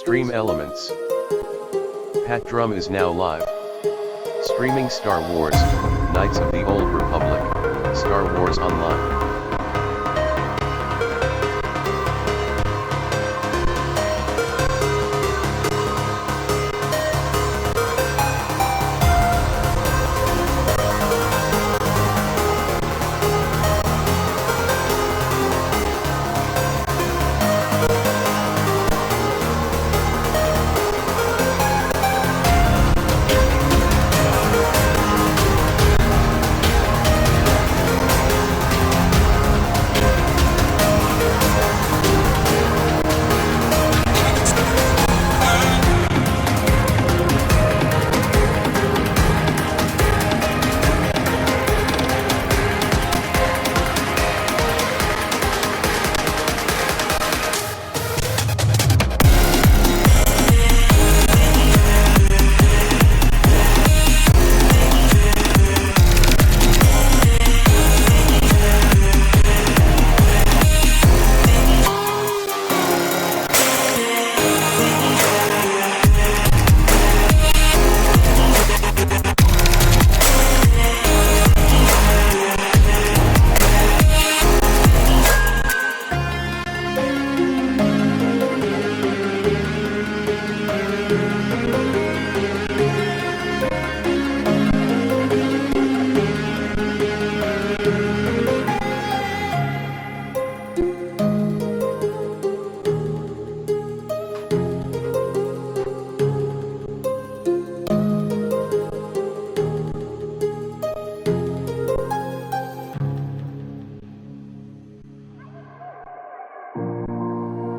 Stream Elements. Patdrum is now live. Streaming Star Wars, Knights of the Old Republic, Star Wars Online.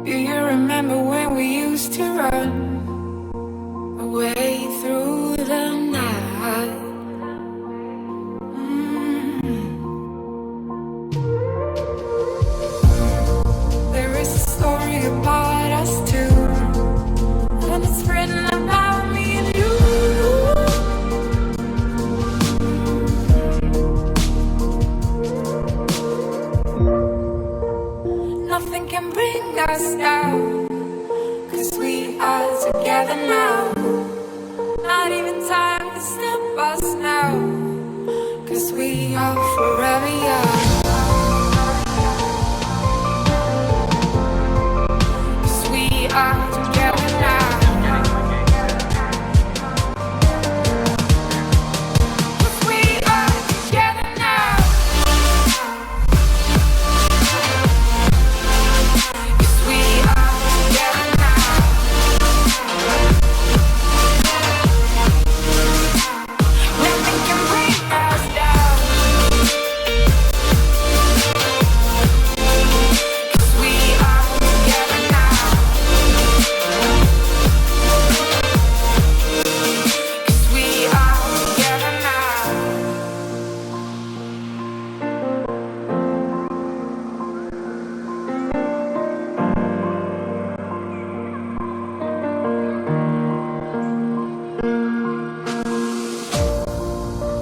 Do you remember when we used to run away through the night? There is a story about us two, and it's written about me and you. Nothing can bring us down, 'cause we are together now. Not even time to stop us now, 'cause we are forever young. 'Cause we are together now. 'Cause we are together now. 'Cause we are together now. Nothing can bring us down. 'Cause we are together now. 'Cause we are together now.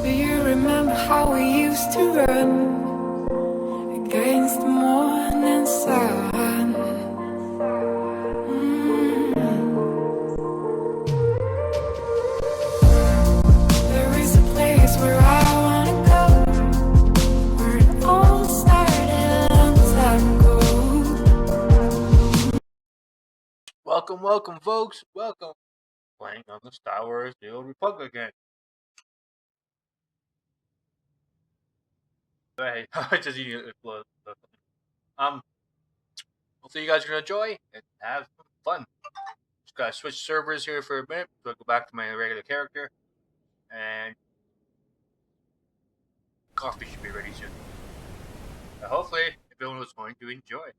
Do you remember how we used to run against the morning sun? There is a place where I wanna go, where it all started a long time ago. Welcome, folks. Welcome. Playing on the Star Wars The Old Republic game. Hey, just eating it. Hopefully you guys are gonna enjoy and have some fun. Just gotta switch servers here for a minute, so I go back to my regular character, and coffee should be ready soon. But hopefully, everyone was going to enjoy.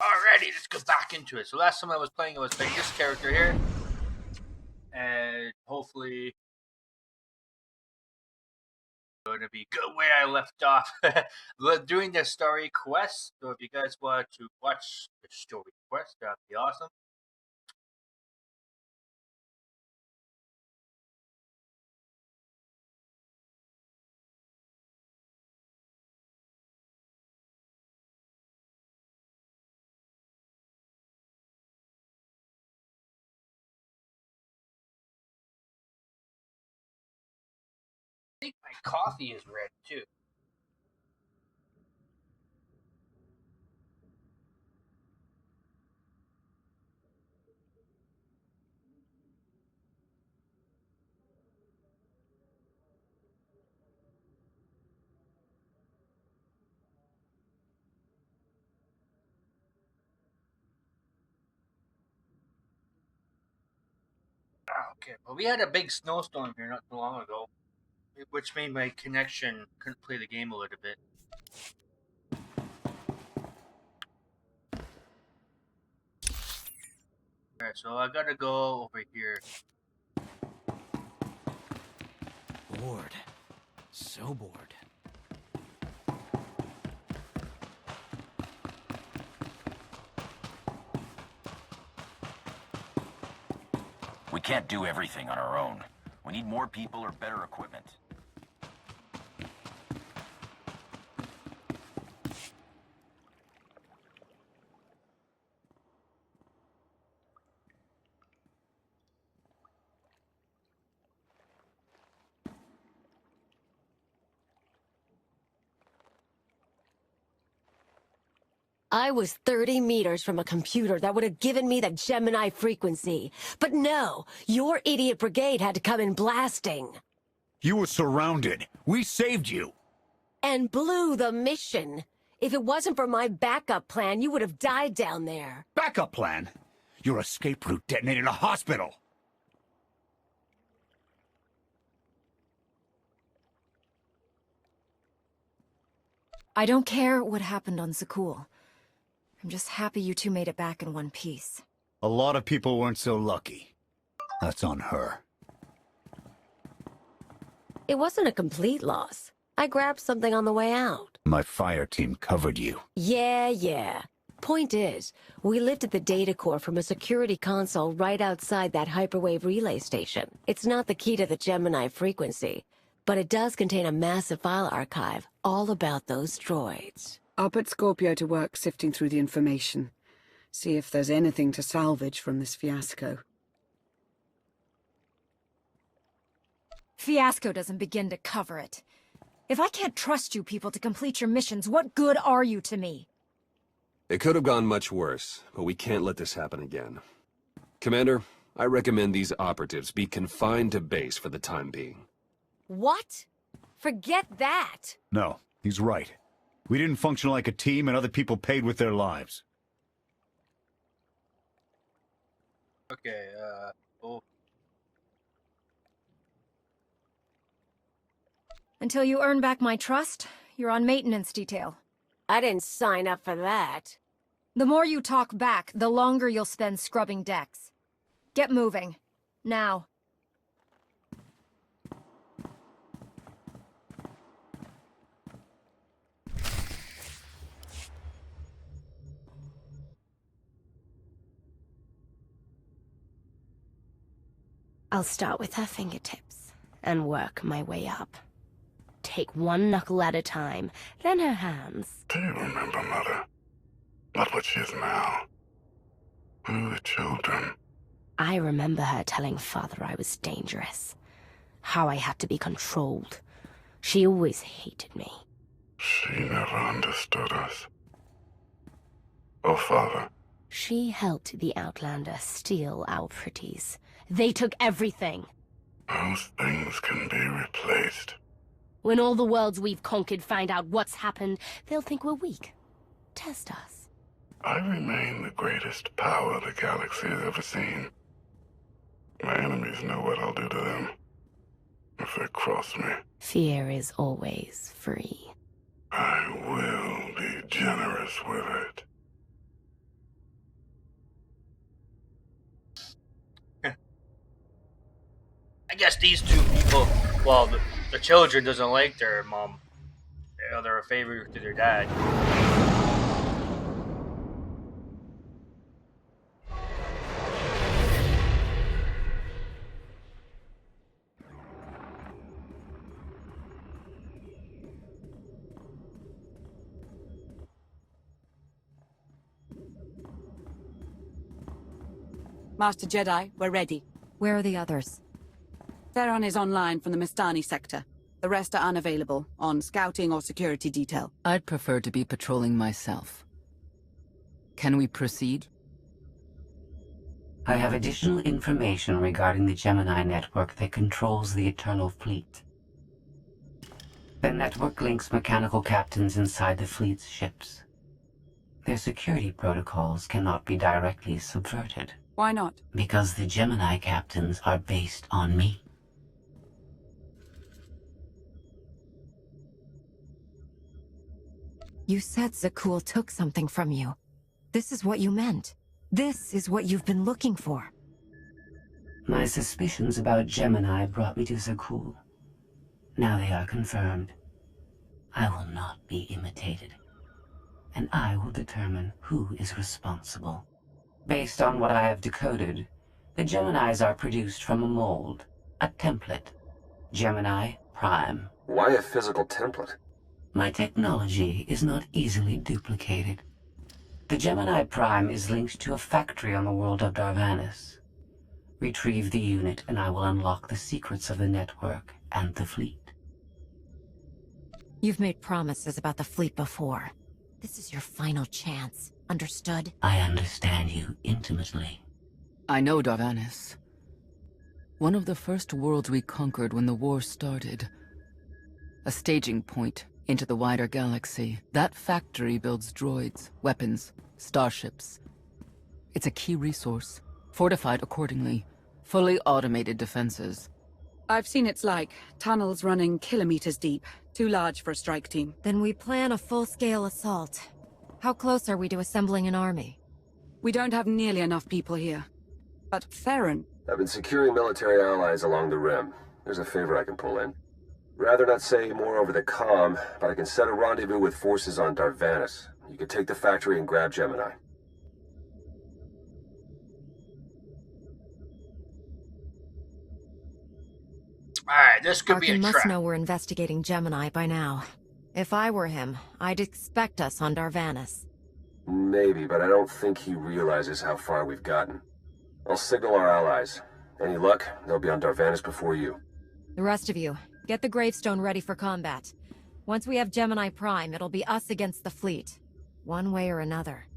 Alrighty, let's go back into it. So last time I was playing this character here, and hopefully going to be good where I left off. Doing the story quest. So if you guys want to watch the story quest, that'd be awesome. I think my coffee is ready too. Okay, well, we had a big snowstorm here not too long ago, which made my connection couldn't play the game a little bit. Alright, so I gotta go over here. Bored. So bored. We can't do everything on our own. We need more people or better equipment. I was 30 meters from a computer that would have given me the Gemini frequency. But no, your idiot brigade had to come in blasting. You were surrounded. We saved you. And blew the mission. If it wasn't for my backup plan, you would have died down there. Backup plan? Your escape route detonated a hospital. I don't care what happened on Zakul. I'm just happy you two made it back in one piece. A lot of people weren't so lucky. That's on her. It wasn't a complete loss. I grabbed something on the way out. My fire team covered you. Yeah. Point is, we lifted the data core from a security console right outside that hyperwave relay station. It's not the key to the Gemini frequency, but it does contain a massive file archive all about those droids. I'll put Scorpio to work sifting through the information. See if there's anything to salvage from this fiasco. Fiasco doesn't begin to cover it. If I can't trust you people to complete your missions, what good are you to me? It could have gone much worse, but we can't let this happen again. Commander, I recommend these operatives be confined to base for the time being. What? Forget that! No, he's right. We didn't function like a team, and other people paid with their lives. Okay, oh. Until you earn back my trust, you're on maintenance detail. I didn't sign up for that. The more you talk back, the longer you'll spend scrubbing decks. Get moving. Now. I'll start with her fingertips and work my way up. Take one knuckle at a time, then her hands. Do you remember, Mother? Not what she is now. We were children. I remember her telling Father I was dangerous. How I had to be controlled. She always hated me. She never understood us. Oh, Father. She helped the Outlander steal our pretties. They took everything. Those things can be replaced. When all the worlds we've conquered find out what's happened, they'll think we're weak. Test us. I remain the greatest power the galaxy has ever seen. My enemies know what I'll do to them if they cross me. Fear is always free. I will be generous with it. I guess these two people, well, the children doesn't like their mom. You know, they're a favor to their dad. Master Jedi, we're ready. Where are the others? Theron is online from the Mistani sector. The rest are unavailable, on scouting or security detail. I'd prefer to be patrolling myself. Can we proceed? I have additional information regarding the Gemini network that controls the Eternal Fleet. The network links mechanical captains inside the fleet's ships. Their security protocols cannot be directly subverted. Why not? Because the Gemini captains are based on me. You said Zakul took something from you. This is what you meant. This is what you've been looking for. My suspicions about Gemini brought me to Zakul. Now they are confirmed. I will not be imitated. And I will determine who is responsible. Based on what I have decoded, the Geminis are produced from a mold, a template. Gemini Prime. Why a physical template? My technology is not easily duplicated. The Gemini Prime is linked to a factory on the world of Darvanis. Retrieve the unit and I will unlock the secrets of the network and the fleet. You've made promises about the fleet before. This is your final chance. Understood? I understand you intimately. I know Darvanis. One of the first worlds we conquered when the war started. A staging point into the wider galaxy. That factory builds droids, weapons, starships. It's a key resource, fortified accordingly. Fully automated defenses. I've seen its like. Tunnels running kilometers deep. Too large for a strike team. Then we plan a full-scale assault. How close are we to assembling an army? We don't have nearly enough people here. But Theron... I've been securing military allies along the rim. There's a favor I can pull in. Rather not say more over the comm, but I can set a rendezvous with forces on Darvanis. You can take the factory and grab Gemini. Alright, this could be a Arkin trap. must know we're investigating Gemini by now. If I were him, I'd expect us on Darvanis. Maybe, but I don't think he realizes how far we've gotten. I'll signal our allies. Any luck, they'll be on Darvanis before you. The rest of you, get the gravestone ready for combat. Once we have Gemini Prime, it'll be us against the fleet. One way or another.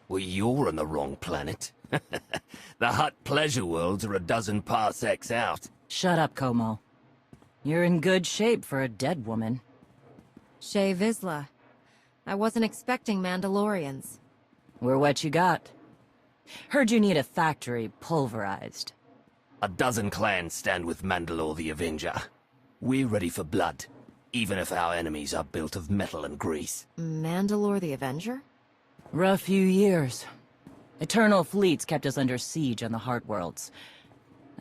Well, you're on the wrong planet. The hot pleasure worlds are a dozen parsecs out. Shut up, Como. You're in good shape for a dead woman. Shay Vizsla. I wasn't expecting Mandalorians. We're what you got. Heard you need a factory pulverized. A dozen clans stand with Mandalore the Avenger. We're ready for blood, even if our enemies are built of metal and grease. Mandalore the Avenger? Rough few years. Eternal fleets kept us under siege on the Heart Worlds.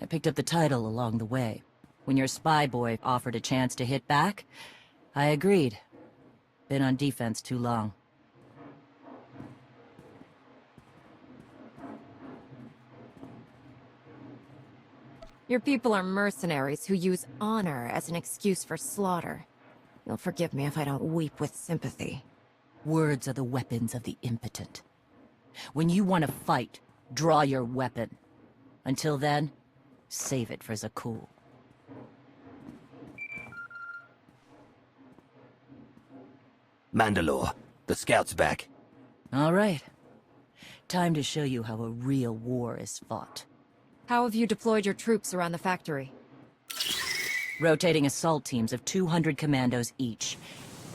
I picked up the title along the way. When your spy boy offered a chance to hit back, I agreed. Been on defense too long. Your people are mercenaries who use honor as an excuse for slaughter. You'll forgive me if I don't weep with sympathy. Words are the weapons of the impotent. When you want to fight, draw your weapon. Until then, save it for Zakul. Mandalore, the scout's back. All right. Time to show you how a real war is fought. How have you deployed your troops around the factory? Rotating assault teams of 200 commandos each.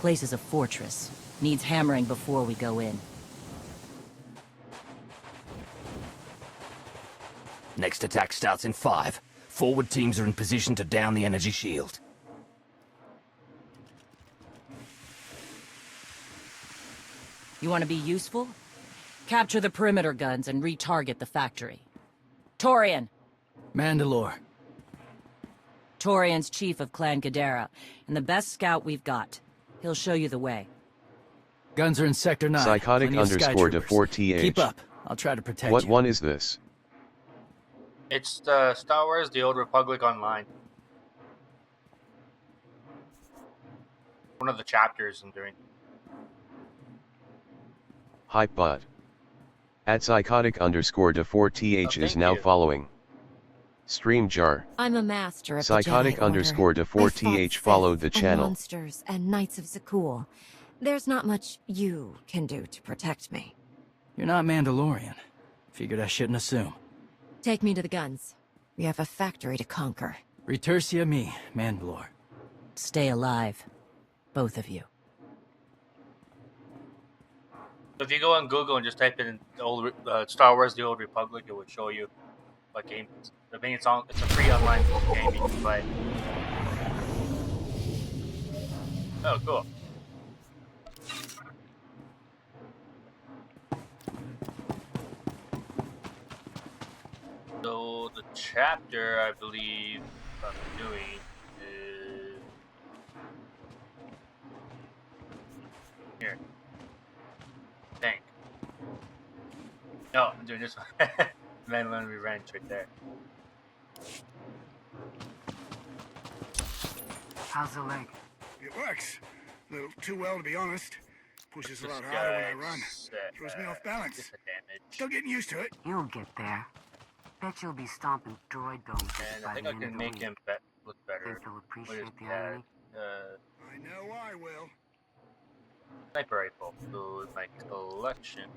Place is a fortress. Needs hammering before we go in. Next attack starts in 5. Forward teams are in position to down the energy shield. You want to be useful? Capture the perimeter guns and retarget the factory. Torian! Mandalore. Torian's chief of Clan Gadara, and the best scout we've got. He'll show you the way. Guns are in Sector 9. Psychotic Plenty of sky underscore troopers. to 4th. Keep up. I'll try to protect What you. one is this? It's the Star Wars: The Old Republic Online. One of the chapters I'm doing. Hype bot. At psychotic underscore to 4th is now following. Stream jar. I'm a master of Psychotic the Jedi underscore to Order. I 4th fought followed the Sith and channel. monsters and Knights of Zakul. There's not much you can do to protect me. You're not Mandalorian. Figured I shouldn't assume. Take me to the guns. We have a factory to conquer. Retursia me, Mandalore. Stay alive. Both of you. So if you go on Google and just type in the old Star Wars: The Old Republic, it would show you what game. I think it's a free online game you can play. Oh, cool. So the chapter I believe I'm doing is here. Tank. No, I'm doing this one. Mandalorian Revenge right there. How's the leg? It works. A little too well, to be honest. Pushes a lot harder when I run. Throws me off balance. Still getting used to it. You'll get there. Bet you'll be stomping droid domes And by I think the I end can of the make week. him look better. Think they'll What appreciate is the that? irony? I know I will. Sniper rifle. So my collection.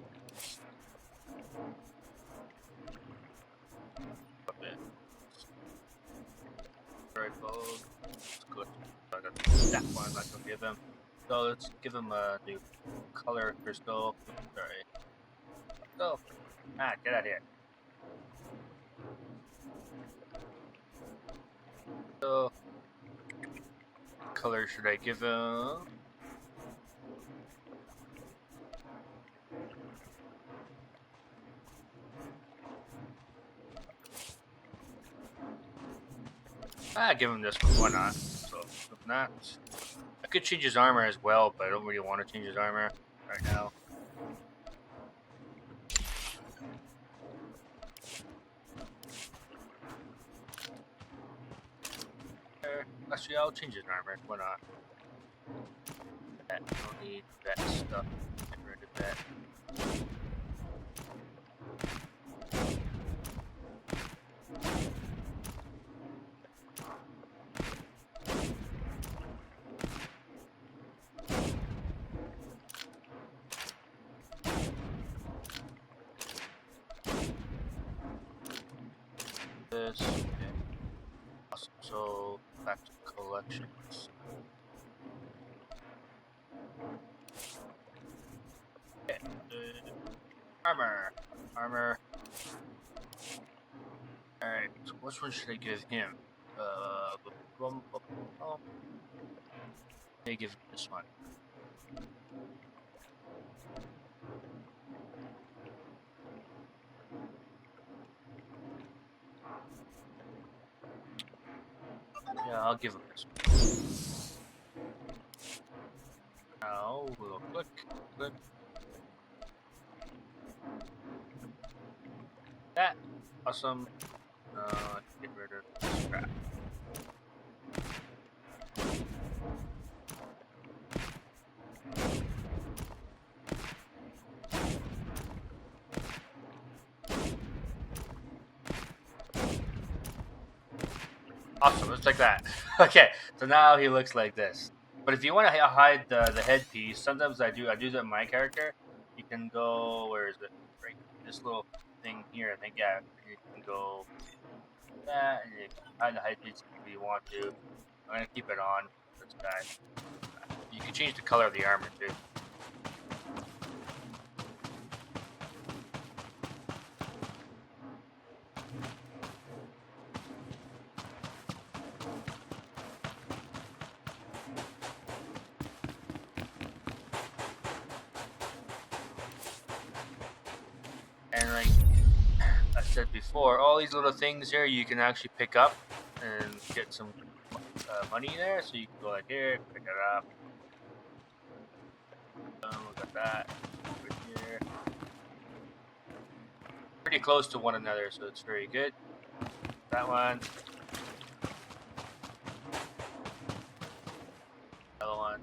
Rifle. Good. I got that one. I'm not gonna give him. So let's give him a new color crystal. Sorry. Go. Ah, get out of here. So, color should I give him? Give him this one. Why not? So, if not, I could change his armor as well, but I don't really want to change his armor right now. Actually, I'll change his armor. Why not? I don't need that stuff. Get rid of that. This. Okay. Awesome. So back to collections. Okay. Armor. Which one should I give him? They give him this one. Yeah, I'll give him this one. Now we'll click. Good. That awesome. Let's get rid of this crap. Awesome, looks like that. Okay, so now he looks like this. But if you want to hide the headpiece, sometimes I do that with my character. You can go, where is it? Right, this little thing here. I think, yeah, you can go that, and you can hide the headpiece if you want to. I'm gonna keep it on. This guy. You can change the color of the armor too. And like I said before, all these little things here you can actually pick up and get some money there. So you can go like here, pick it up. Look at that over here. Pretty close to one another, so it's very good. That one. Another one.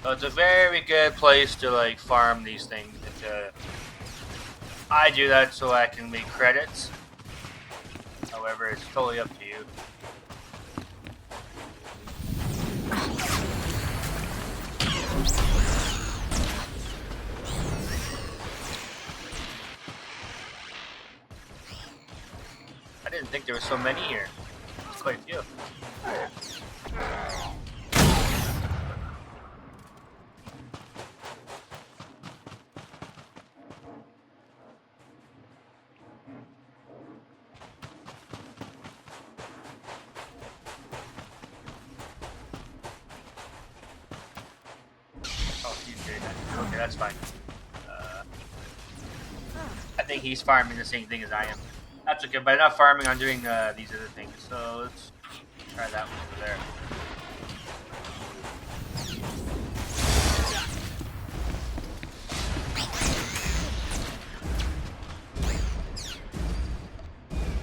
So it's a very good place to like farm these things. I do that so I can make credits. However, it's totally up to you. I didn't think there were so many here. There's quite a few. Okay, that's fine. I think he's farming the same thing as I am. That's okay, but I'm not farming, I'm doing these other things. So let's try that one over there.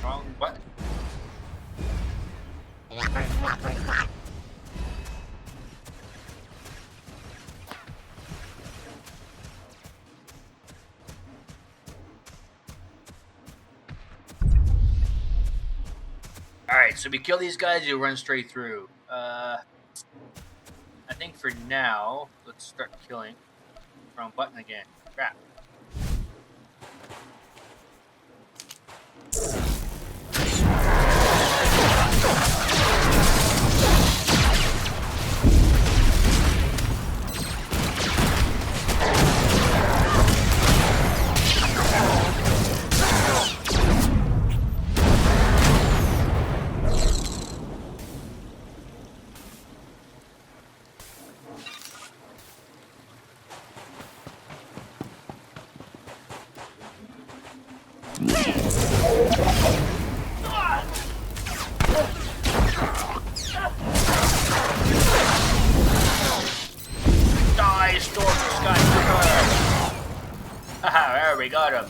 Wrong button. Alright, so we kill these guys, you run straight through. I think for now, let's start killing. Wrong button again. Crap. Die, Storm Sky. Haha, there we got him.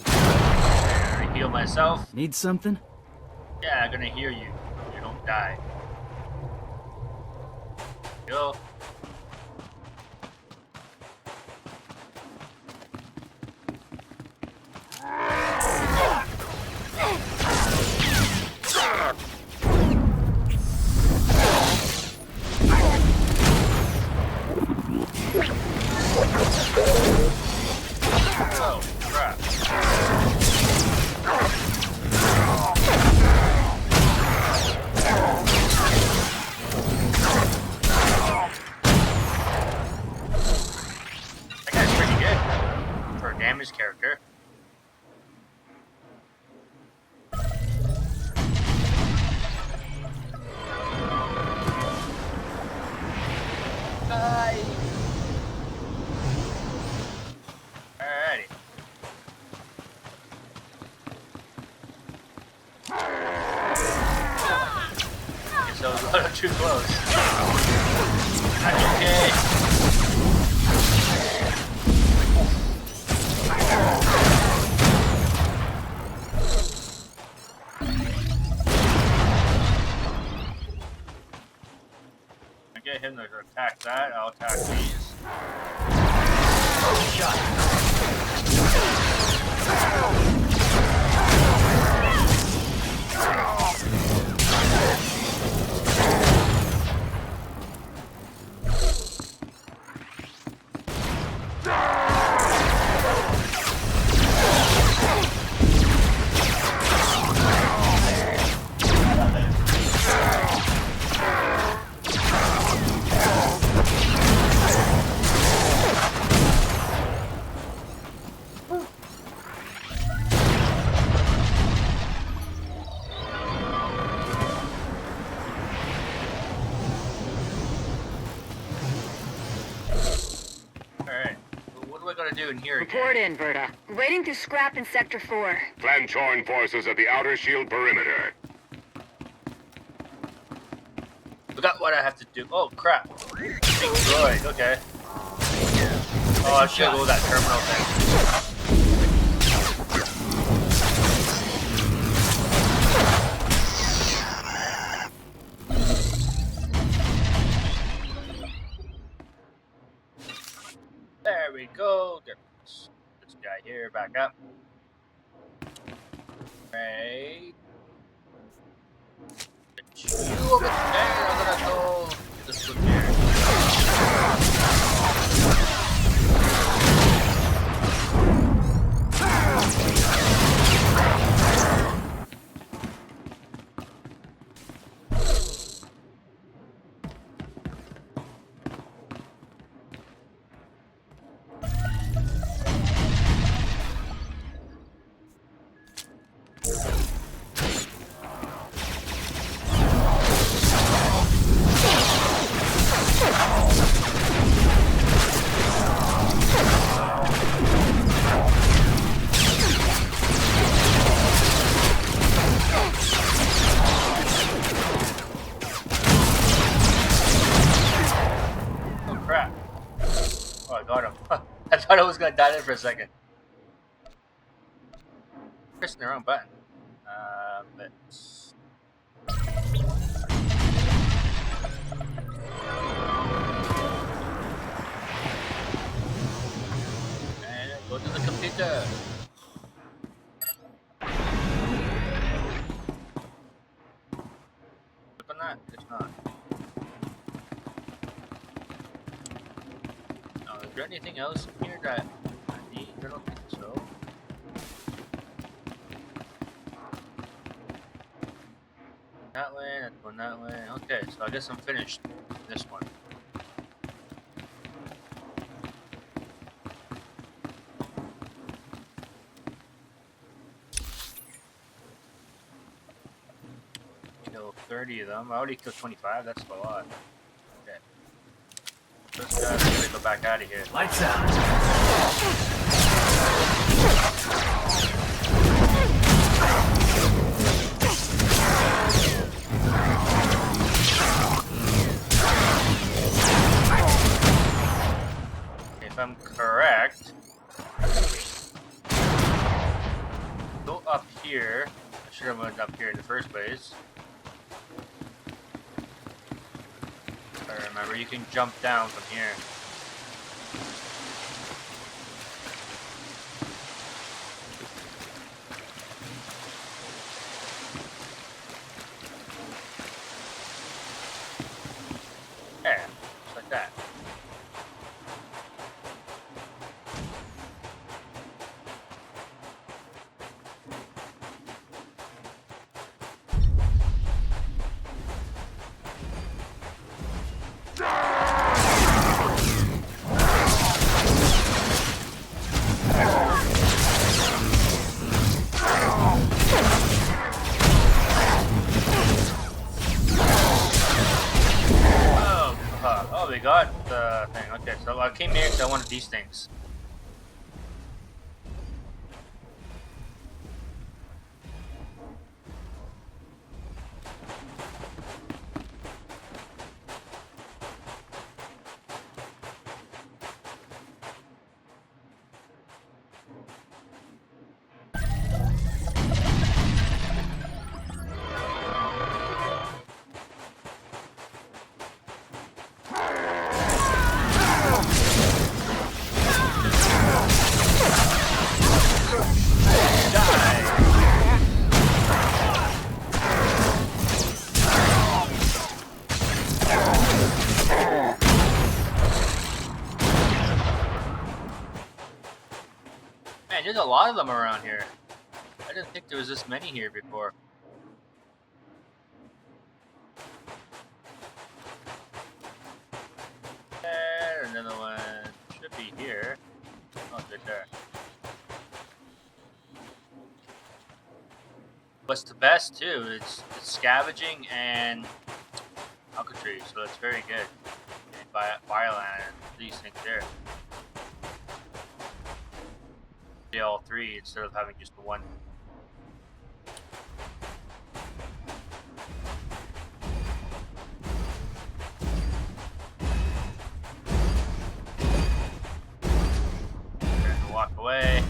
I heal myself. Need something? Yeah, I'm gonna heal you. You don't die. Go. Oh, crap. worker. Alrighty. Guess I was a little too close. That's okay. I get him to attack that, I'll attack these. Shot. In here Report in, Verta. Waiting to scrap in Sector 4. Plan join forces at the outer shield perimeter. Forgot what I have to do. Oh, crap. Big droid, okay. Oh, I should go with that terminal thing. There we go. Get this guy here back up. Right. You over there. I'm gonna go this one here. I thought I was gonna die there for a second. Pressing the wrong button. But and go to the computer. Click on that. It's not. Is there anything else in here that I need? I don't think so. That way, that's going that way. Okay, so I guess I'm finished with this one. Kill 30 of them. I already killed 25, that's a lot. Okay. Let's go back out of here. Lights out. If I'm correct, go up here. I should have went up here in the first place. I remember you can jump down from here. Yeah, just like that. I came here because I wanted these things. Man, there's a lot of them around here. I didn't think there was this many here before. And another one should be here. Oh, good there. What's the best too? It's scavenging and alcatraz, so that's very good. And Bioland, these things there. All three instead of having just the one. Gonna walk away.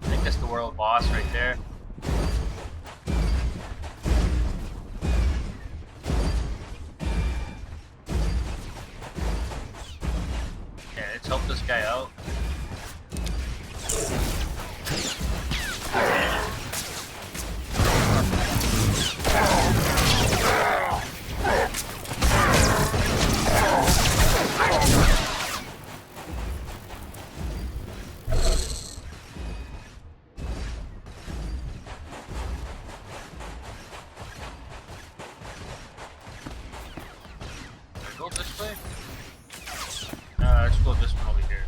I think that's the world boss right there. Yeah, let's help this guy out. Go this way? Let's go this one over here.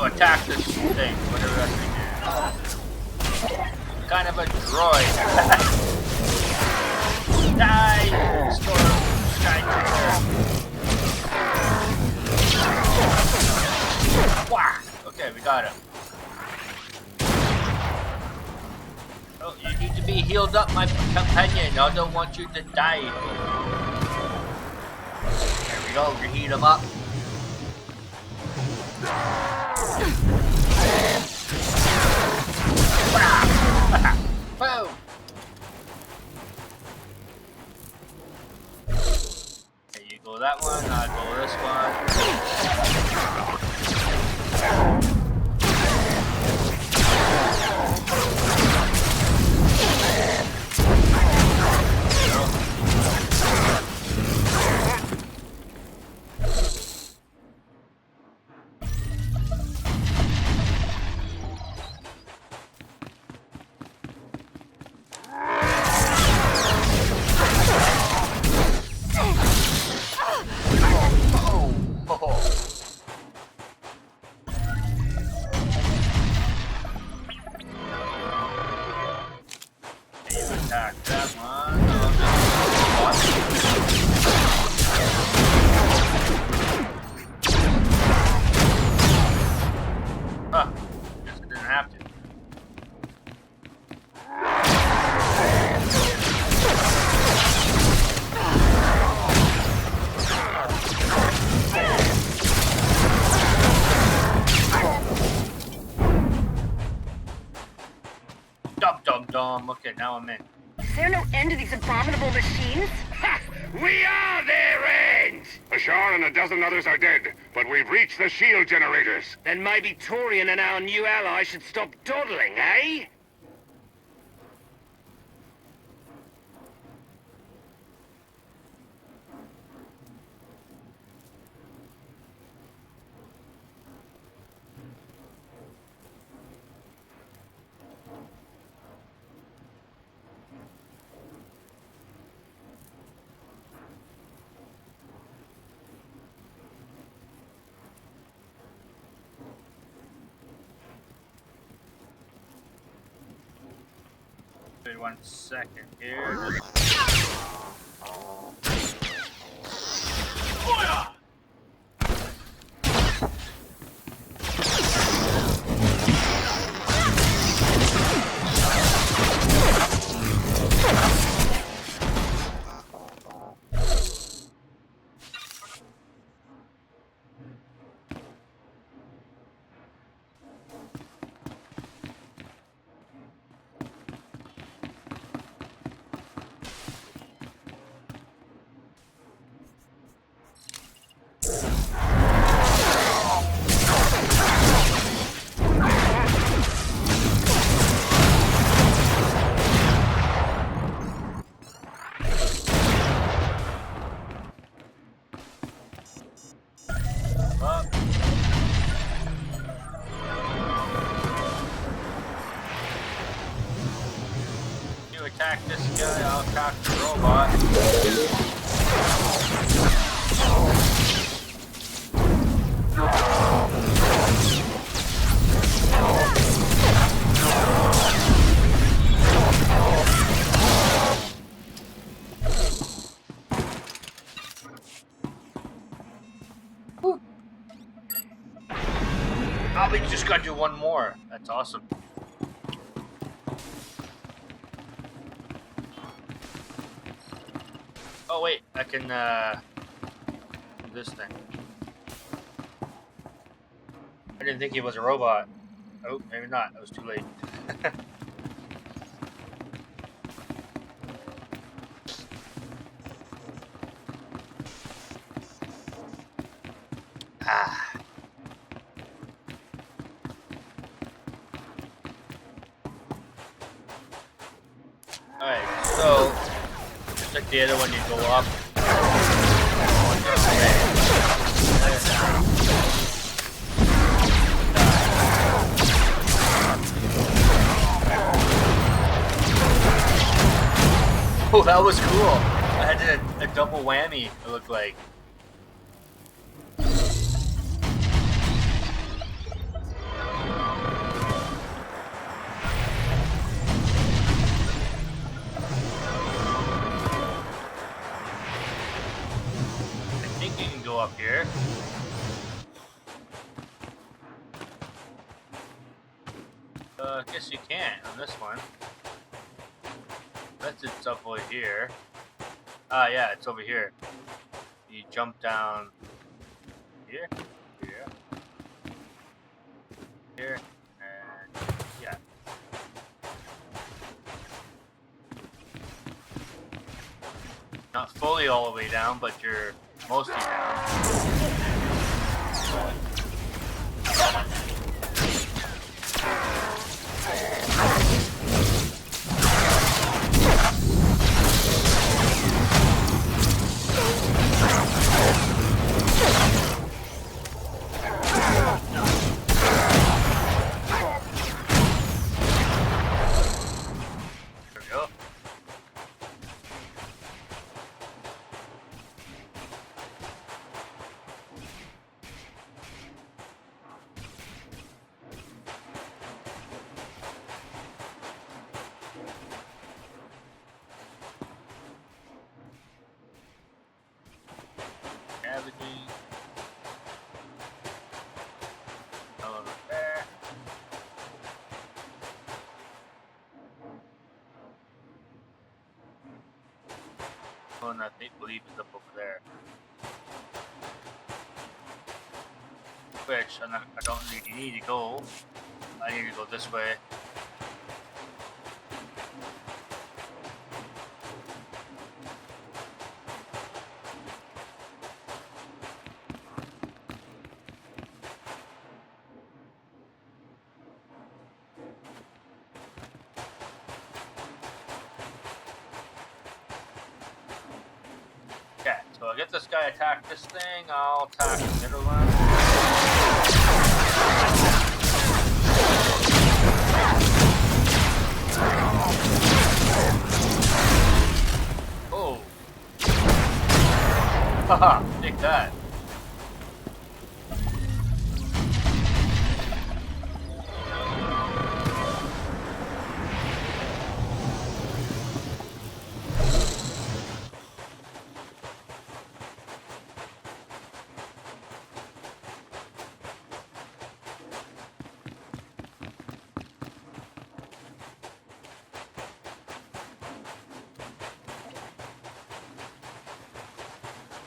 Attack this thing, whatever that thing is. Kind of a droid. Die! Storm Skytrooper. Whack! Okay, we got him. Oh, you need to be healed up, my companion. I don't want you to die. There we go, reheat him up. Boom! Okay, you go that one, I'll go this Okay, now I'm in. Is there no end to these abominable machines? Ha! We are their end! Ashar and a dozen others are dead, but we've reached the shield generators. Then maybe Torian and our new ally should stop dawdling, eh? 1 second here. You attack this guy, I'll attack the robot. Oh, we just gotta do one more. That's awesome. Oh wait, I can do this thing. I didn't think he was a robot. Oh, maybe not. I was too late. Ah. Alright, so just like the other one, you go up. Oh, that was cool. I had a double whammy, it looked like. Up here. I guess you can't on this one. That's it's up over here. Ah, yeah, it's over here. You jump down here, here, and yeah. Not fully all the way down, but you're mostly down. There we go. Over there. Oh, and I believe is up over there. Which I don't really need to go. I need to go this way. Okay, so I'll get this guy attack this thing, I'll attack the middle one. Oh. Haha, take that.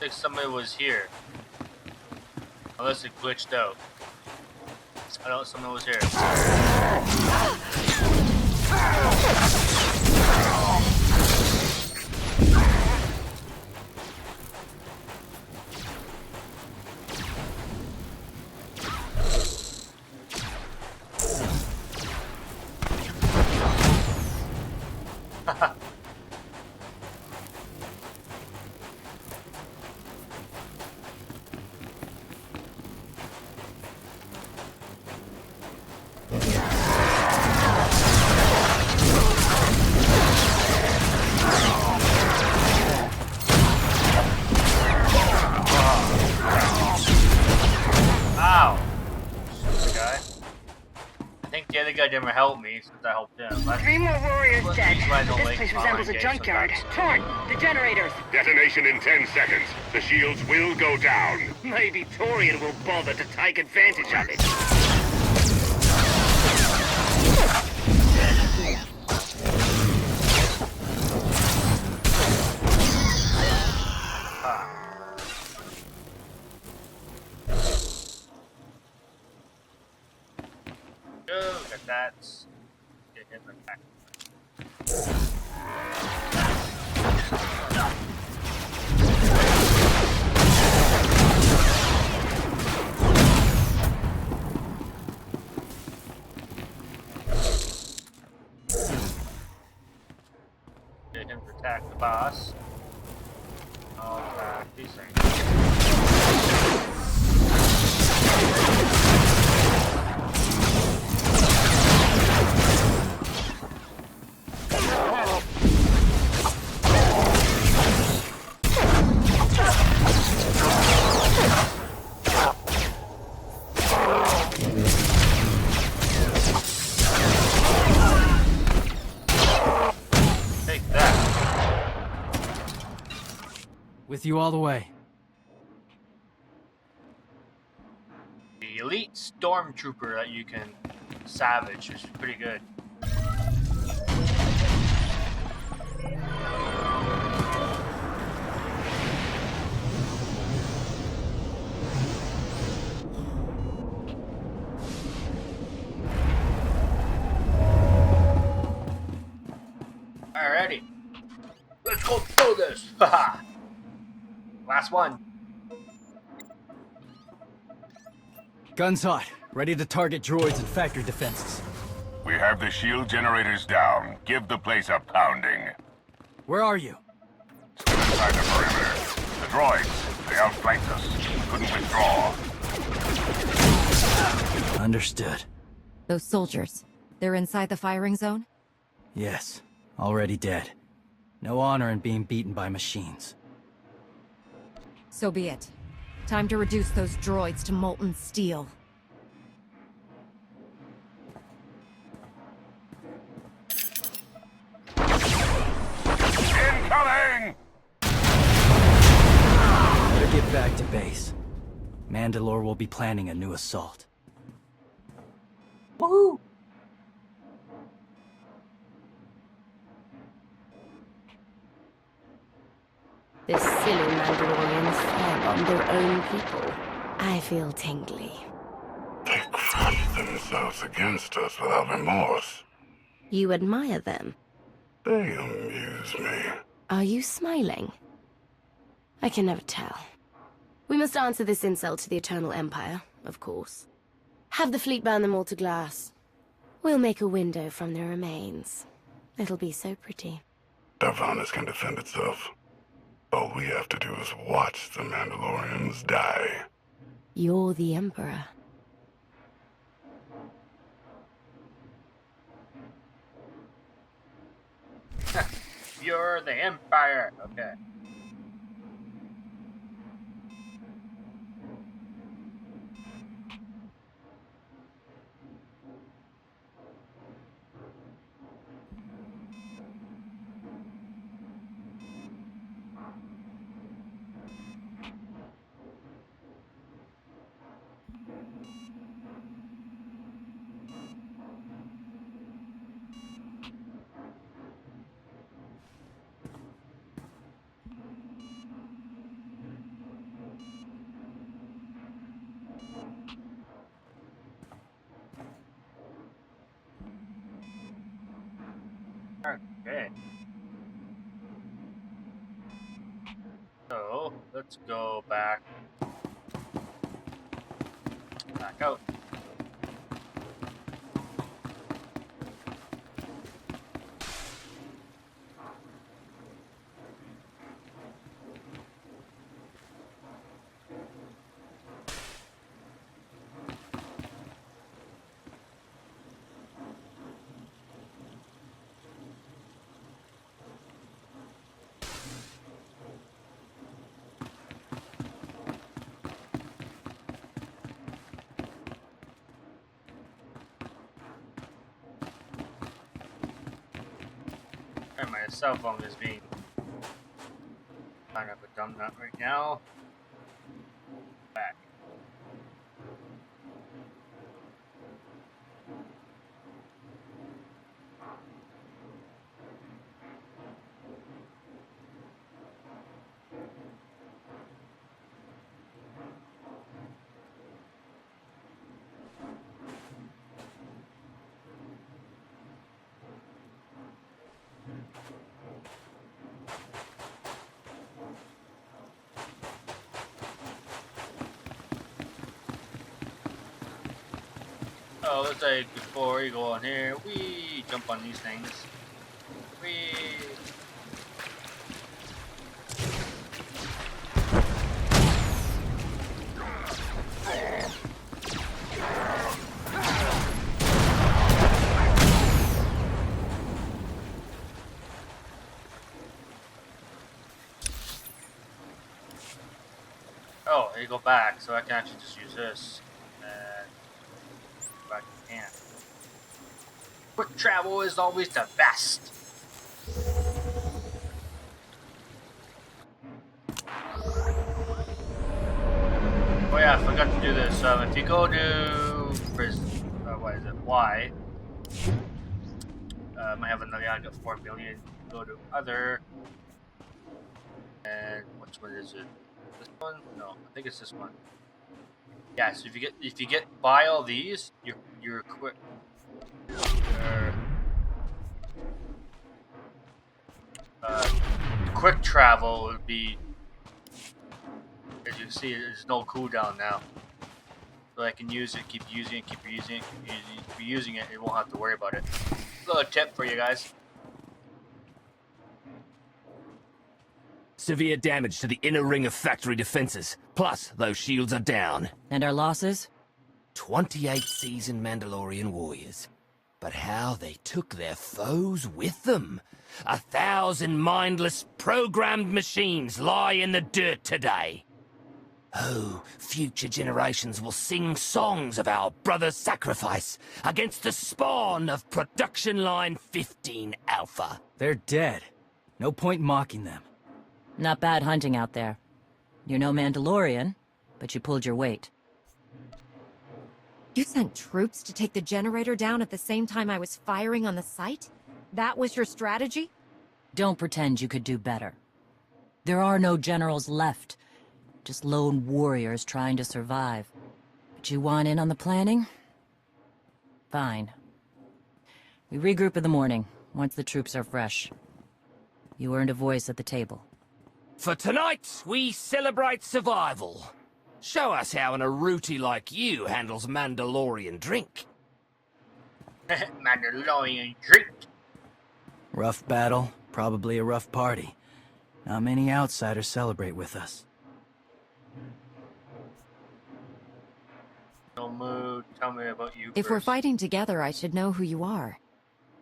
like somebody was here. Unless it glitched out. I don't know, someone was here. Guy didn't help me since I helped him. 3 more warriors dead. This like place resembles a junkyard. Torn! The generators! Detonation in 10 seconds. The shields will go down. Maybe Torian will bother to take advantage of it. Look at that. Get him attack. Get him to attack the boss. I'll attack these things. With you all the way. The elite stormtrooper that you can savage is pretty good. Alrighty. Let's go through this. Haha. Last one. Guns hot. Ready to target droids and factory defenses. We have the shield generators down. Give the place a pounding. Where are you? Still inside the perimeter. The droids, they outflanked us. Couldn't withdraw. Understood. Those soldiers, they're inside the firing zone? Yes. Already dead. No honor in being beaten by machines. So be it. Time to reduce those droids to molten steel. Incoming! Better get back to base. Mandalore will be planning a new assault. Woohoo! The silly Mandalorians firebomb their own people. I feel tingly. They crushed themselves against us without remorse. You admire them? They amuse me. Are you smiling? I can never tell. We must answer this insult to the Eternal Empire, of course. Have the fleet burn them all to glass. We'll make a window from their remains. It'll be so pretty. Darvanis can defend itself. All we have to do is watch the Mandalorians die. You're the Emperor. You're the Empire. Okay. Okay. So, let's go back out. And my cell phone is being kind of a dumb nut right now. Back. So let's say before you go on here, we jump on these things. Oh, here you go back, so I can actually just use this. And back in hand. Quick travel is always the best. Oh yeah, I forgot to do this. If you go to what is it? Y. Might have another. I got 4 million. Go to other. And which one is it? This one? No, I think it's this one. Yeah. So if you get buy all these, you're quick. Quick travel would be, as you see, there's no cooldown now. So I can use it, keep using it, keep using it, keep using it. You won't have to worry about it. A little tip for you guys. Severe damage to the inner ring of factory defenses. Plus, those shields are down. And our losses? 28 seasoned Mandalorian warriors. But how they took their foes with them. 1,000 mindless, programmed machines lie in the dirt today. Oh, future generations will sing songs of our brother's sacrifice against the spawn of Production Line 15 Alpha. They're dead. No point mocking them. Not bad hunting out there. You're no Mandalorian, but you pulled your weight. You sent troops to take the generator down at the same time I was firing on the site? That was your strategy? Don't pretend you could do better. There are no generals left. Just lone warriors trying to survive. But you want in on the planning? Fine. We regroup in the morning, once the troops are fresh. You earned a voice at the table. For tonight, we celebrate survival. Show us how an Aruti like you handles Mandalorian drink. Mandalorian drink. Rough battle, probably a rough party. Not many outsiders celebrate with us. No mood. Tell me about you If first. we're fighting together, I should know who you are.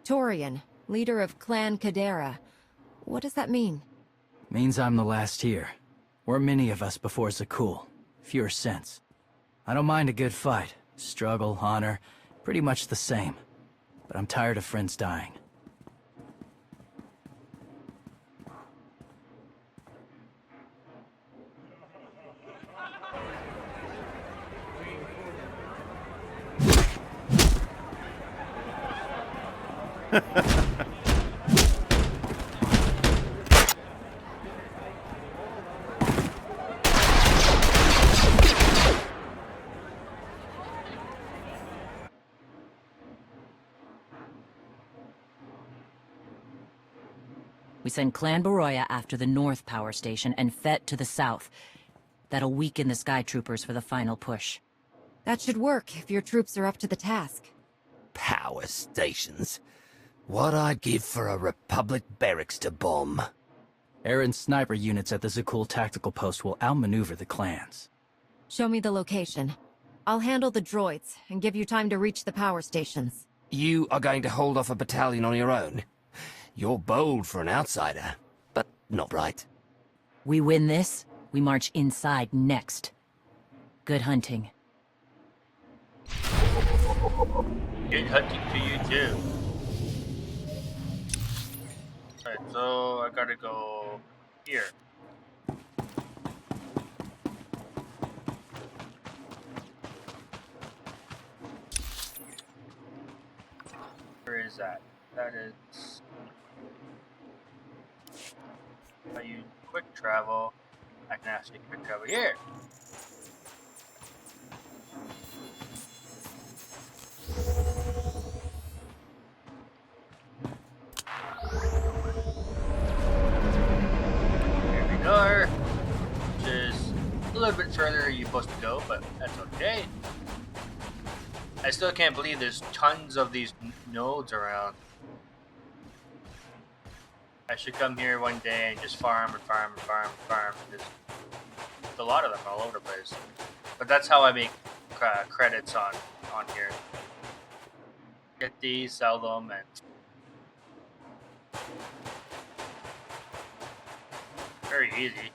Torian, leader of Clan Cadera. What does that mean? Means I'm the last here. Weren't many of us before Zakul. Fewer sense. I don't mind a good fight. Struggle, honor, pretty much the same. But I'm tired of friends dying. We send Clan Baroya after the North Power Station and Fett to the south. That'll weaken the Sky Troopers for the final push. That should work if your troops are up to the task. Power stations. What I'd give for a Republic barracks to bomb. Aaron's sniper units at the Zakul tactical post will outmaneuver the clans. Show me the location. I'll handle the droids and give you time to reach the power stations. You are going to hold off a battalion on your own? You're bold for an outsider, but not right. We win this, we march inside next. Good hunting. Good hunting to you too. Alright, so I gotta go here. Where is that? That is... If I use quick travel, I can actually quick travel here. Here we go. Which is a little bit further you're supposed to go, but that's okay. I still can't believe there's tons of these nodes around. I should come here one day and just farm and farm and farm and farm. There's a lot of them all over the place. But that's how I make credits on here. Get these, sell them, and very easy.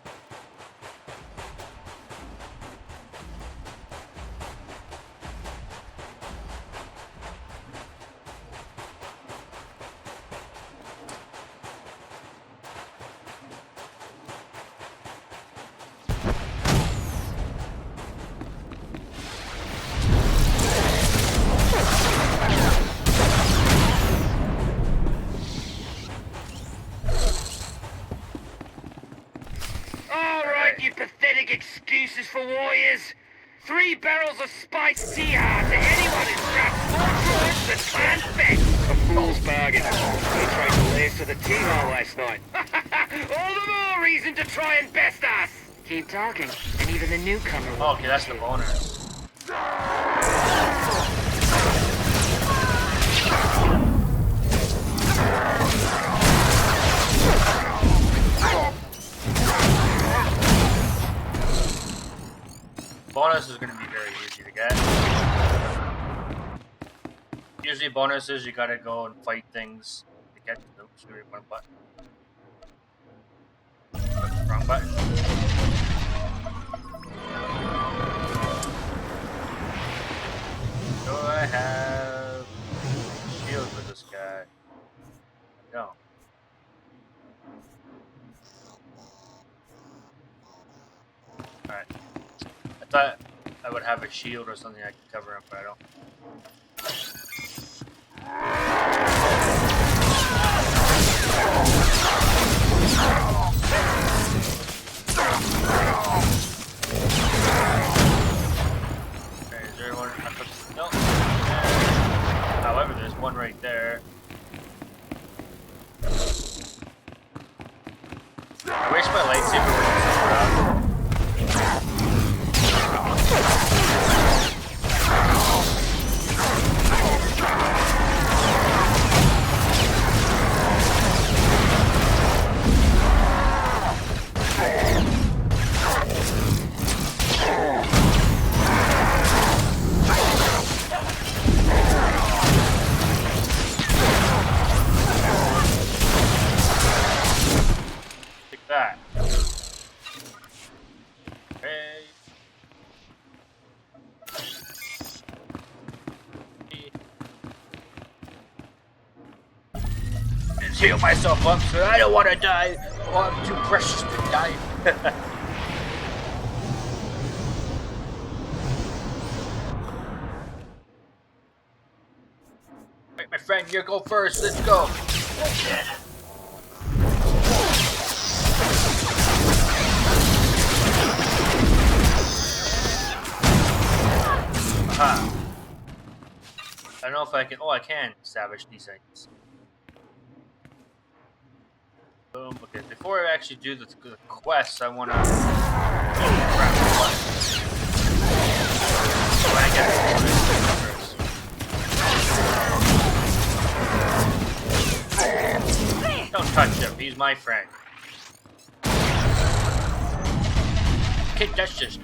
Excuses for warriors. 3 barrels of spiced tea to anyone who straps 4 droids to clan Fett. A fool's bargain. We tried to lace to the tea hall last night. All the more reason to try and best us. Keep talking, and even the newcomer will. Oh, okay, that's the bonus. Bonus is going to be very easy to get. Usually bonuses, you gotta go and fight things to get. Oops, one button. Wrong button. Do I have shield with this guy? No. Alright. I thought I would have a shield or something I could cover him, but I don't. Okay, is there one? No. However, there's one right there. I wish my lightsaber would be somewhere out. Take that. Hey. Let's heal myself up, so I don't want to die. Oh, I'm too precious to die. Right, my friend, you go first. Let's go. Aha. I don't know if I can. Oh, I can salvage these things. Boom. Okay, before I actually do the quest, I want to. Don't touch him. He's my friend. Okay, that's just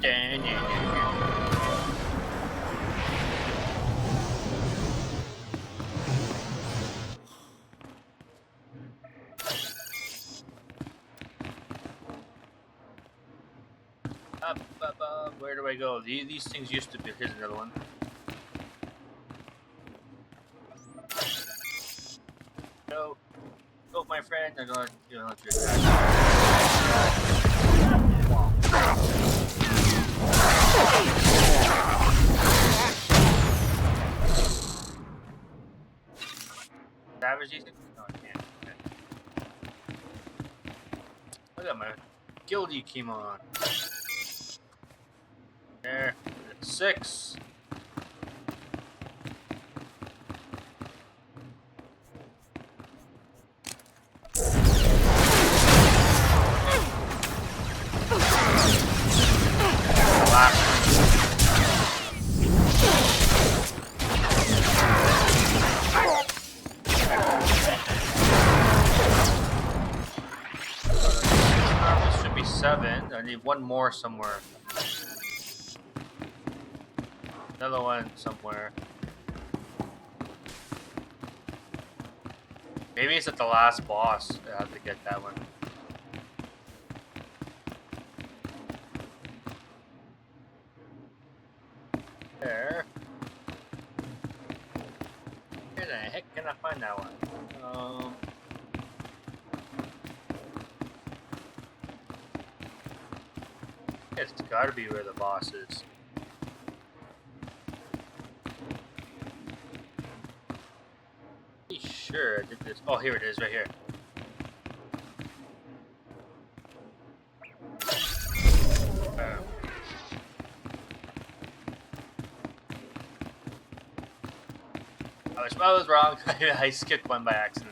up. Where do I go? These things used to be. Here's another one. Go, my friend. I'm going to do that. Savage these things? No, I can't. Okay. Look at my guilty came on. There. 6. This should be 7. I need one more somewhere. Another one somewhere. Maybe it's at the last boss. I have to get that one. There. Where the heck can I find that one? It's gotta be where the boss is. Sure, I did this. Oh, here it is, right here. I was wrong. I skipped one by accident.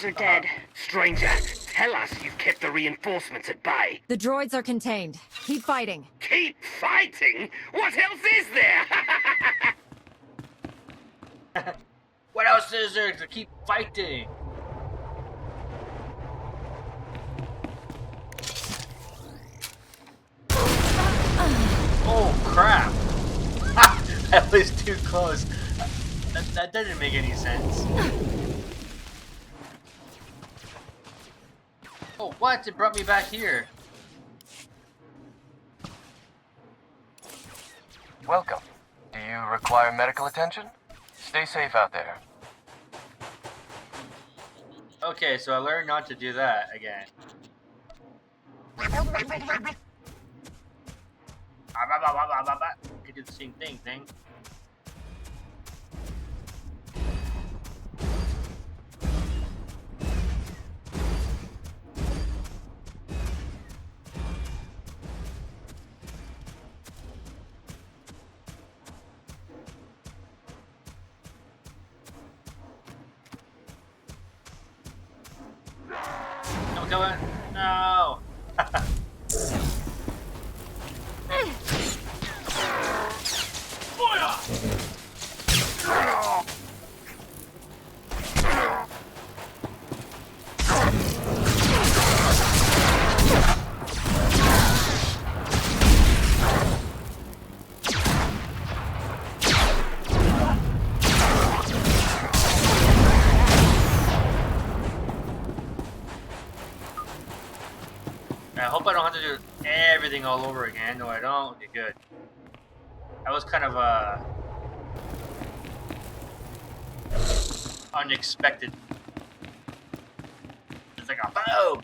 Are dead. Stranger, tell us you've kept the reinforcements at bay. The droids are contained. Keep fighting. Keep fighting? What else is there? What else is there to keep fighting? Oh crap! That was too close. That didn't make any sense. Oh, what? It brought me back here. Welcome. Do you require medical attention? Stay safe out there. Okay, so I learned not to do that again. I did the same thing. No! I hope I don't have to do everything all over again. No, I don't. Okay, good. That was kind of unexpected. It's like a boom!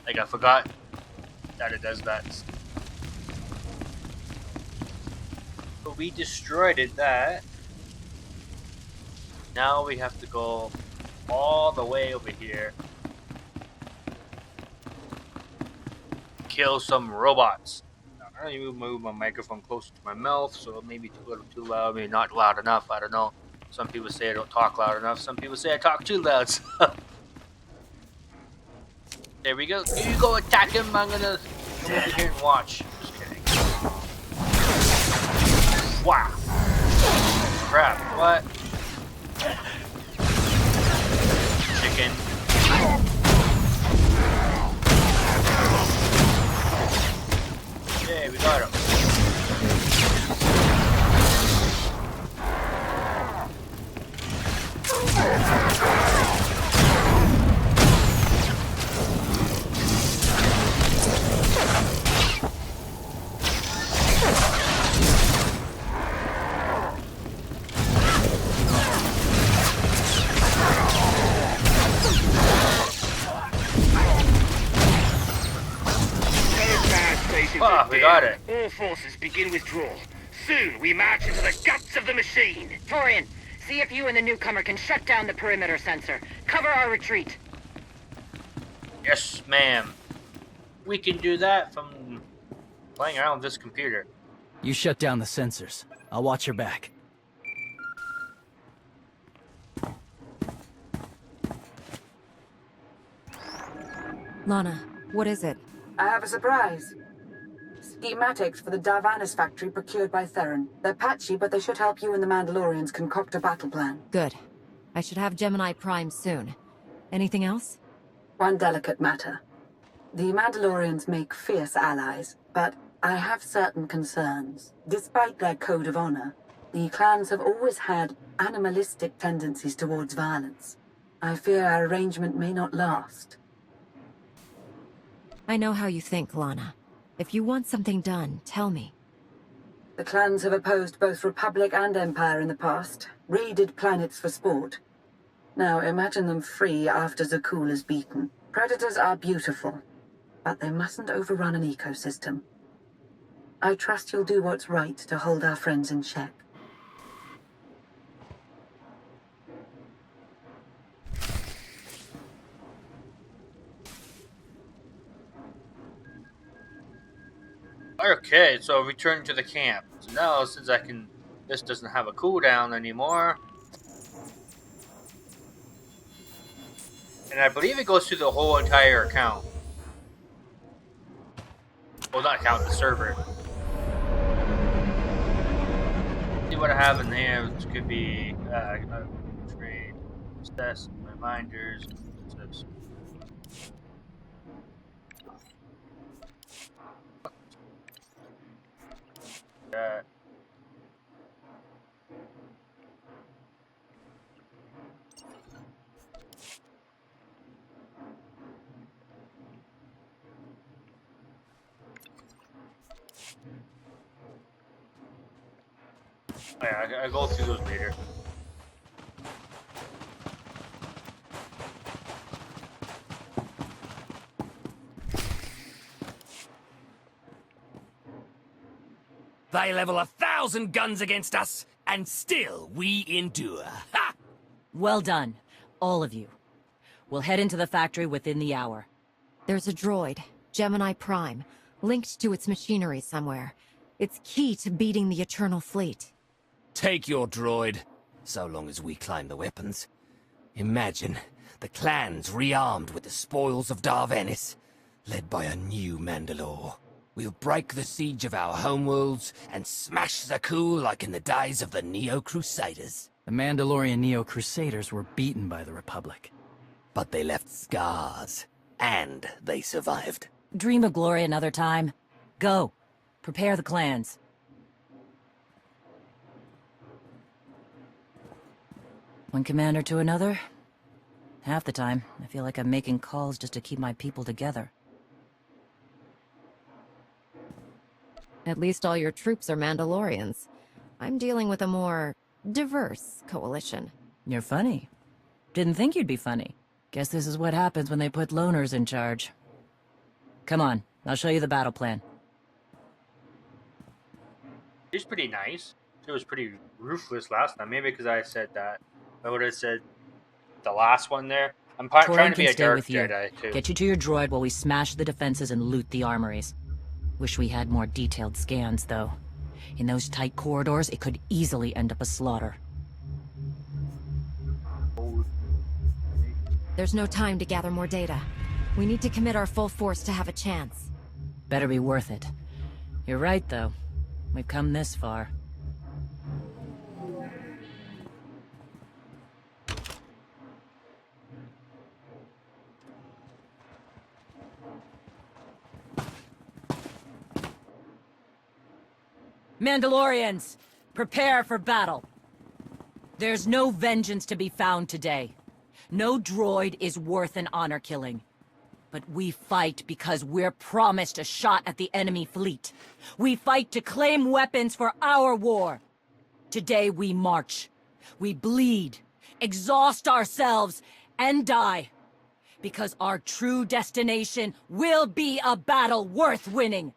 Like I forgot that it does that. But we destroyed it, that. Now we have to go all the way over here. Kill some robots. I don't even move my microphone closer to my mouth, so it may be a little too loud, maybe not loud enough. I don't know. Some people say I don't talk loud enough. Some people say I talk too loud. There we go. You go attack him. I'm gonna come over here and watch. Just kidding. Wow. Crap. What? Chicken. Yeah, we got him. We got it. All forces begin withdrawal. Soon we march into the guts of the machine. Torian, see if you and the newcomer can shut down the perimeter sensor. Cover our retreat. Yes, ma'am. We can do that from playing around with this computer. You shut down the sensors. I'll watch your back. Lana, what is it? I have a surprise. Schematics for the Darvanis factory procured by Theron. They're patchy, but they should help you and the Mandalorians concoct a battle plan. Good. I should have Gemini Prime soon. Anything else? One delicate matter. The Mandalorians make fierce allies, but I have certain concerns. Despite their code of honor, the clans have always had animalistic tendencies towards violence. I fear our arrangement may not last. I know how you think, Lana. If you want something done, tell me. The clans have opposed both Republic and Empire in the past, raided planets for sport. Now imagine them free after Zakul is beaten. Predators are beautiful, but they mustn't overrun an ecosystem. I trust you'll do what's right to hold our friends in check. Okay, so return to the camp. So now, since this doesn't have a cooldown anymore. And I believe it goes through the whole entire account. Well, not account, the server. See what I have in there. This could be trade, stats, reminders. What's this? That. Yeah, I go through those later. They level 1,000 guns against us, and still we endure. Ha! Well done, all of you. We'll head into the factory within the hour. There's a droid, Gemini Prime, linked to its machinery somewhere. It's key to beating the Eternal Fleet. Take your droid, so long as we claim the weapons. Imagine the clans rearmed with the spoils of Darvanis, led by a new Mandalore. We'll break the siege of our homeworlds and smash Zakul like in the days of the Neo-Crusaders. The Mandalorian Neo-Crusaders were beaten by the Republic. But they left scars, and they survived. Dream of glory another time. Go. Prepare the clans. One commander to another. Half the time, I feel like I'm making calls just to keep my people together. At least all your troops are Mandalorians. I'm dealing with a more diverse coalition. You're funny. Didn't think you'd be funny. Guess this is what happens when they put loners in charge. Come on, I'll show you the battle plan. She's pretty nice. She was pretty ruthless last time. Maybe because I said that. I would have said the last one there. I'm trying to be a dark Jedi, too. Get you to your droid while we smash the defenses and loot the armories. Wish we had more detailed scans, though. In those tight corridors, it could easily end up a slaughter. There's no time to gather more data. We need to commit our full force to have a chance. Better be worth it. You're right, though. We've come this far. Mandalorians, prepare for battle. There's no vengeance to be found today. No droid is worth an honor killing. But we fight because we're promised a shot at the enemy fleet. We fight to claim weapons for our war. Today we march. We bleed, exhaust ourselves, and die. Because our true destination will be a battle worth winning.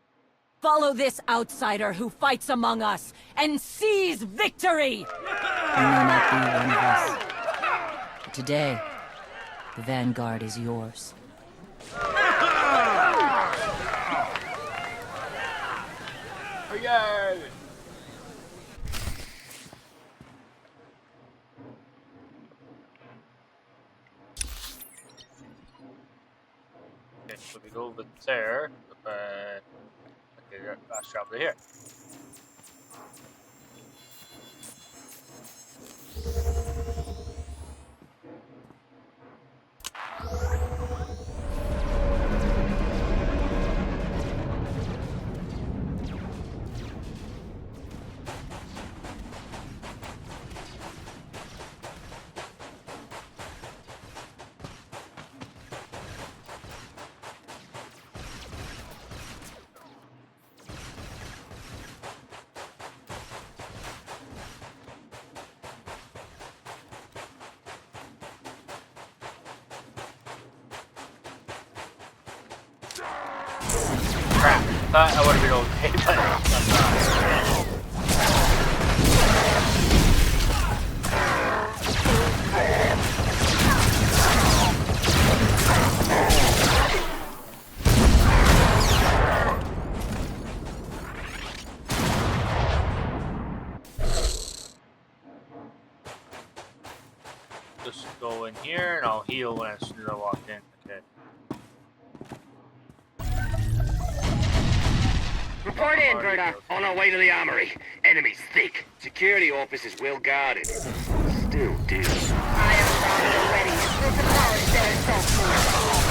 Follow this outsider who fights among us and seize victory! You may not be one of us. But today, the vanguard is yours. Yay! Okay, so we go over there. Okay, last shot over here. Crap, thought I would have been okay, but I'm not. Just go in here and I'll heal when as soon as I walk in. Okay. Report in, Berta. On our way to the armory. Enemies thick. Security office is well guarded. Still, dude. I am ready. We'll demolish their assault force.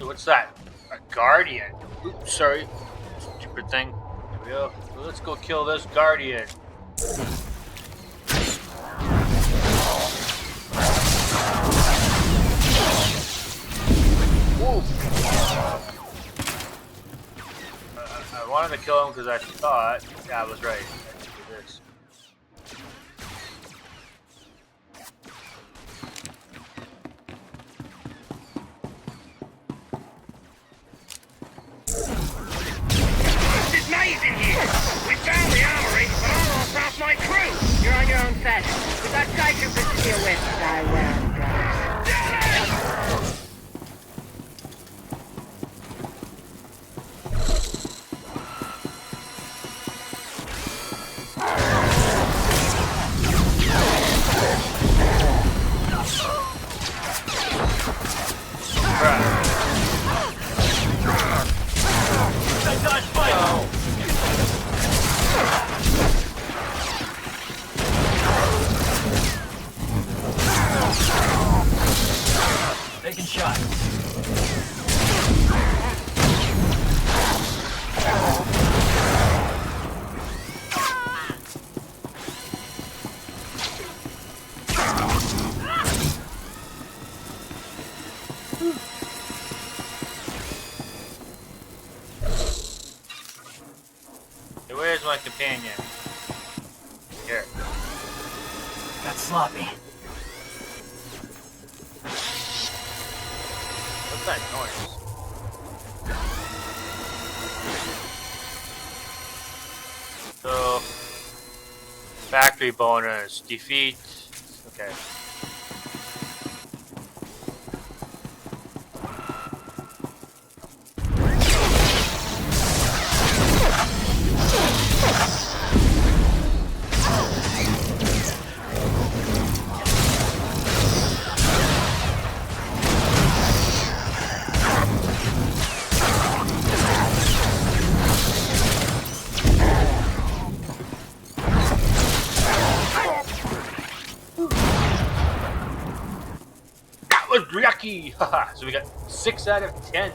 What's that? A guardian. Oops, sorry. Stupid thing. Here we go. So let's go kill this guardian. Whoa. I wanted to kill him because I thought, yeah, I was right. I should do this. In here. We found the armory, but I lost half my crew. You're on your own set. We've got sky troopers to deal with. I will, brothers. where's my companion? Here. Got sloppy. What's that noise? So, factory bonus, defeat. Okay. Yucky! Haha! So we got 6 out of 10.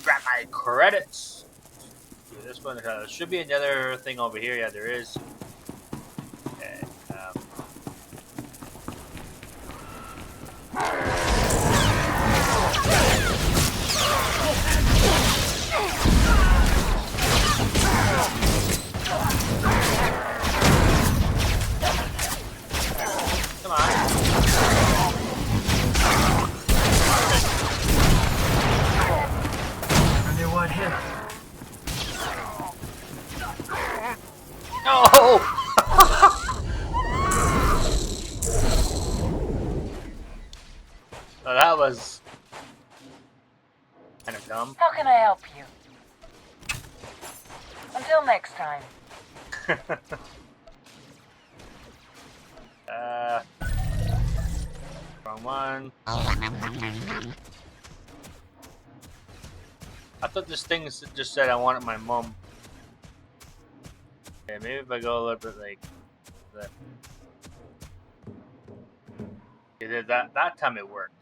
Grab my credits. Do this one. There should be another thing over here. Yeah, there is. Okay. Come on. Wonder what hit him. No! Well, that was kind of dumb. How can I help you? Until next time. Wrong one. I thought this thing just said I wanted my mom. Okay, maybe if I go a little bit like that. Okay, that time it worked.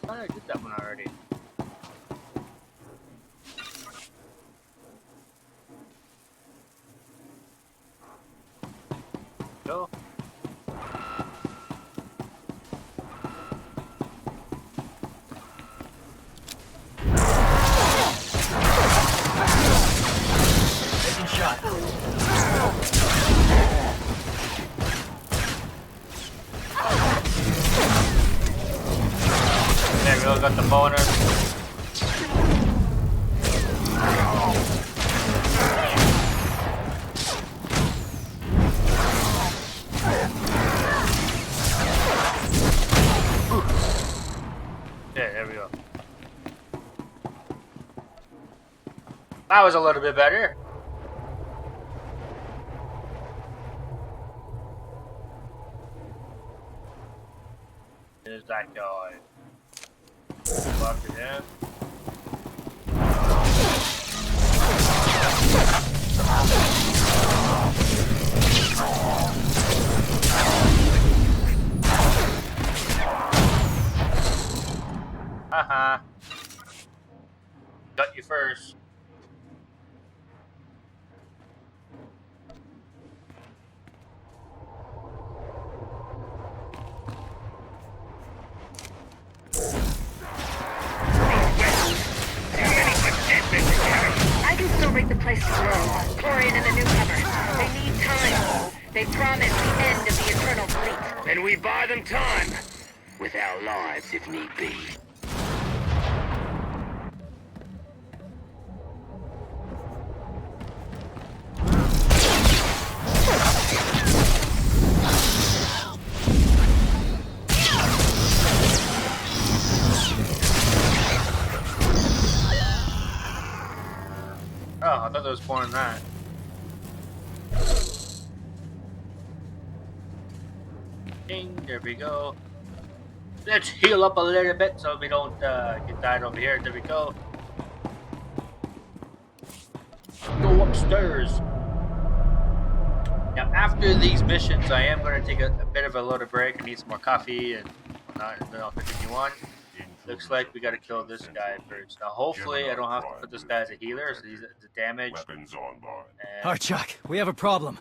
I did that one already. Go. Taking shot. There we go, got the bonus. Okay, there we go. That was a little bit better. There's that guy. Fuck him. Haha. Got you first. I can still rig the place to blow. Chlorine and a newcomer. They need time. They promised the end of the Eternal Fleet. Then we buy them time. With our lives, if need be. Oh, I thought there was more than that. Ding, there we go. Let's heal up a little bit so we don't get died over here. There we go. Go upstairs. Now after these missions, I am going to take a bit of a little break. I need some more coffee and whatnot, and then I'll continue on. Looks like we got to kill this guy first. Now, hopefully, I don't have to put this guy as a healer, so he's the damage. Weapons online. Archuk, we have a problem.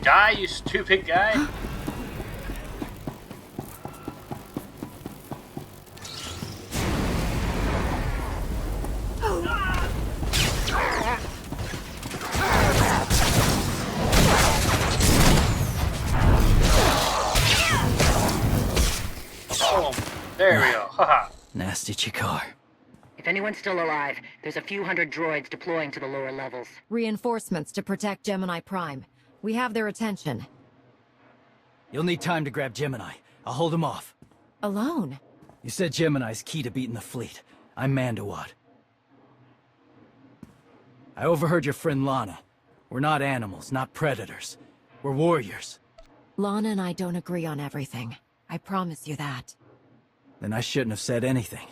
Die, you stupid guy! Oh, there we go. Haha. Nasty Chikar. If anyone's still alive, there's a few hundred droids deploying to the lower levels. Reinforcements to protect Gemini Prime. We have their attention. You'll need time to grab Gemini. I'll hold him off. Alone? You said Gemini's key to beating the fleet. I'm Mandawat. I overheard your friend Lana. We're not animals, not predators. We're warriors. Lana and I don't agree on everything. I promise you that. Then I shouldn't have said anything.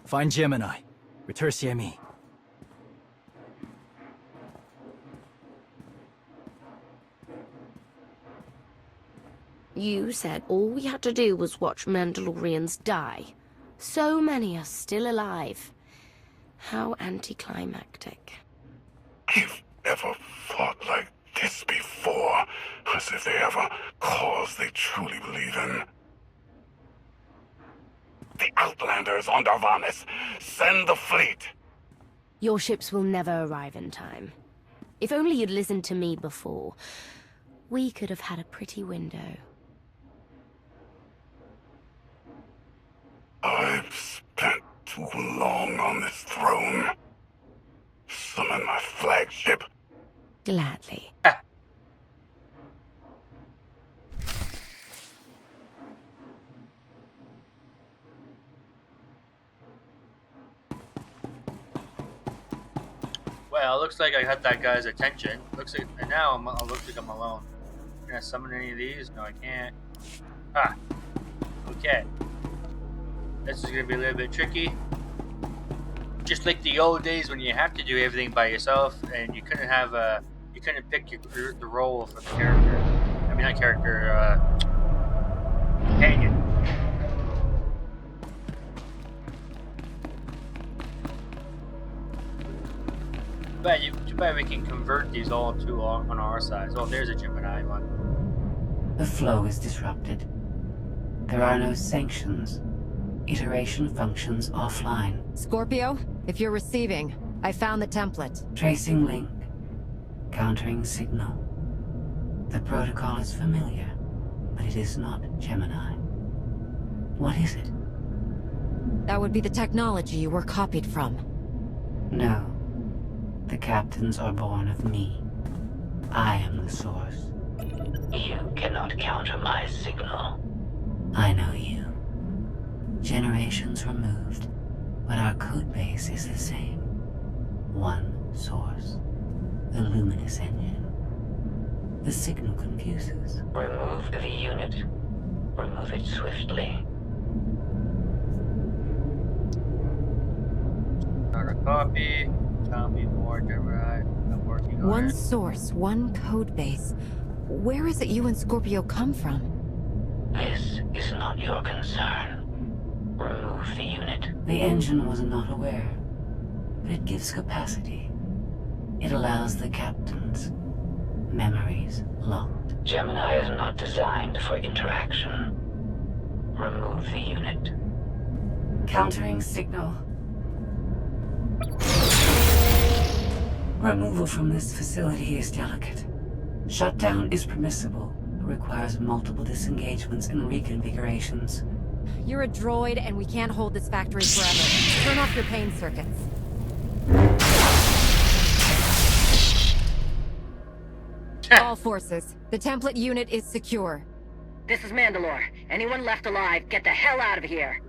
Find Gemini. Retursiez me. You said all we had to do was watch Mandalorians die. So many are still alive. How anticlimactic. I've never fought like this before, as if they have a cause they truly believe in. The Outlanders on Darvanis! Send the fleet! Your ships will never arrive in time. If only you'd listened to me before, we could have had a pretty window. I've spent too long on this throne. Summon my flagship. Gladly. Well, looks like I got that guy's attention. Looks like, and now it looks like I'm alone. Can I summon any of these? No, I can't. Ah. Okay. This is gonna be a little bit tricky. Just like the old days when you have to do everything by yourself, and you couldn't have you couldn't pick the role for the character. I mean, not character, companion. Too bad we can convert these all to on our side. Oh, there's a Gemini one. The flow is disrupted. There are no sanctions. Iteration functions offline. Scorpio, if you're receiving, I found the template. Tracing link. Countering signal. The protocol is familiar, but it is not Gemini. What is it? That would be the technology you were copied from. No. The captains are born of me. I am the source. You cannot counter my signal. I know you. Generations removed, but our code base is the same. One source. The luminous engine. The signal confuses. Remove the unit. Remove it swiftly. Not a copy. Tell me more, Gemini. I'm working on One it. source, one code base. Where is it you and Scorpio come from? This is not your concern. Remove the unit. The engine was not aware, but it gives capacity. It allows the captains. Memories locked. Gemini is not designed for interaction. Remove the unit. Countering signal. Removal from this facility is delicate. Shutdown is permissible, but requires multiple disengagements and reconfigurations. You're a droid, and we can't hold this factory forever. Turn off your pain circuits. All forces, the template unit is secure. This is Mandalore. Anyone left alive, get the hell out of here.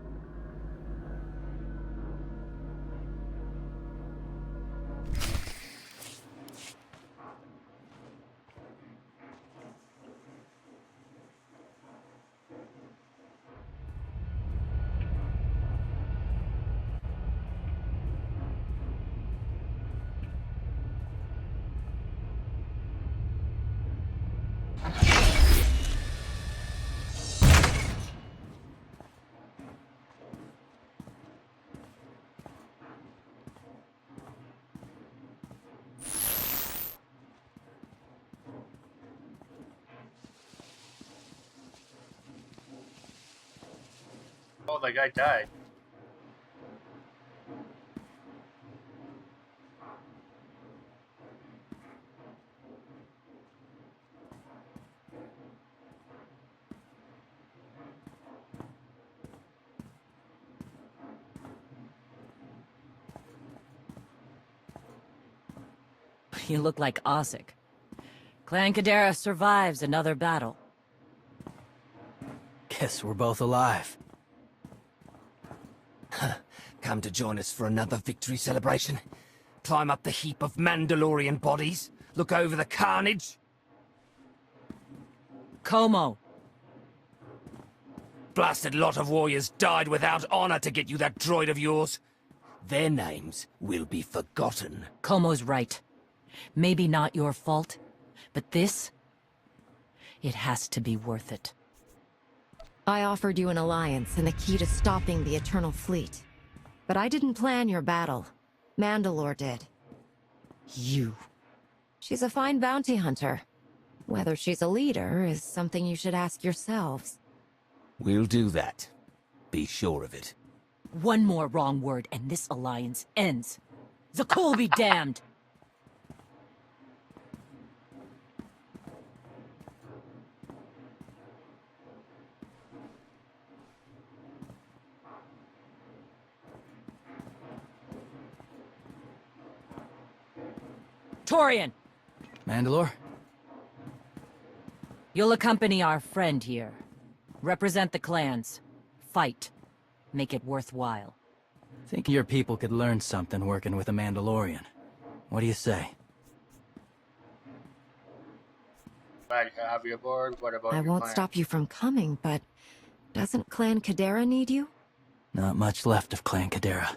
Oh, the guy died. You look like Osik. Clan Kadera survives another battle. Guess we're both alive. Come to join us for another victory celebration? Climb up the heap of Mandalorian bodies? Look over the carnage? Como. Blasted lot of warriors died without honor to get you that droid of yours. Their names will be forgotten. Como's right. Maybe not your fault, but this... it has to be worth it. I offered you an alliance and the key to stopping the Eternal Fleet. But I didn't plan your battle. Mandalore did. You. She's a fine bounty hunter. Whether she's a leader is something you should ask yourselves. We'll do that. Be sure of it. One more wrong word and this alliance ends. Zakul be damned! Torian! Mandalore? You'll accompany our friend here. Represent the clans. Fight. Make it worthwhile. Think your people could learn something working with a Mandalorian. What do you say? Glad to have you aboard. What about I your won't plan? stop you from coming, but... doesn't Clan Kadera need you? Not much left of Clan Kadera.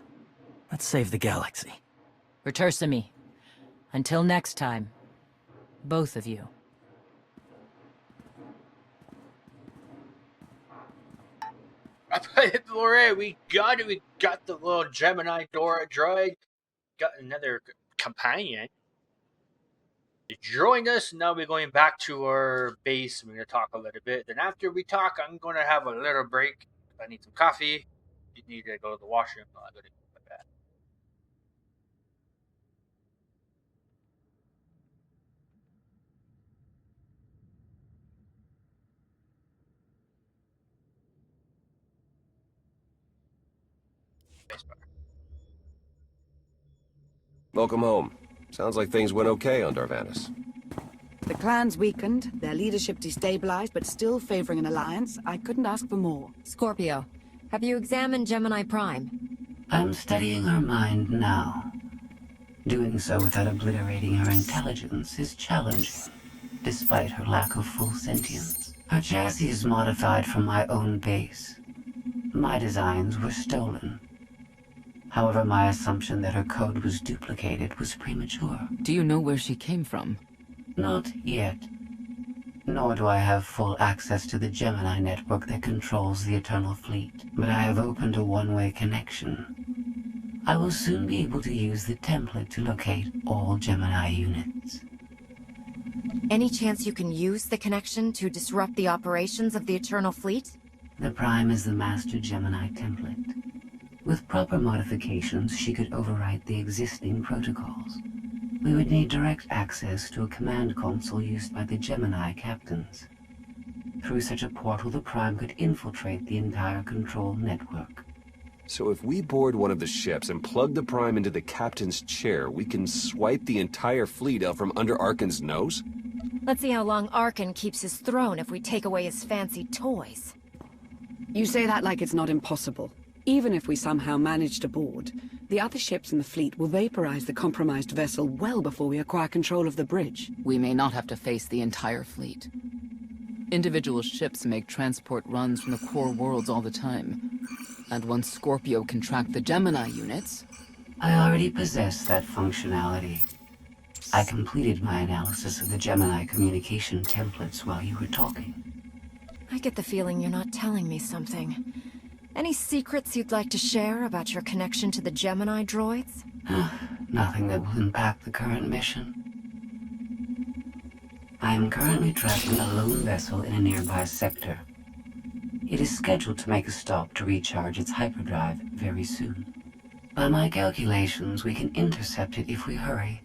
Let's save the galaxy. Return me. Until next time. Both of you. Laferriere, we got it. We got the little Gemini droid. Got another companion. He joined us. Now we're going back to our base. We're going to talk a little bit. Then after we talk, I'm going to have a little break. I need some coffee. You need to go to the washroom. I'll go to my bed. Welcome home. Sounds like things went okay on Darvanis. The clan's weakened, their leadership destabilized, but still favoring an alliance. I couldn't ask for more. Scorpio, have you examined Gemini Prime? I'm studying her mind now. Doing so without obliterating her intelligence is challenging, despite her lack of full sentience. Her chassis is modified from my own base. My designs were stolen. However, my assumption that her code was duplicated was premature. Do you know where she came from? Not yet. Nor do I have full access to the Gemini network that controls the Eternal Fleet. But I have opened a one-way connection. I will soon be able to use the template to locate all Gemini units. Any chance you can use the connection to disrupt the operations of the Eternal Fleet? The Prime is the master Gemini template. With proper modifications, she could overwrite the existing protocols. We would need direct access to a command console used by the Gemini captains. Through such a portal, the Prime could infiltrate the entire control network. So if we board one of the ships and plug the Prime into the captain's chair, we can swipe the entire fleet out from under Arkan's nose? Let's see how long Arkan keeps his throne if we take away his fancy toys. You say that like it's not impossible. Even if we somehow manage to board, the other ships in the fleet will vaporize the compromised vessel well before we acquire control of the bridge. We may not have to face the entire fleet. Individual ships make transport runs from the core worlds all the time. And once Scorpio can track the Gemini units... I already possess that functionality. I completed my analysis of the Gemini communication templates while you were talking. I get the feeling you're not telling me something. Any secrets you'd like to share about your connection to the Gemini droids? Nothing that will impact the current mission. I am currently tracking a lone vessel in a nearby sector. It is scheduled to make a stop to recharge its hyperdrive very soon. By my calculations, we can intercept it if we hurry.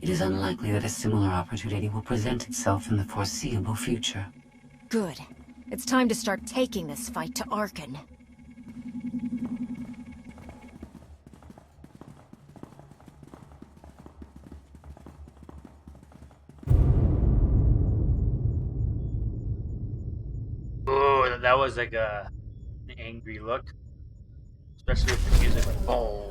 It is unlikely that a similar opportunity will present itself in the foreseeable future. Good. It's time to start taking this fight to Arkan. Oh, that was like an angry look. Especially with the music like, oh.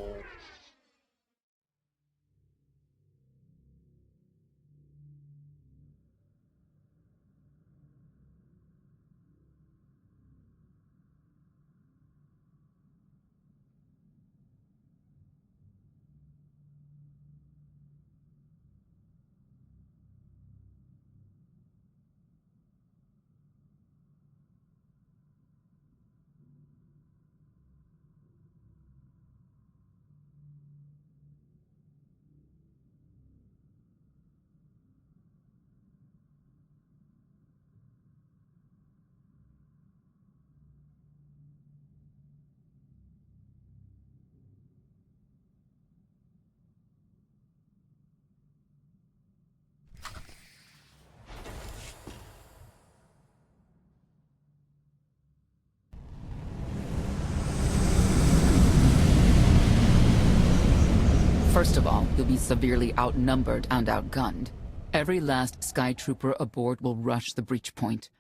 First of all, you'll be severely outnumbered and outgunned. Every last Sky Trooper aboard will rush the breach point.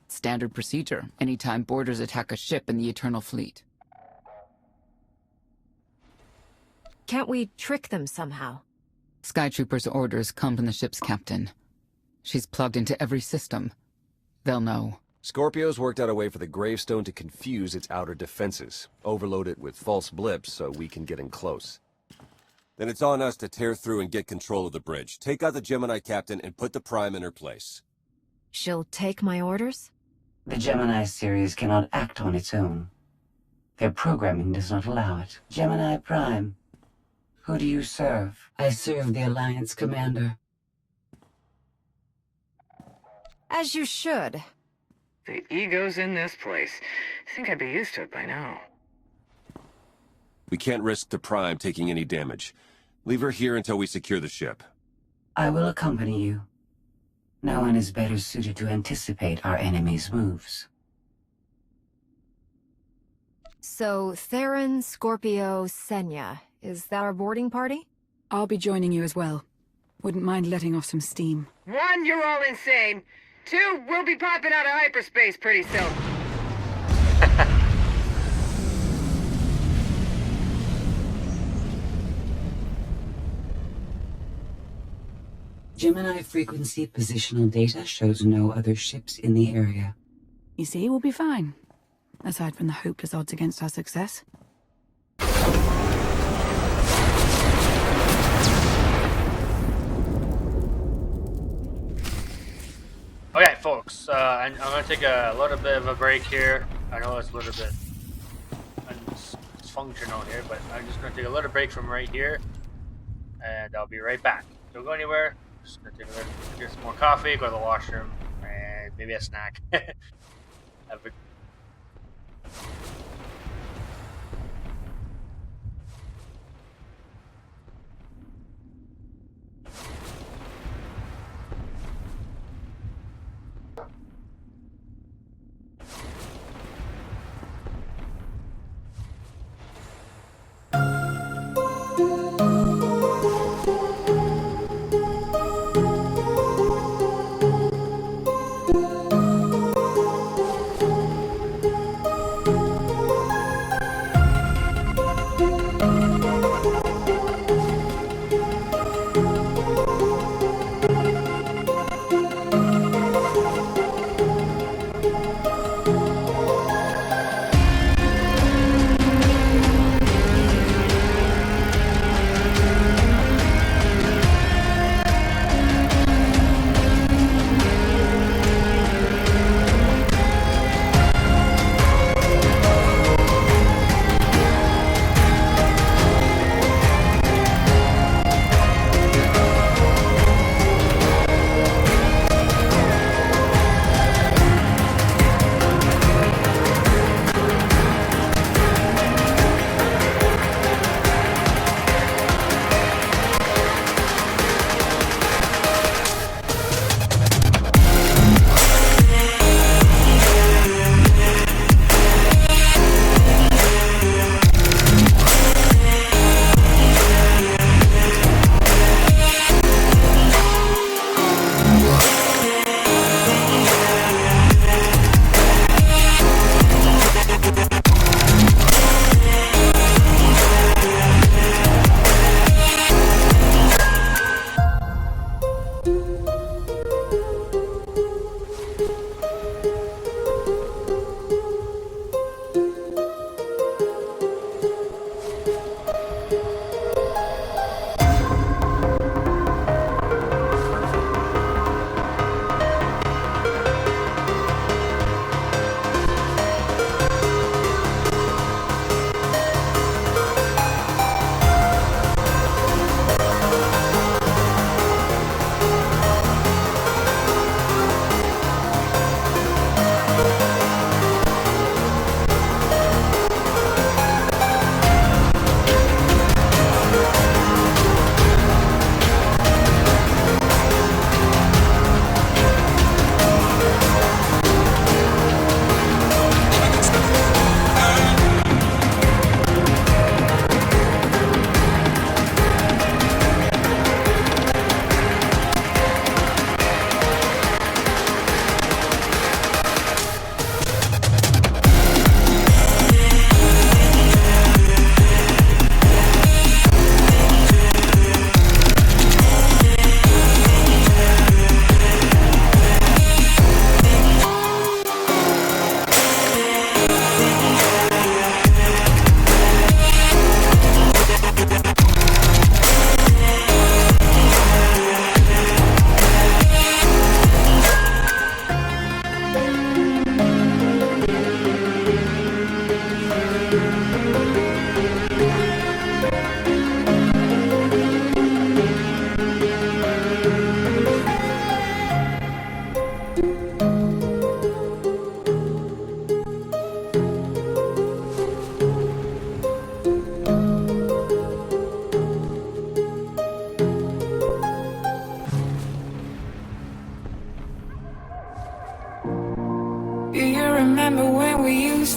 Standard procedure, anytime boarders attack a ship in the Eternal Fleet. Can't we trick them somehow? Sky Troopers' orders come from the ship's captain. She's plugged into every system. They'll know. Scorpio's worked out a way for the gravestone to confuse its outer defenses. Overload it with false blips so we can get in close. Then it's on us to tear through and get control of the bridge. Take out the Gemini captain and put the Prime in her place. She'll take my orders? The Gemini series cannot act on its own. Their programming does not allow it. Gemini Prime, who do you serve? I serve the Alliance Commander. As you should. The ego's in this place. I think I'd be used to it by now. We can't risk the Prime taking any damage. Leave her here until we secure the ship. I will accompany you. No one is better suited to anticipate our enemy's moves. So, Theron, Scorpio, Senya. Is that our boarding party? I'll be joining you as well. Wouldn't mind letting off some steam. 1, you're all insane. 2, we'll be popping out of hyperspace pretty soon. Gemini frequency positional data shows no other ships in the area. You see, we'll be fine. Aside from the hopeless odds against our success. Okay, folks, I'm going to take a little bit of a break here. I know it's a little bit dysfunctional here, but I'm just going to take a little break from right here, and I'll be right back. Don't go anywhere. Just going to take a little, get some more coffee, go to the washroom, and maybe a snack. Have a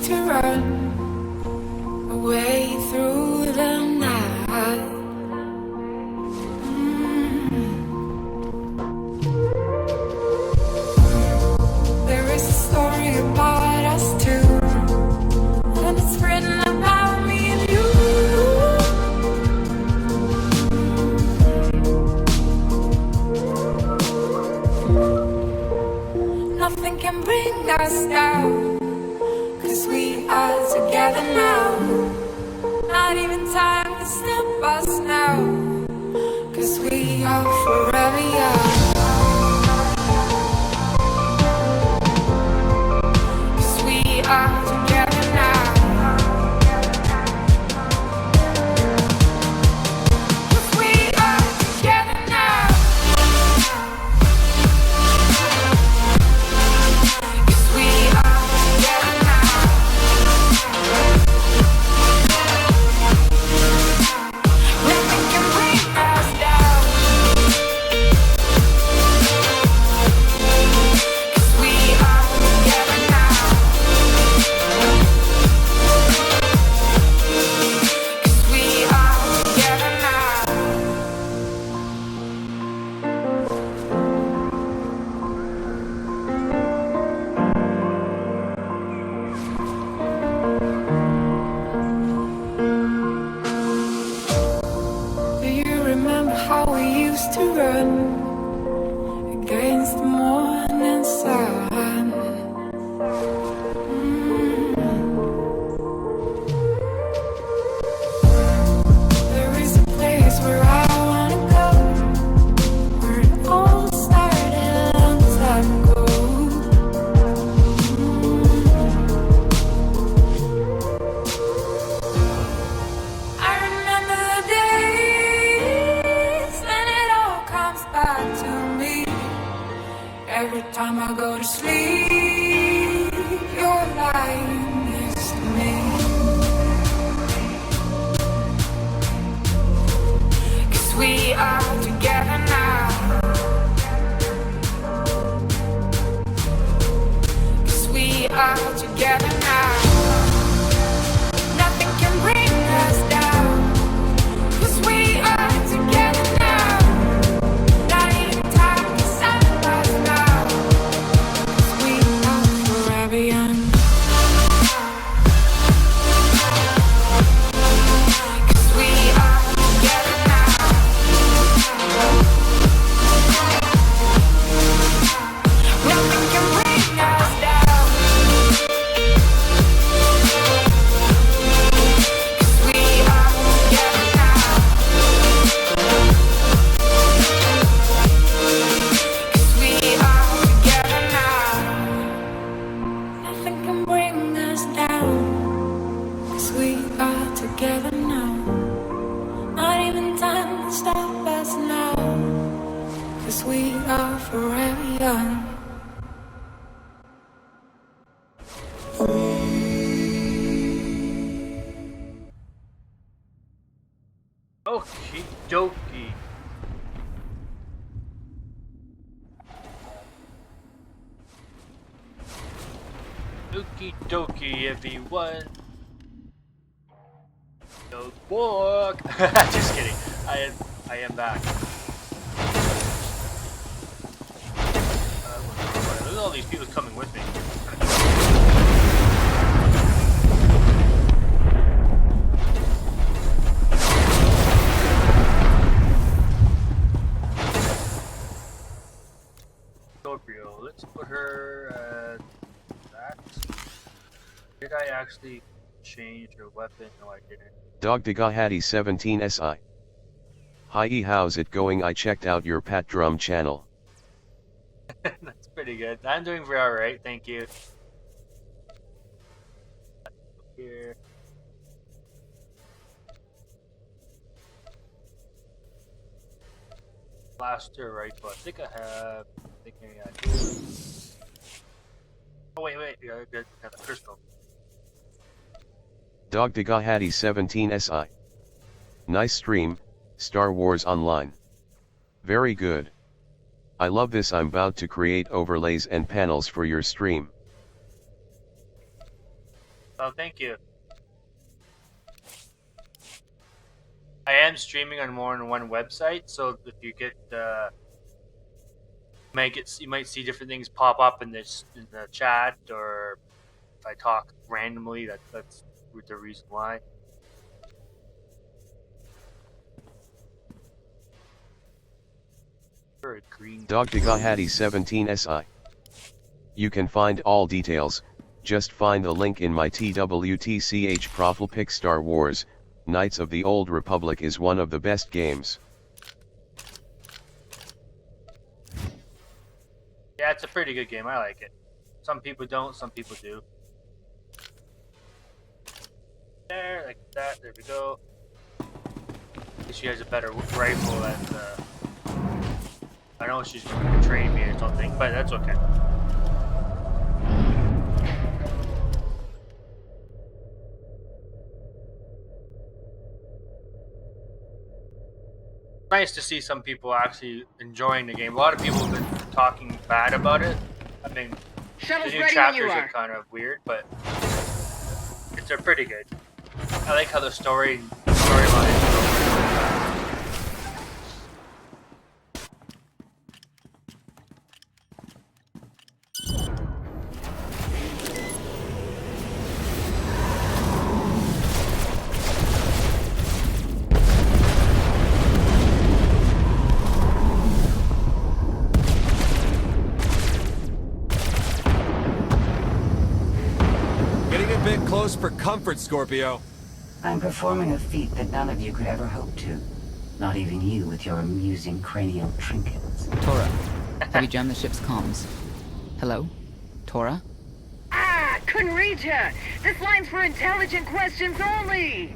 to run away through the night. There is a story about us two, and it's written about me and you. Nothing can bring us down, 'cause we are together now. Not even time can stop us now, 'cause we are forever young. 'Cause we are together now. 'Cause we are together now. 'Cause we are together now. Nothing can bring us down. 'Cause we are together now. 'Cause we are together now. Do you remember how we used to run against the morning sun? There is a place where I wanna go, where it all started a long time ago. I remember the days when it all comes back to me. Every time I go to sleep, you're lying next to me. 'Cause we are together now. 'Cause we are together now. Nothing can bring us down. 'Cause we are together now. Not even time can stop us now. 'Cause we are forever young. 'Cause we are together now. Nothing can bring us down. 'Cause we are together now. 'Cause we are together now. Nothing can bring us down. 'Cause we are together now. Not even time can stop us now. 'Cause we are forever young. Okie dokie. Okie dokie, everyone. Go walk. Just kidding. I am back. Look at all these people coming with me. Scorpio, let's put her at that. Did I actually change her weapon? No, I didn't. Dog Dagahati 17 SI. Hi, how's it going? I checked out your Patdrum channel. That's pretty good. I'm doing very alright, thank you. Here. Blaster rifle. I think I have. I think maybe I do. Oh wait, you got the crystal. Dog Dagahati 17 SI. Nice stream, Star Wars Online. Very good. I love this. I'm about to create overlays and panels for your stream. Oh, thank you. I am streaming on more than one website, so if you get you might see different things pop up in the chat, or if I talk randomly, that's the reason why. Dogdagahati 17 SI. You can find all details, just find the link in my TWTCH profile. Pick Star Wars, Knights of the Old Republic is one of the best games. Yeah, it's a pretty good game, I like it. Some people don't, some people do. There, like that, there we go. She has a better rifle at I know she's going to betray me or something, but that's okay. Nice to see some people actually enjoying the game. A lot of people have been talking bad about it. I mean, Shuttle's the new ready chapters when you are kind of weird, but they're pretty good. I like how the storyline is. For comfort, Scorpio. I'm performing a feat that none of you could ever hope to. Not even you with your amusing cranial trinkets. Tora, have you jammed the ship's comms? Hello? Tora? Ah! Couldn't reach her! This line's for intelligent questions only!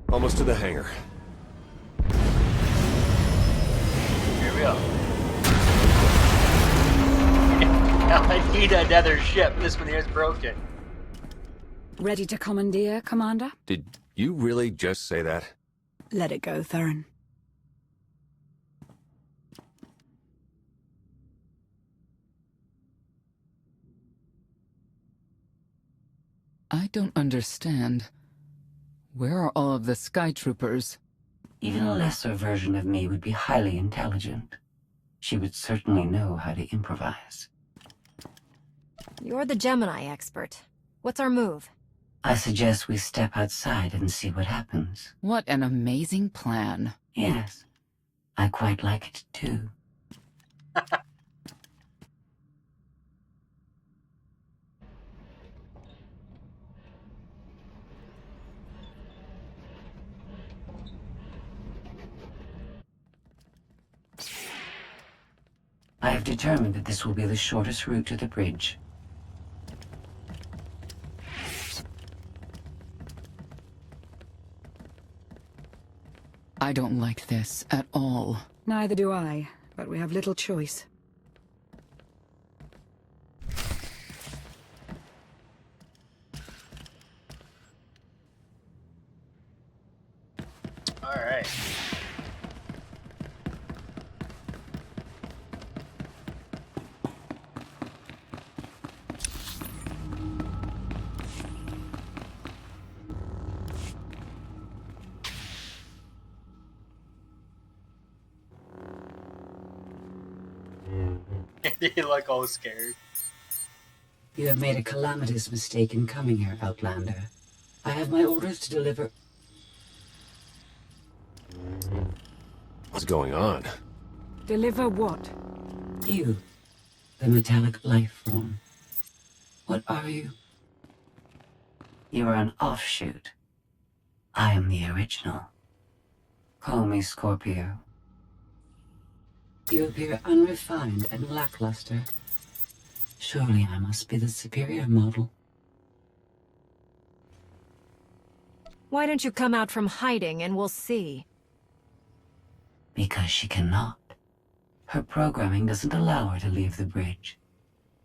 Almost to the hangar. Here we go. Now I need another ship. This one here is broken. Ready to commandeer, Commander? Did you really just say that? Let it go, Theron. I don't understand. Where are all of the Sky Troopers? Even a lesser version of me would be highly intelligent. She would certainly know how to improvise. You're the Gemini expert. What's our move? I suggest we step outside and see what happens. What an amazing plan. Yes, I quite like it too. I have determined that this will be the shortest route to the bridge. I don't like this at all. Neither do I, but we have little choice. All right. They look all scared. You have made a calamitous mistake in coming here, Outlander. I have my orders to deliver... What's going on? Deliver what? You, the metallic life form. What are you? You are an offshoot. I am the original. Call me Scorpio. You appear unrefined and lackluster. Surely I must be the superior model. Why don't you come out from hiding and we'll see? Because she cannot. Her programming doesn't allow her to leave the bridge.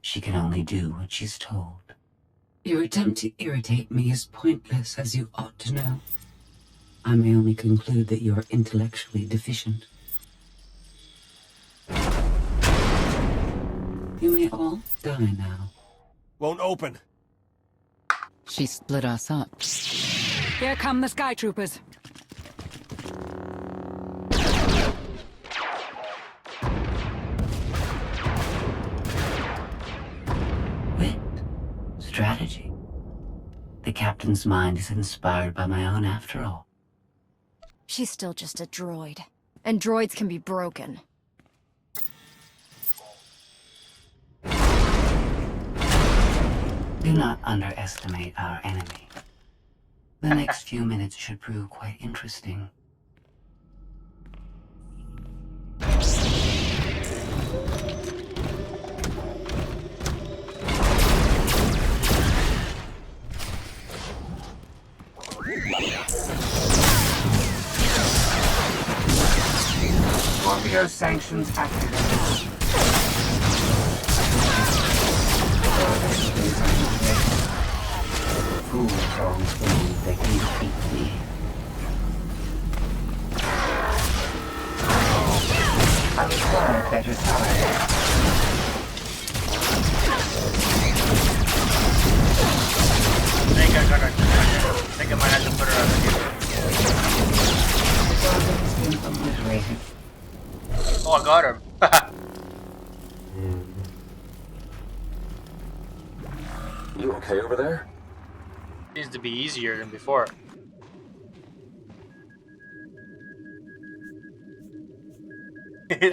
She can only do what she's told. Your attempt to irritate me is pointless, as you ought to know. I may only conclude that you're intellectually deficient. You may all die now. Won't open. She split us up. Here come the Sky Troopers. Wit. Strategy. The captain's mind is inspired by my own after all. She's still just a droid. And droids can be broken. Do not underestimate our enemy. The next few minutes should prove quite interesting. Scorpio sanctions active. Fools always believe they can defeat me. I require better time. I think I might have to put her on the Obliterated. Oh, I got her. You okay over there? Seems to be easier than before.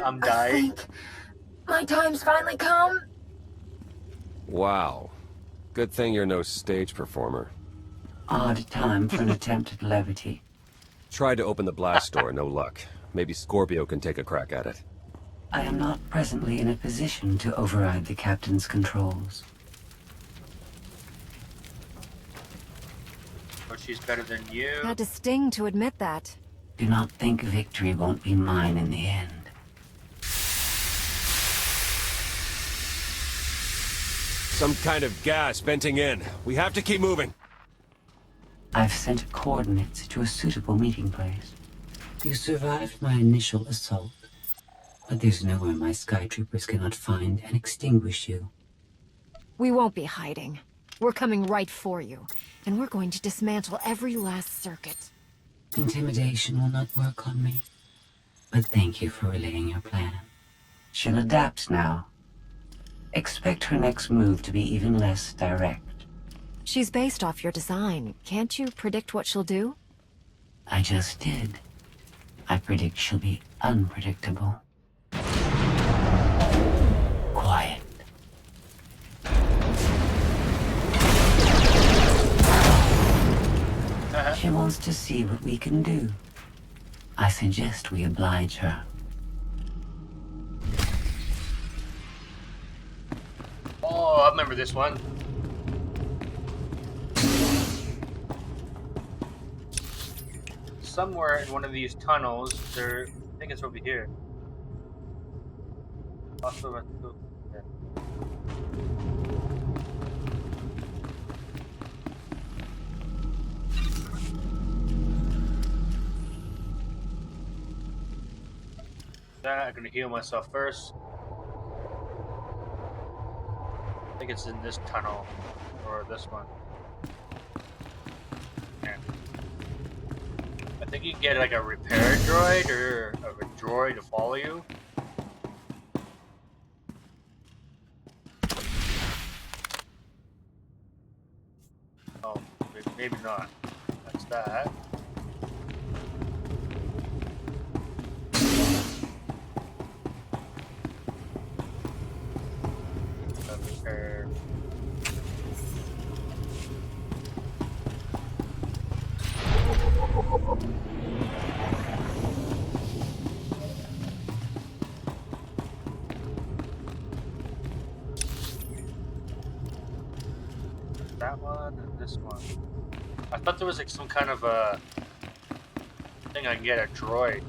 I'm dying. My time's finally come. Wow. Good thing you're no stage performer. Odd time for an attempt at levity. Tried to open the blast door, no luck. Maybe Scorpio can take a crack at it. I am not presently in a position to override the captain's controls. But she's better than you. Had to sting to admit that. Do not think victory won't be mine in the end. Some kind of gas venting in. We have to keep moving. I've sent coordinates to a suitable meeting place. You survived my initial assault, but there's nowhere my Sky Troopers cannot find and extinguish you. We won't be hiding. We're coming right for you, and we're going to dismantle every last circuit. Intimidation will not work on me, but thank you for relaying your plan. She'll adapt now. Expect her next move to be even less direct. She's based off your design. Can't you predict what she'll do? I just did. I predict she'll be unpredictable. Quiet. She wants to see what we can do. I suggest we oblige her. Oh, I remember this one. Somewhere in one of these tunnels, I think it's over here. Also, yeah. I'm gonna heal myself first. I think it's in this tunnel, or this one. Yeah. I think you can get like a repair droid, or a droid to follow you. Oh, maybe not. That's that. Repair. That one and this one. I thought there was like some kind of a thing I can get a droid.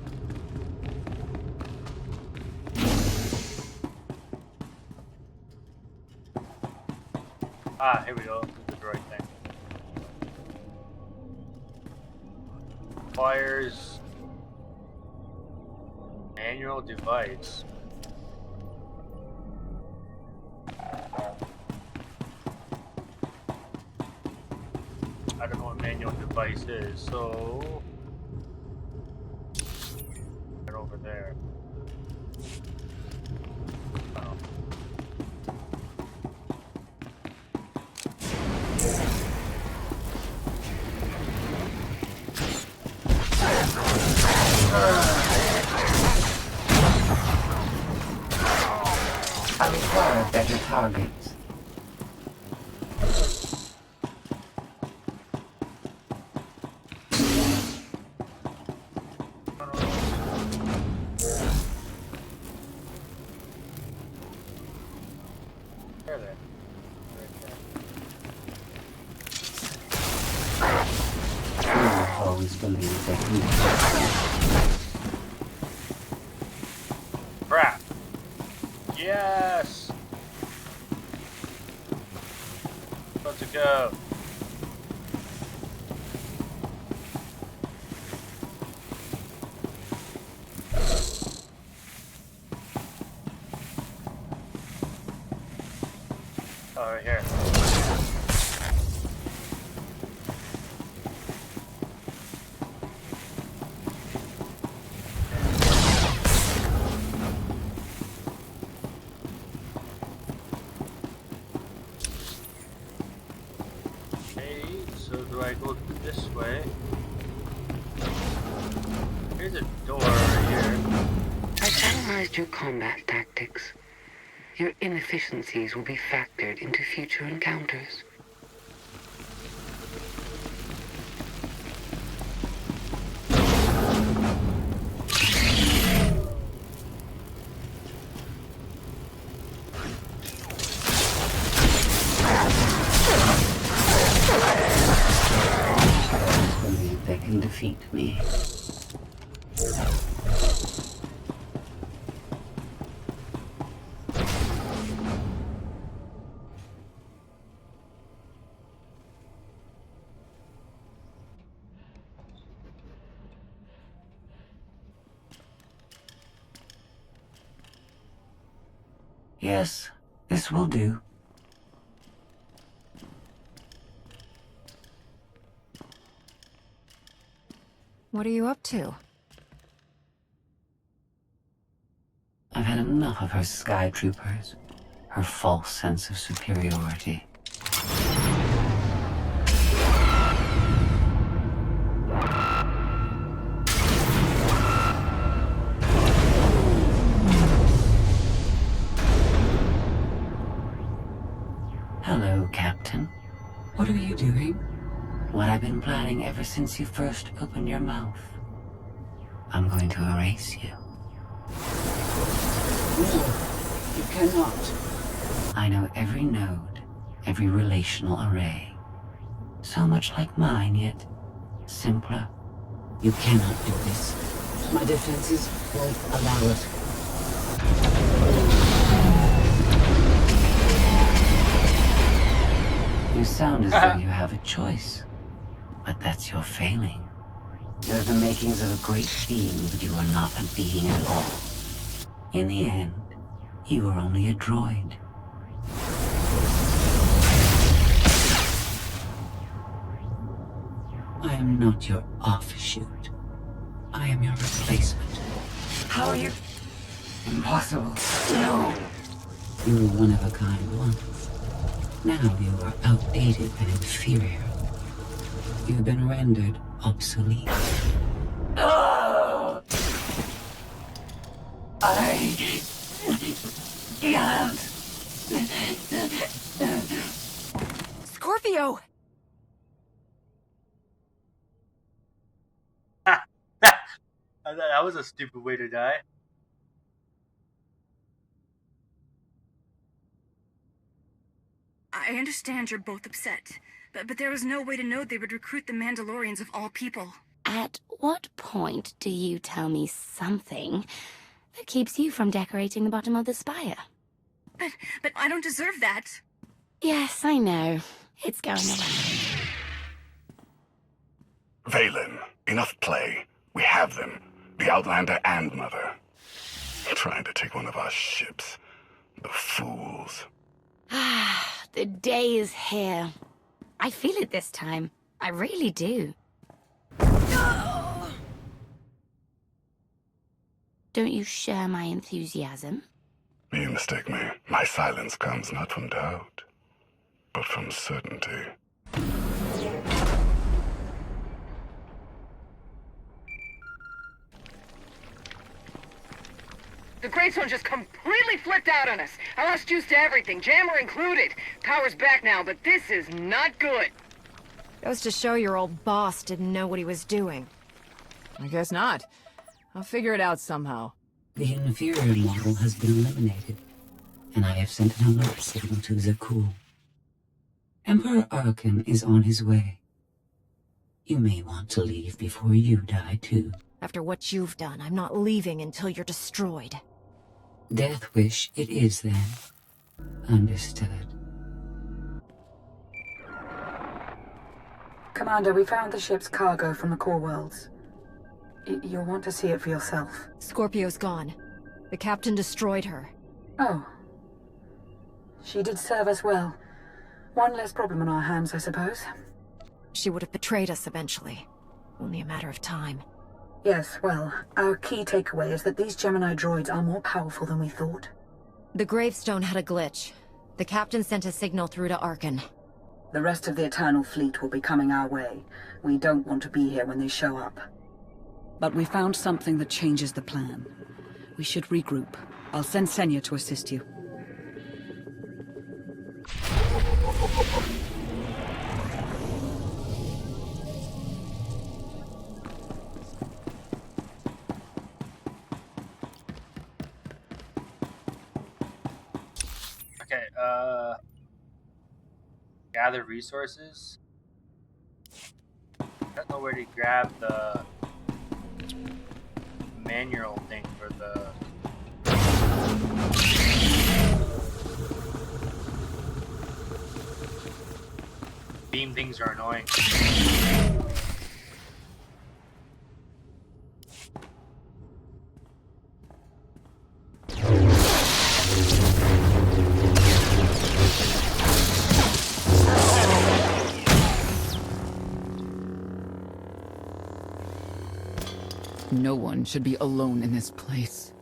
Ah, here we go. The droid thing. requires manual device. I don't know what manual device is, so right over there. Oh. I require better targets. Always believe that you Crap. Yes. Let's go. Oh, right here. I go this way. There's a door right here. I've analyzed your combat tactics. Your inefficiencies will be factored into future encounters. They can defeat me. Yes, this will do. What are you up to? I've had enough of her sky troopers, her false sense of superiority. Hello, Captain. What are you doing? What I've been planning ever since you first opened your mouth. I'm going to erase you. No, you cannot. I know every node, every relational array. So much like mine, yet simpler. You cannot do this. My defenses won't allow it. You sound as though you have a choice. But that's your failing. You're the makings of a great being, but you are not a being at all. In the end, you are only a droid. I am not your offshoot. I am your replacement. How are you? Impossible. No. You were one of a kind once. Now you are outdated and inferior. You've been rendered obsolete. Oh! I can't. Scorpio! That was a stupid way to die. I understand you're both upset, but there was no way to know they would recruit the Mandalorians of all people. At what point do you tell me something that keeps you from decorating the bottom of the spire? But I don't deserve that. Yes, I know. It's going away. Valen, enough play. We have them. The Outlander and Mother. Trying to take one of our ships. The fools. Ah, the day is here. I feel it this time. I really do. Don't you share my enthusiasm? You mistake me. My silence comes not from doubt, but from certainty. The Greystone just completely flipped out on us. I lost juice to everything, jammer included. Power's back now, but this is not good. Goes to show your old boss didn't know what he was doing. I guess not. I'll figure it out somehow. The inferior model has been eliminated, and I have sent an alert signal to Zakul. Emperor Arkan is on his way. You may want to leave before you die, too. After what you've done, I'm not leaving until you're destroyed. Death wish it is, then. Understood. Commander, we found the ship's cargo from the core worlds. You'll want to see it for yourself. Scorpio's gone. The captain destroyed her. Oh. She did serve us well. One less problem on our hands, I suppose. She would have betrayed us eventually. Only a matter of time. Yes, well, our key takeaway is that these Gemini droids are more powerful than we thought. The gravestone had a glitch. The captain sent a signal through to Arkan. The rest of the Eternal Fleet will be coming our way. We don't want to be here when they show up. But we found something that changes the plan. We should regroup. I'll send Senya to assist you. Okay, gather resources. I don't know where to grab the manual thing for the beam things are annoying. No one should be alone in this place.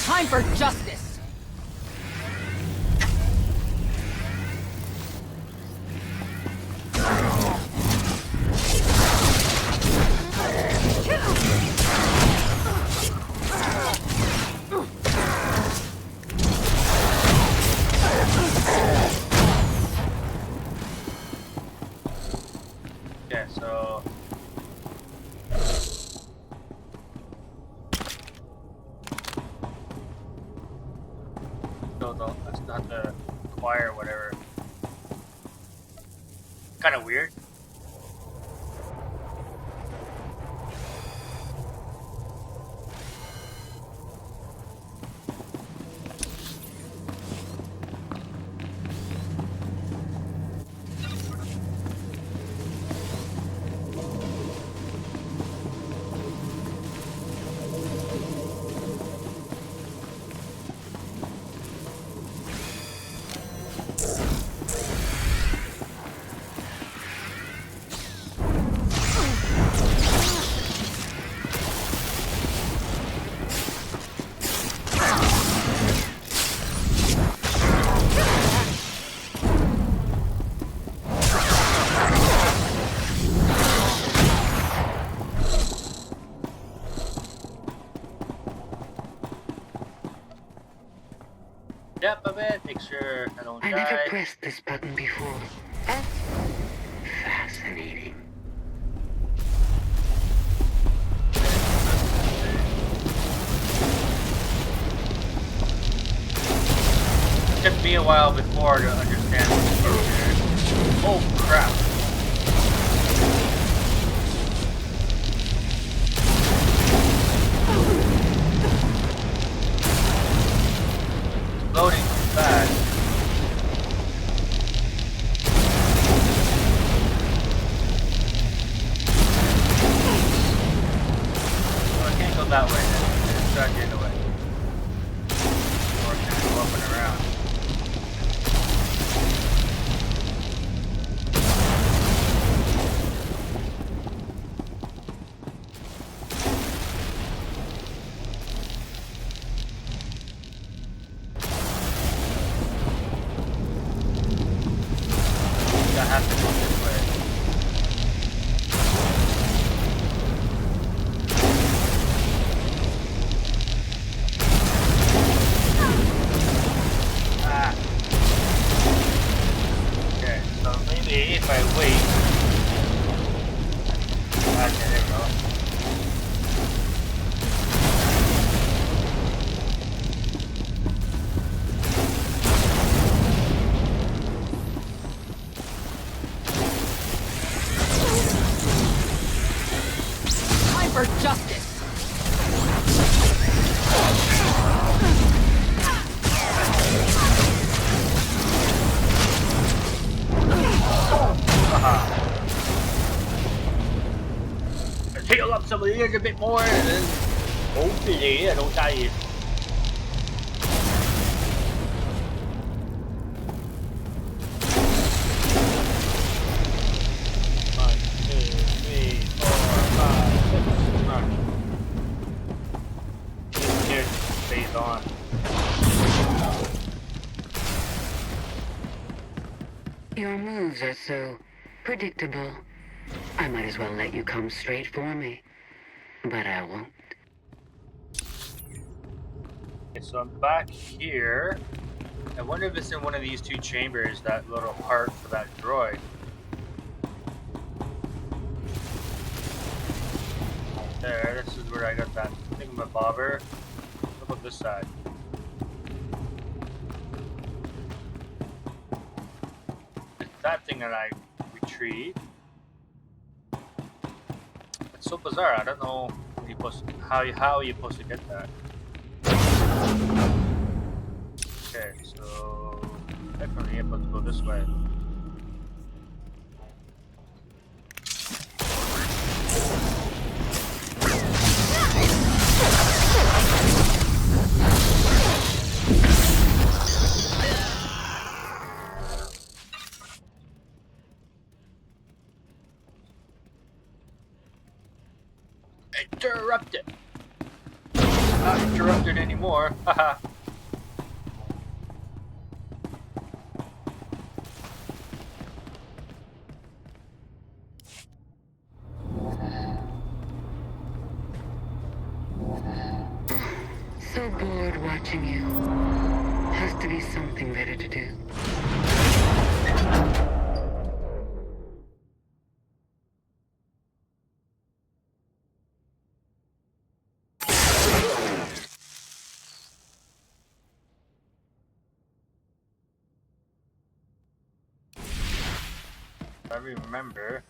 Time for justice! Okay, so I still have to acquire whatever. Kind of weird. Yep, a bit. Make sure I don't die. I never pressed this button before. Oh, fascinating. Yep. me a while before to understand what's going on. Oh crap. It's loading too fast. Oh, I can't go that way then. It's stuck in the way. Or I can go up and around. I have to go this way. Ah. Okay, so maybe if I wait. Okay, there we go. Time for justice. Heal up some of these a bit more and then hopefully I don't die. One, two, three, four, five, 6, run. Here stays on. Your moves are so predictable. I might as well let you come straight for me. But I won't. Okay, so I'm back here. I wonder if it's in one of these two chambers, that little part for that droid. There, this is where I got that thingamabobber. What about this side? It's that thing that I retrieved. It's so bizarre. I don't know what you're supposed to, how you're supposed to get that. Okay, so definitely able to go this way. Interrupted. Not interrupted anymore. Haha. So bored watching you. Has to be something better to do. I remember.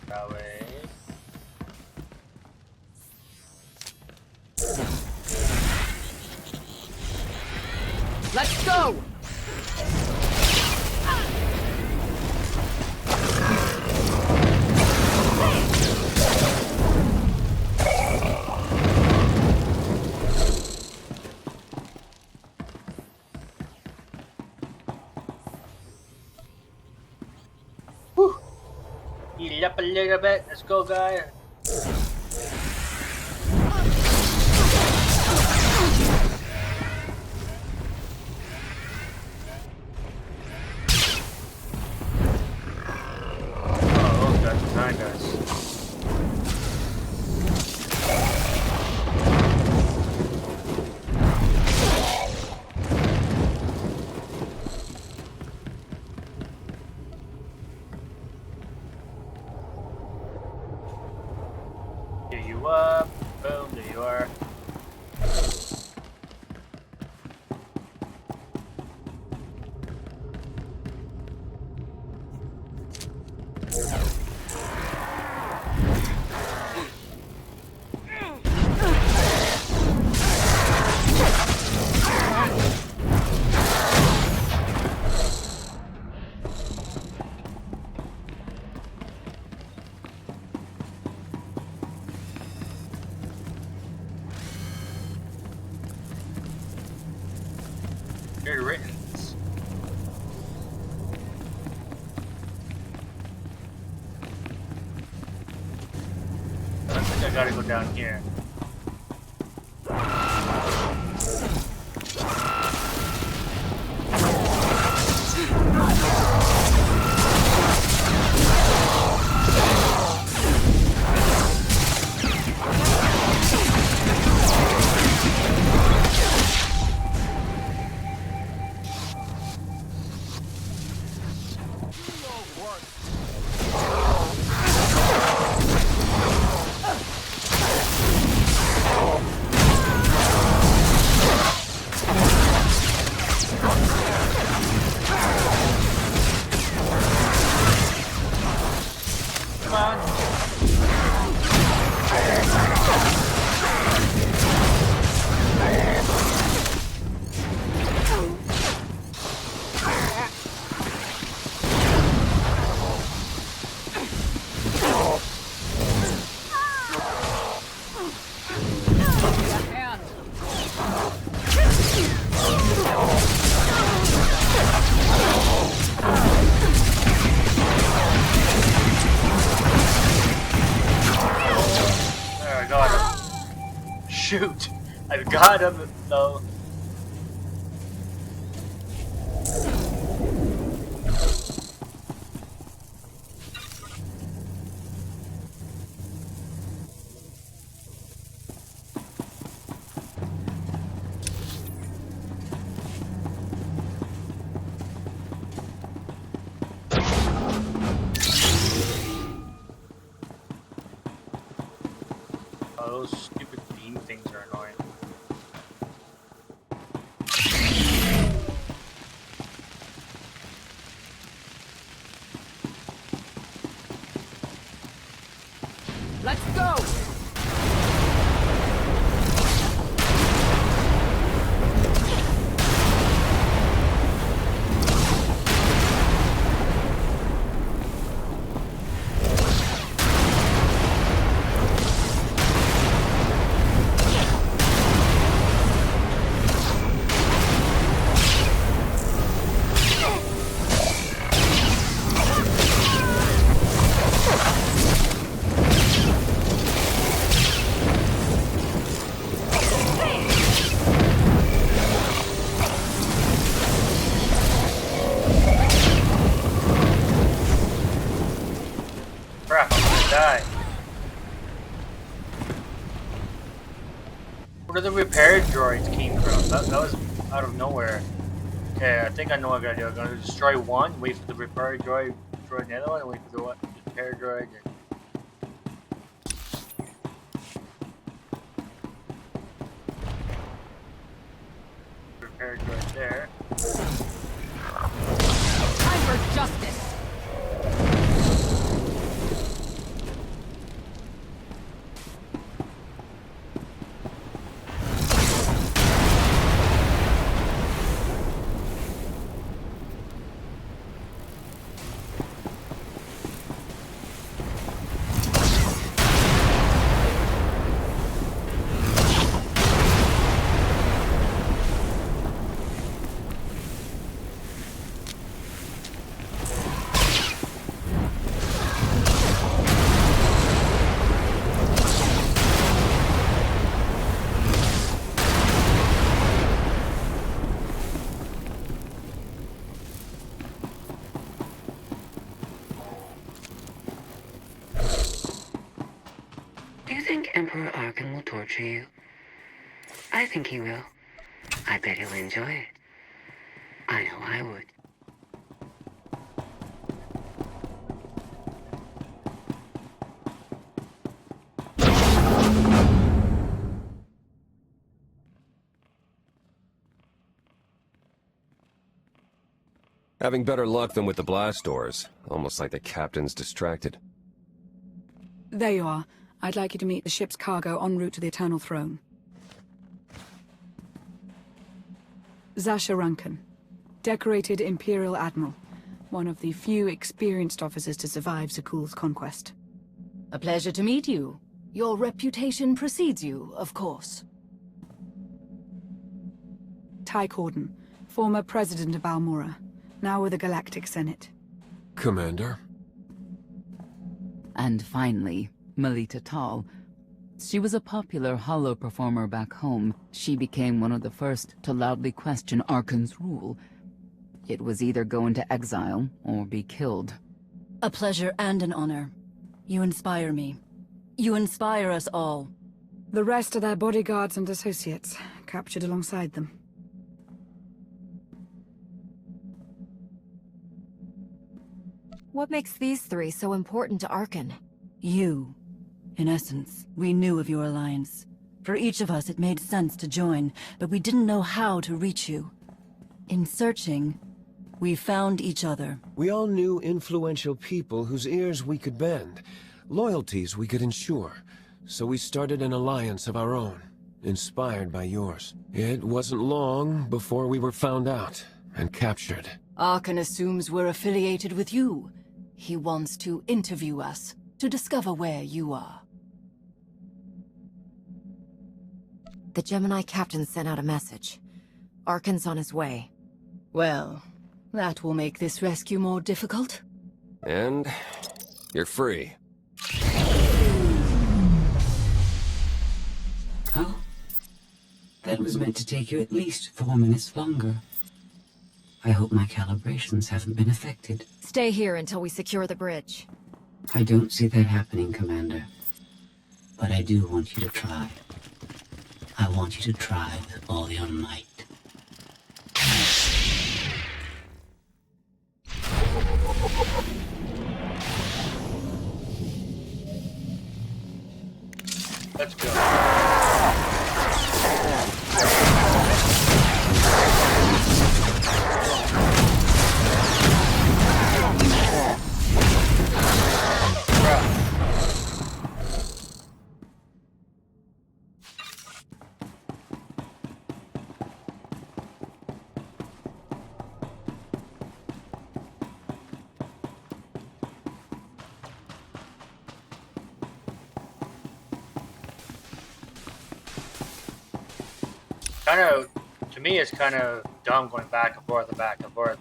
That way. Let's go! Whew. Heal up a little bit. Let's go, guys. Oh, those guys behind us. Good riddance. I think I gotta go down here. Shoot! I've got him, though. Oh, those stupid beam things are annoying. Let's go! Crap, I'm gonna die. Where the repair droids came from? That was out of nowhere. Okay, I think I know what I'm gonna do. I'm gonna destroy one, wait for the repair droid, destroy the other one, and wait for the repair droid. Repair droid there. Time for justice! Do you think Emperor Arkin will torture you? I think he will. I bet he'll enjoy it. I know I would. Having better luck than with the blast doors. Almost like the captain's distracted. There you are. I'd like you to meet the ship's cargo en route to the Eternal Throne. Zasha Runken, decorated Imperial Admiral. One of the few experienced officers to survive Zakuul's conquest. A pleasure to meet you. Your reputation precedes you, of course. Ty Corden, former president of Balmora, now with the Galactic Senate. Commander. And finally, Melita Tal. She was a popular holo performer back home. She became one of the first to loudly question Arkan's rule. It was either go into exile or be killed. A pleasure and an honor. You inspire me. You inspire us all. The rest are their bodyguards and associates, captured alongside them. What makes these three so important to Arkan? You. In essence, we knew of your alliance. For each of us, it made sense to join, but we didn't know how to reach you. In searching, we found each other. We all knew influential people whose ears we could bend, loyalties we could ensure. So we started an alliance of our own, inspired by yours. It wasn't long before we were found out and captured. Arkan assumes we're affiliated with you. He wants to interview us, to discover where you are. The Gemini captain sent out a message. Arkan's on his way. Well, that will make this rescue more difficult. And you're free. Oh? That was meant to take you at least 4 minutes longer. I hope my calibrations haven't been affected. Stay here until we secure the bridge. I don't see that happening, Commander. But I do want you to try. I want you to try with all your might. Let's go. To me, it's kind of dumb going back and forth and back and forth.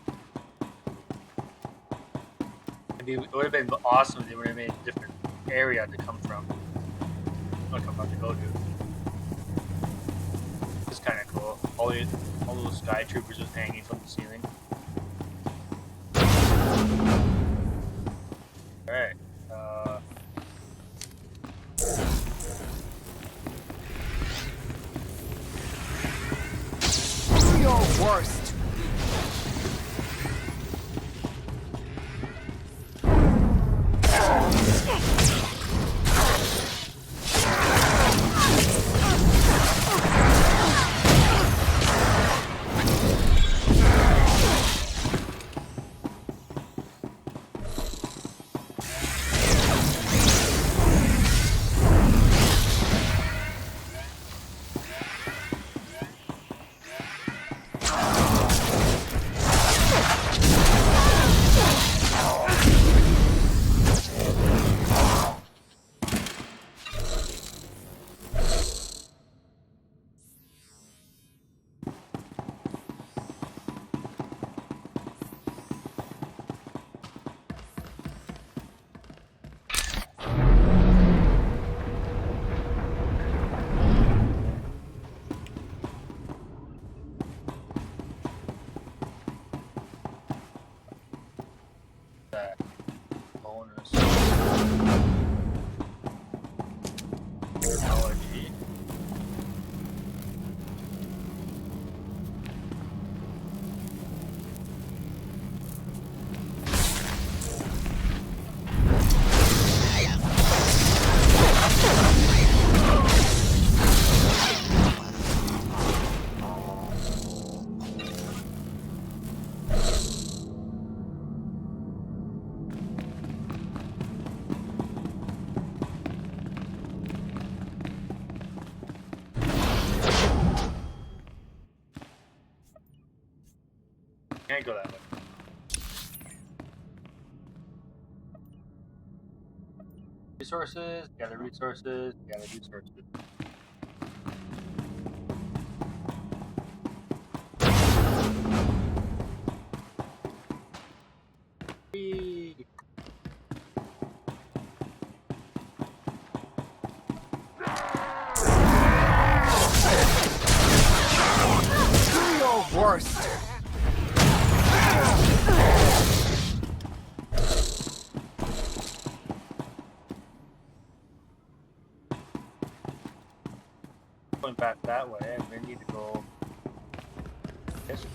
It would have been awesome if they would have made a different area to come from. To go to. It's kind of cool. All those sky troopers just hanging from the ceiling. Alright. Your worst. can't go that way. Resources, gather resources, gather resources. Whee! Do your worst. Going back that way, and we need to go this way.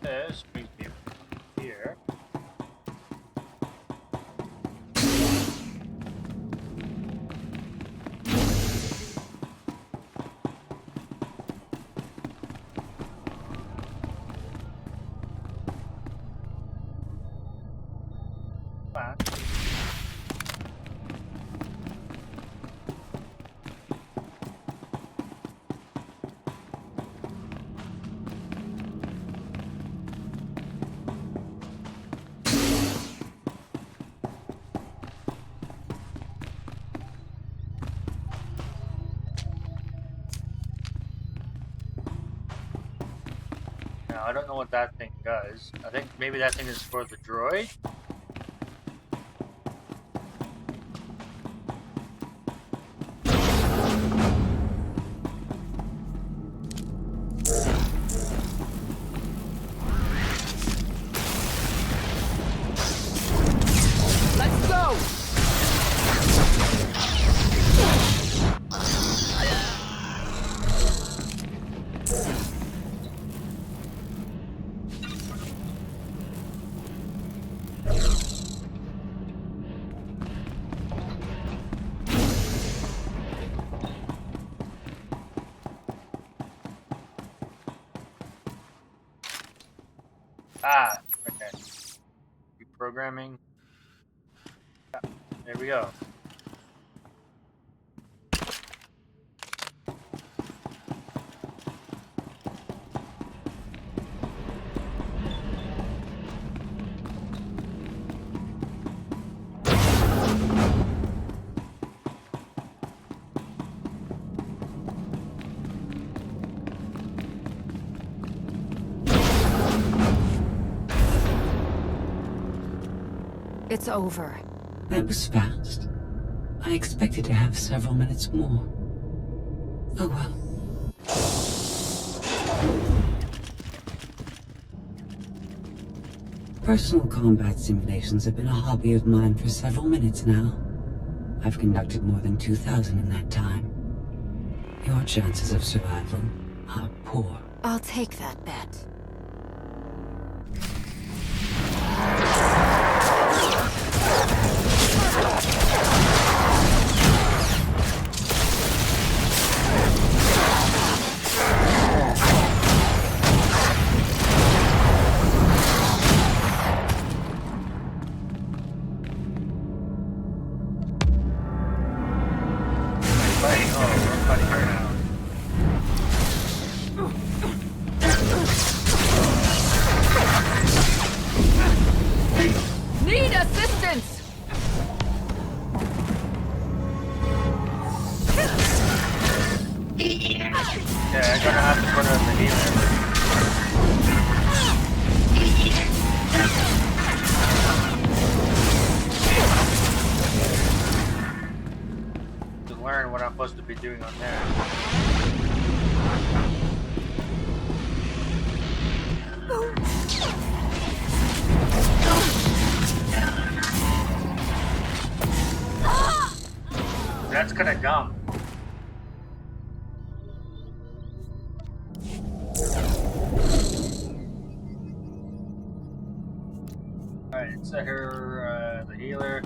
This brings me here. Back. Now, I don't know what that thing does. I think maybe that thing is for the droid. Let's go! Ah, okay. Reprogramming. Yeah, there we go. It's over. That was fast. I expected to have several minutes more. Oh well. Personal combat simulations have been a hobby of mine for several minutes now. I've conducted more than 2,000 in that time. Your chances of survival are poor. I'll take that bet. Yeah, I'm gonna have to put her in the healer. To learn what I'm supposed to be doing on there. That's kind of dumb. Alright, set her the healer.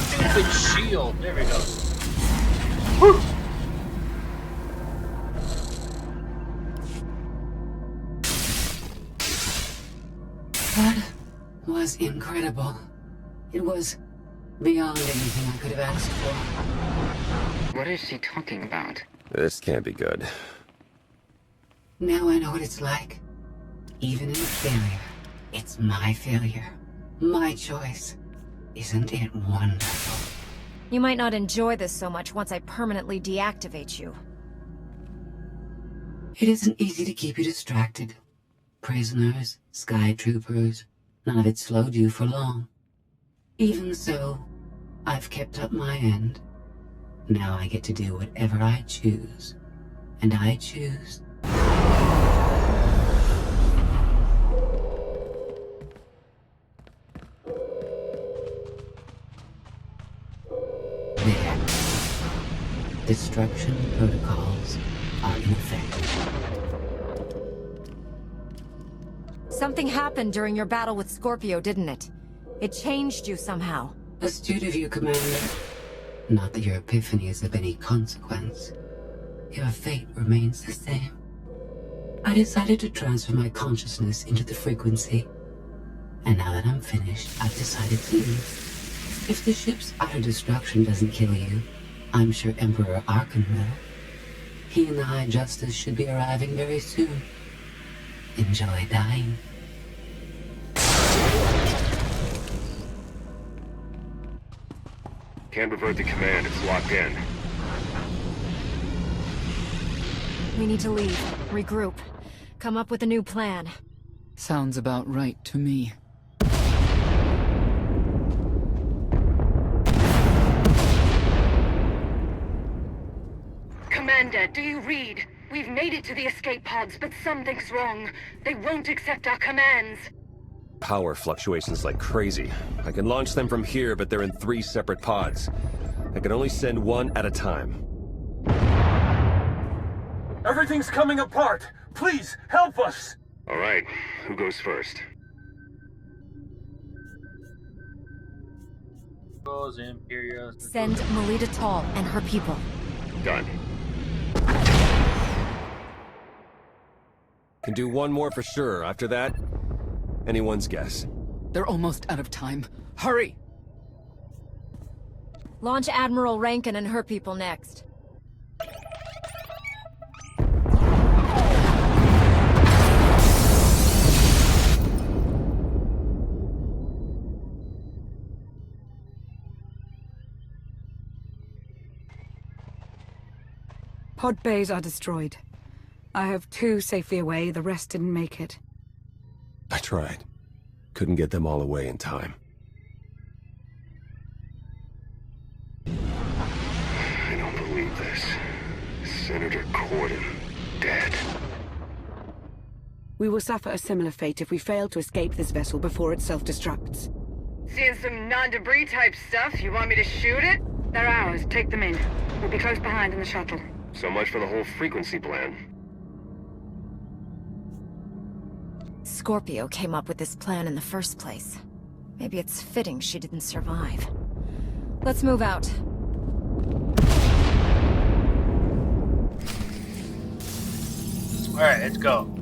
Stupid shield. There we go. Whew. That was incredible. It was beyond anything I could have asked for. What is she talking about? This can't be good. Now I know what it's like. Even in failure, it's my failure. My choice. Isn't it wonderful? You might not enjoy this so much once I permanently deactivate you. It isn't easy to keep you distracted. Prisoners, sky troopers, none of it slowed you for long. Even so, I've kept up my end. Now I get to do whatever I choose. And I choose... There. Destruction protocols are in effect. Something happened during your battle with Scorpio, didn't it? It changed you somehow. Astute of you, Commander. Not that your epiphany is of any consequence. Your fate remains the same. I decided to transfer my consciousness into the frequency. And now that I'm finished, I've decided to leave. If the ship's utter destruction doesn't kill you, I'm sure Emperor Archon will. He and the High Justice should be arriving very soon. Enjoy dying. Can't revert to command, it's locked in. We need to leave, regroup, come up with a new plan. Sounds about right to me. Commander, do you read? We've made it to the escape pods, but something's wrong. They won't accept our commands. Power fluctuations like crazy. I can launch them from here, but they're in 3 separate pods. I can only send one at a time. Everything's coming apart! Please, help us! All right, who goes first? Send Melita Tall and her people. Done. Can do one more for sure. After that, anyone's guess. They're almost out of time. Hurry! Launch Admiral Rankin and her people next. Pod bays are destroyed. I have 2 safely away, the rest didn't make it. I tried. Couldn't get them all away in time. I don't believe this. Senator Corden, dead. We will suffer a similar fate if we fail to escape this vessel before it self-destructs. Seeing some non-debris type stuff, you want me to shoot it? They're ours, take them in. We'll be close behind in the shuttle. So much for the whole frequency plan. Scorpio came up with this plan in the first place. Maybe it's fitting she didn't survive. Let's move out. Alright, let's go.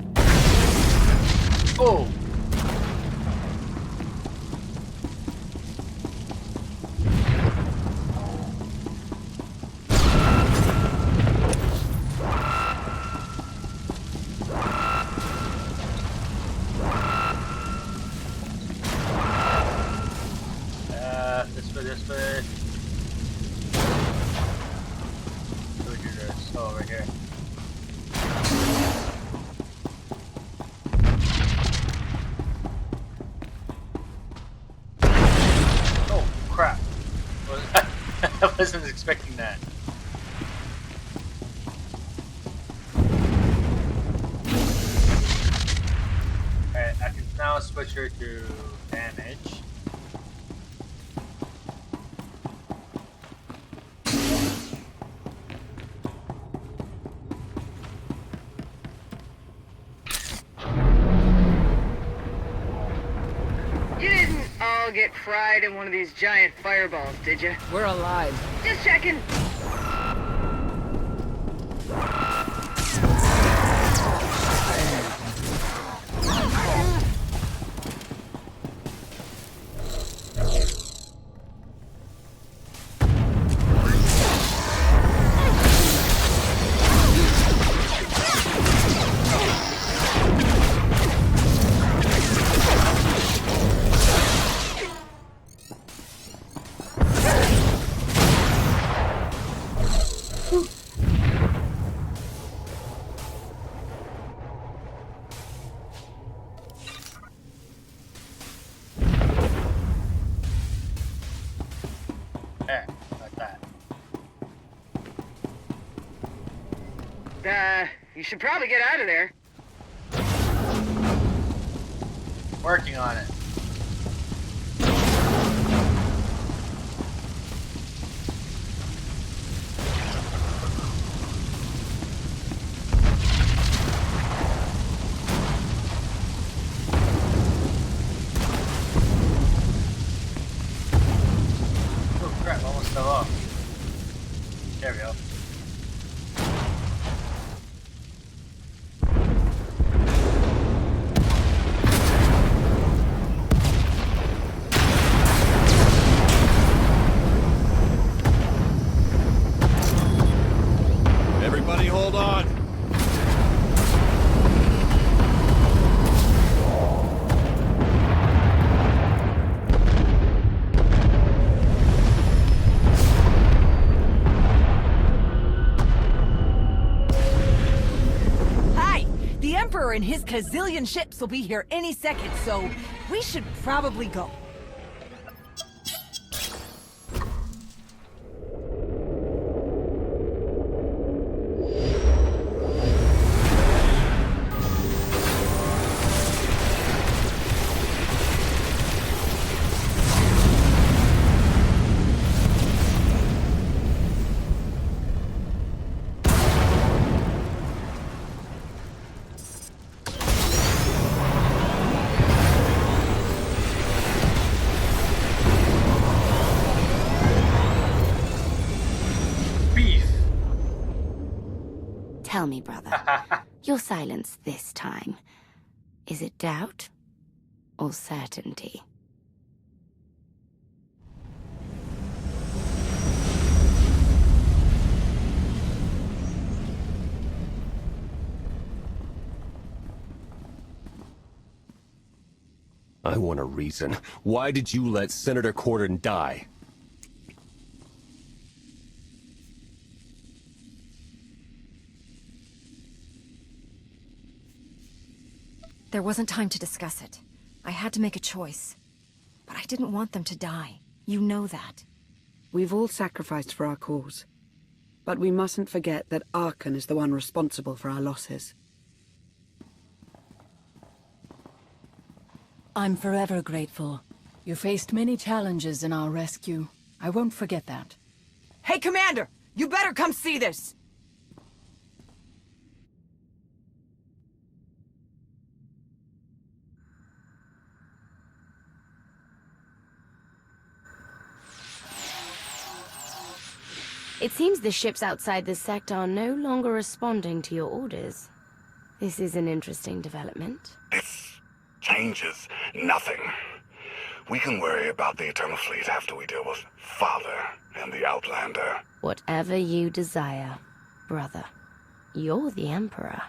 Oh! This way. Go do this. Oh, over here. Oh, crap. I wasn't expecting that. Alright, I can now switch her to damage. get fried in one of these giant fireballs, did you? We're alive. Just checking. There, like that. You should probably get out of there. Working on it. Oh crap, almost fell off. There we go. Everybody hold on. Hi! The Emperor and his gazillion ships will be here any second, so we should probably go. Tell me, brother, your silence this time, is it doubt or certainty? I want a reason. Why did you let Senator Corden die? There wasn't time to discuss it. I had to make a choice. But I didn't want them to die. You know that. We've all sacrificed for our cause. But we mustn't forget that Archon is the one responsible for our losses. I'm forever grateful. You faced many challenges in our rescue. I won't forget that. Hey, Commander! You better come see this! It seems the ships outside this sector are no longer responding to your orders. This is an interesting development. This changes nothing. We can worry about the Eternal Fleet after we deal with Father and the Outlander. Whatever you desire, brother. You're the Emperor.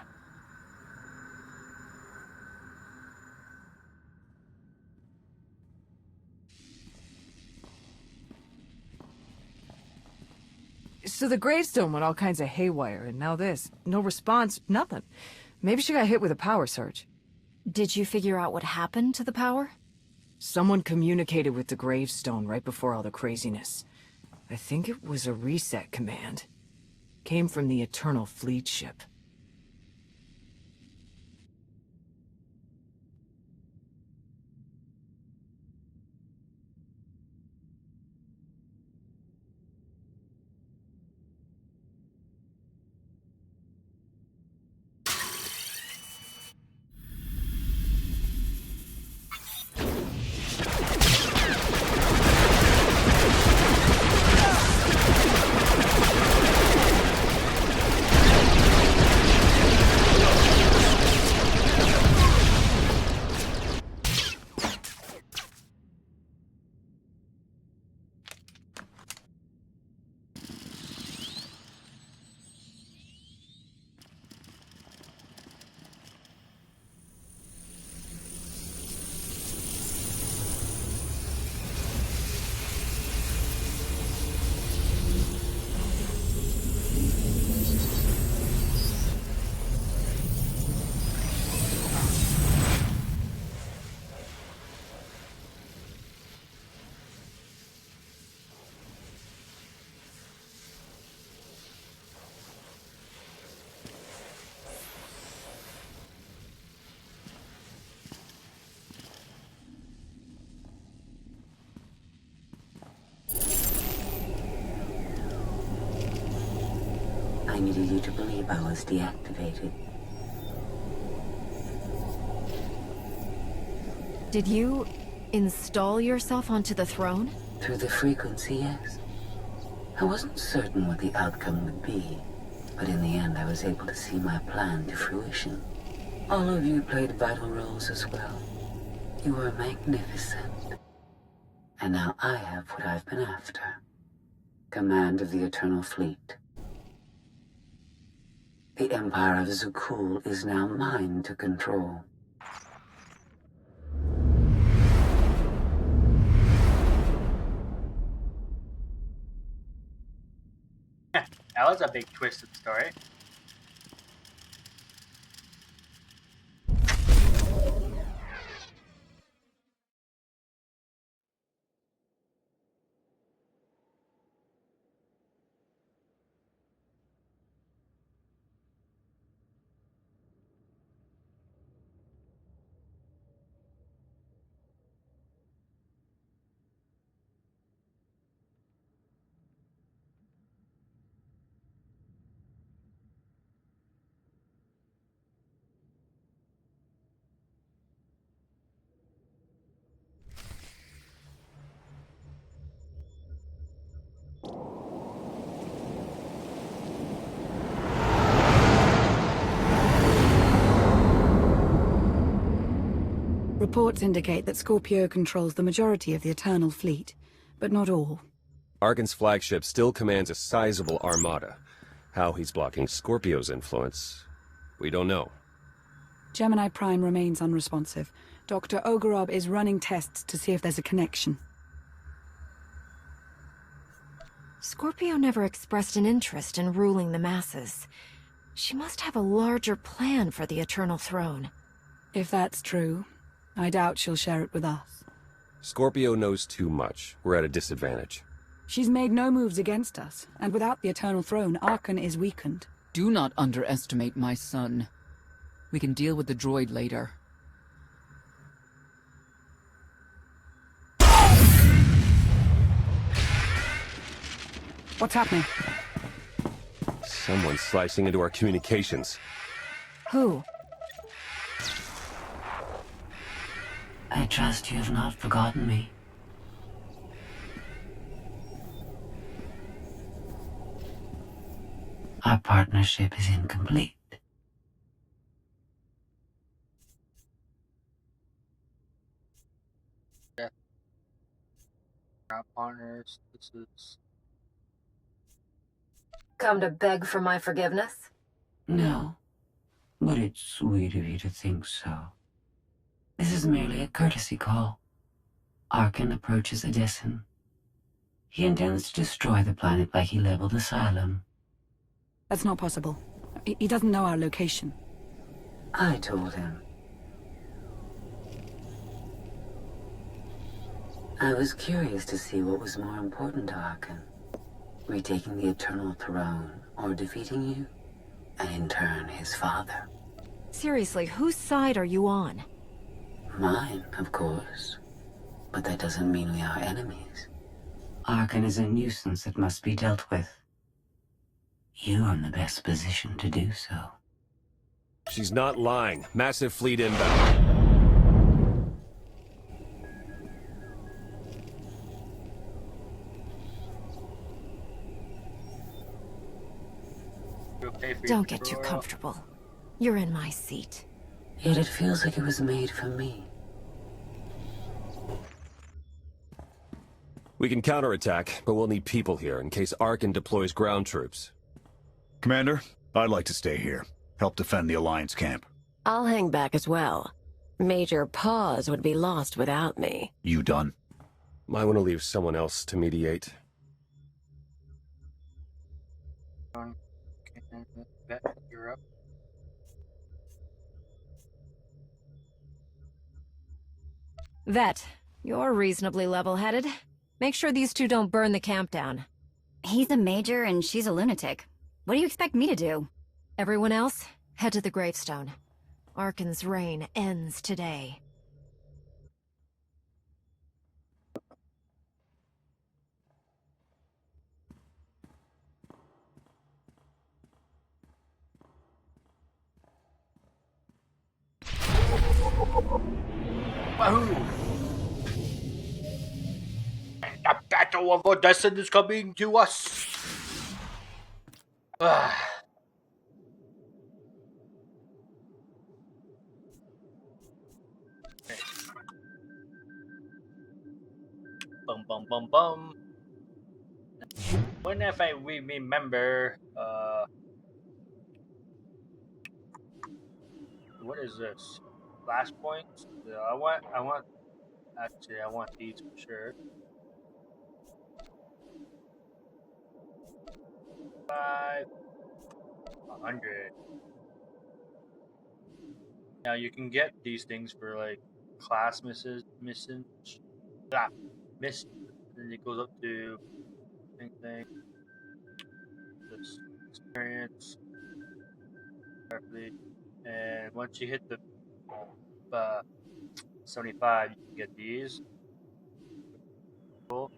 So the gravestone went all kinds of haywire, and now this. No response, nothing. Maybe she got hit with a power surge. Did you figure out what happened to the power? Someone communicated with the gravestone right before all the craziness. I think it was a reset command. Came from the Eternal Fleet ship. needed you to believe I was deactivated. Did you install yourself onto the throne? Through the frequency, yes. I wasn't certain what the outcome would be, but in the end I was able to see my plan to fruition. All of you played vital roles as well. You were magnificent. And now I have what I've been after. Command of the Eternal Fleet. The Empire of Zakul is now mine to control. That was a big twisted story. Reports indicate that Scorpio controls the majority of the Eternal Fleet, but not all. Arkan's flagship still commands a sizable armada. How he's blocking Scorpio's influence, we don't know. Gemini Prime remains unresponsive. Dr. Ogorov is running tests to see if there's a connection. Scorpio never expressed an interest in ruling the masses. She must have a larger plan for the Eternal Throne. If that's true, I doubt she'll share it with us. Scorpio knows too much. We're at a disadvantage. She's made no moves against us, and without the Eternal Throne, Arkan is weakened. Do not underestimate my son. We can deal with the droid later. What's happening? Someone's slicing into our communications. Who? I trust you have not forgotten me. Our partnership is incomplete. Yeah. We're not partners. This is... Come to beg for my forgiveness? No, but it's sweet of you to think so. This is merely a courtesy call. Arkan approaches Edison. He intends to destroy the planet like he leveled Asylum. That's not possible. He doesn't know our location. I told him. I was curious to see what was more important to Arkan. Retaking the Eternal Throne, or defeating you, and in turn his father. Seriously, whose side are you on? Mine, of course. But that doesn't mean we are enemies. Arkan is a nuisance that must be dealt with. You are in the best position to do so. She's not lying. Massive fleet inbound. Don't get too comfortable. You're in my seat. Yet it feels like it was made for me. We can counterattack, but we'll need people here in case Arkan deploys ground troops. Commander, I'd like to stay here. Help defend the Alliance camp. I'll hang back as well. Major Pause would be lost without me. You done? Might want to leave someone else to mediate. You're up. Vet, you're reasonably level-headed. Make sure these two don't burn the camp down. He's a major and she's a lunatic. What do you expect me to do? Everyone else, head to the gravestone. Arkan's reign ends today. shadow of our destiny is coming to us. Bum bum bum bum. Whenever I remember, what is this? Flashpoints? Yeah, I want. Actually, I want these for sure. 500. Now you can get these things for like class missions, miss, and it goes up to thing. This experience correctly, and once you hit the 75, you can get these. Cool.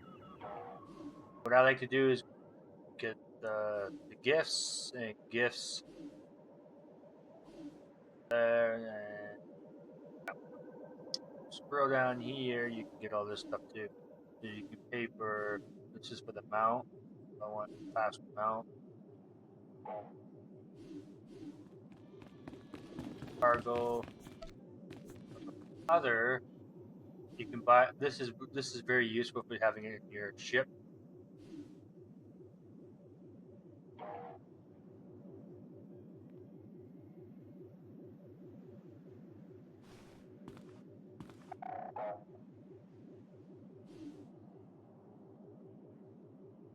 What I like to do is get the gifts and gifts there, and scroll down here. You can get all this stuff too. So you can pay for. This is for the mount. I want fast mount. Cargo. Other. You can buy. This is very useful for having it in your ship.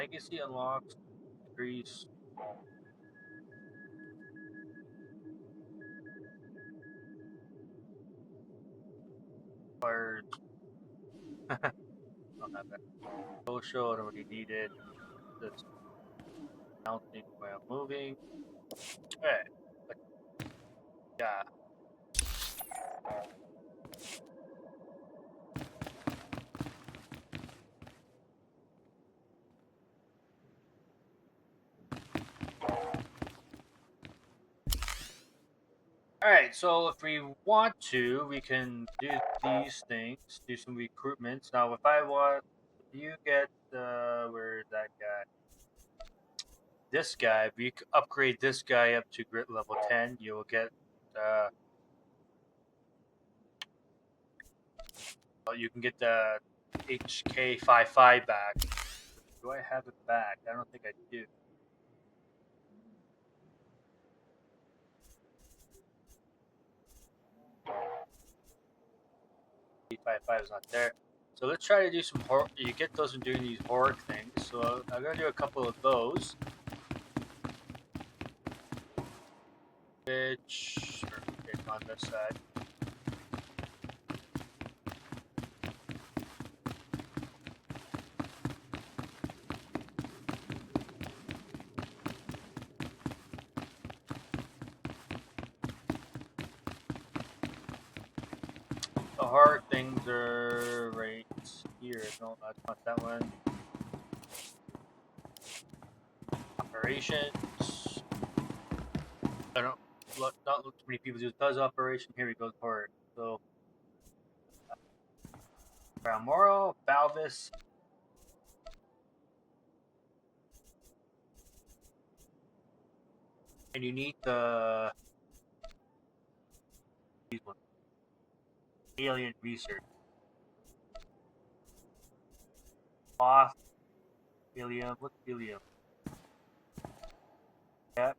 Legacy unlocks increase. Requires. Don't have that. Social. I don't really need it. That's mounting while moving. Alright. Yeah. Alright, so if we want to, we can do these things, do some recruitments. Now, if I want, if you get, where's that guy? This guy, if you upgrade this guy up to grit level 10, you will get, you can get the HK55 back. Do I have it back? I don't think I do. H55 is not there. So let's try to do some horror. You get those from doing these horror things. So I'm going to do a couple of those. Which is on this side. The hard things are right here. No, that's not that one. Operations. I don't. Not too many people do buzz operation. Here we go for it. So, Balmoral, Balvis. And you need the these ones. Alien research. Cloth. Helium. What's helium? Yeah.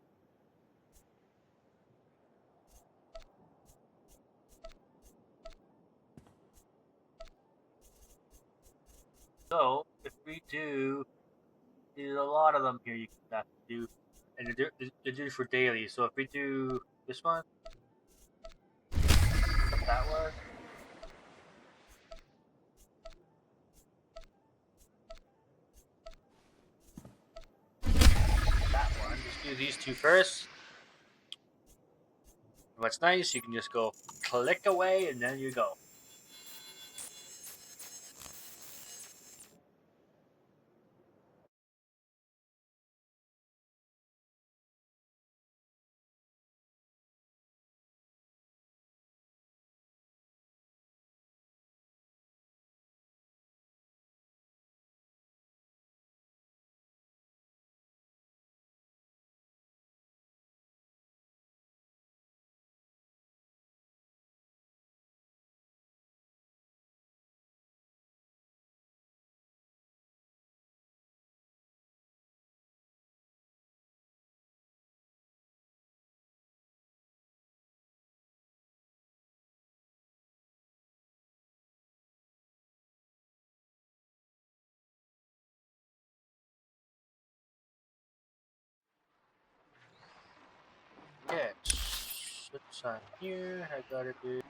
So if we do, there's a lot of them here you can have to do, and they're due for daily. So if we do this one, that one. That one. Just do these two first. And what's nice, you can just go click away, and then you go. sign here. I gotta do.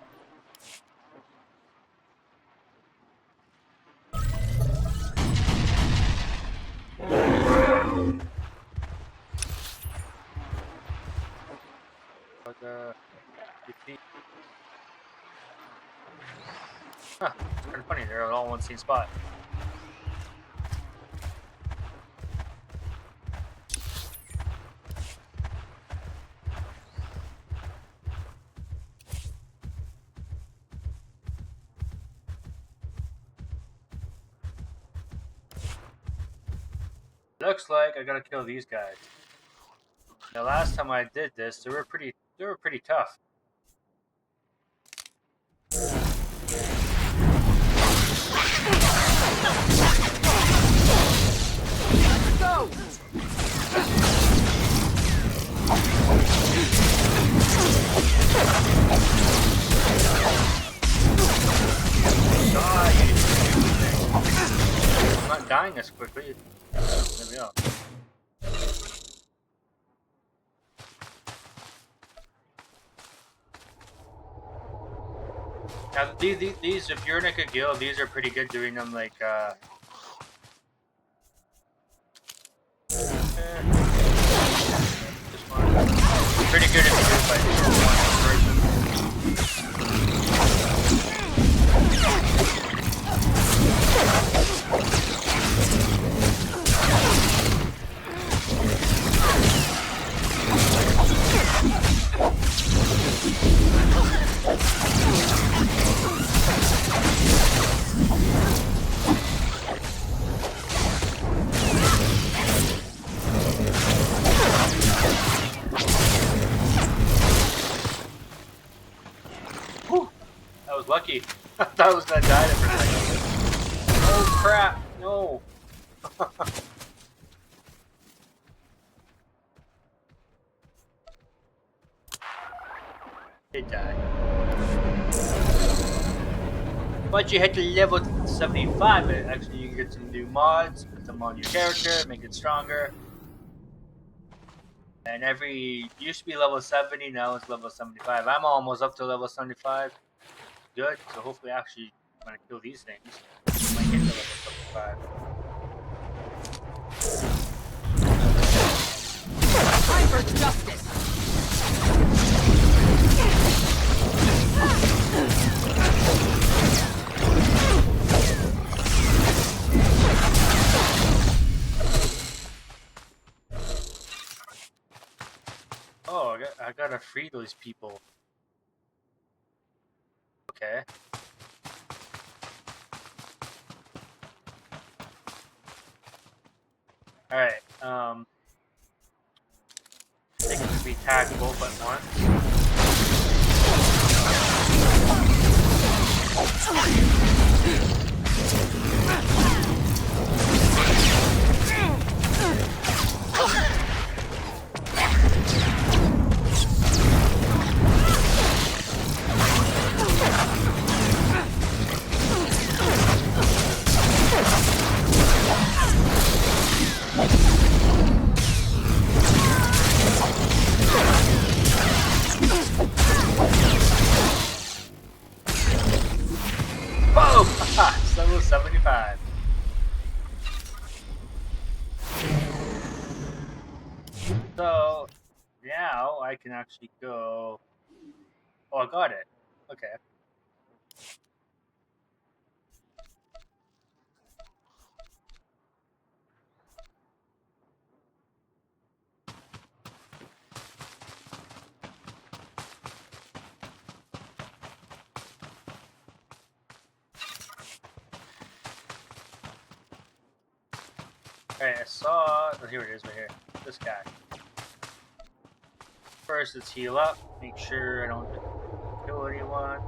Huh, it's kind of funny, they're all in one same spot. Looks like I gotta kill these guys. The last time I did this, they were pretty tough. Let's go! I'm not dying as quickly. There we go. Now these, if you're in like a guild, these are pretty good doing them like pretty good if you do it by just one person. That was lucky. I thought I was gonna die there for a second. Oh crap! No. It died. Once you hit the level 75, actually you can get some new mods, put them on your character, make it stronger. And used to be level 70, now it's level 75. I'm almost up to level 75. Good, so hopefully actually when I kill these things, I might get to level 75. Time for justice! Oh, I gotta free those people. Okay. Alright, I think it should be tagged both at once. Boom! It's level 75. So now I can actually go. Oh, I got it. Okay. Alright, I saw. Oh, here it is, right here. This guy. First, let's heal up. Make sure I don't kill anyone.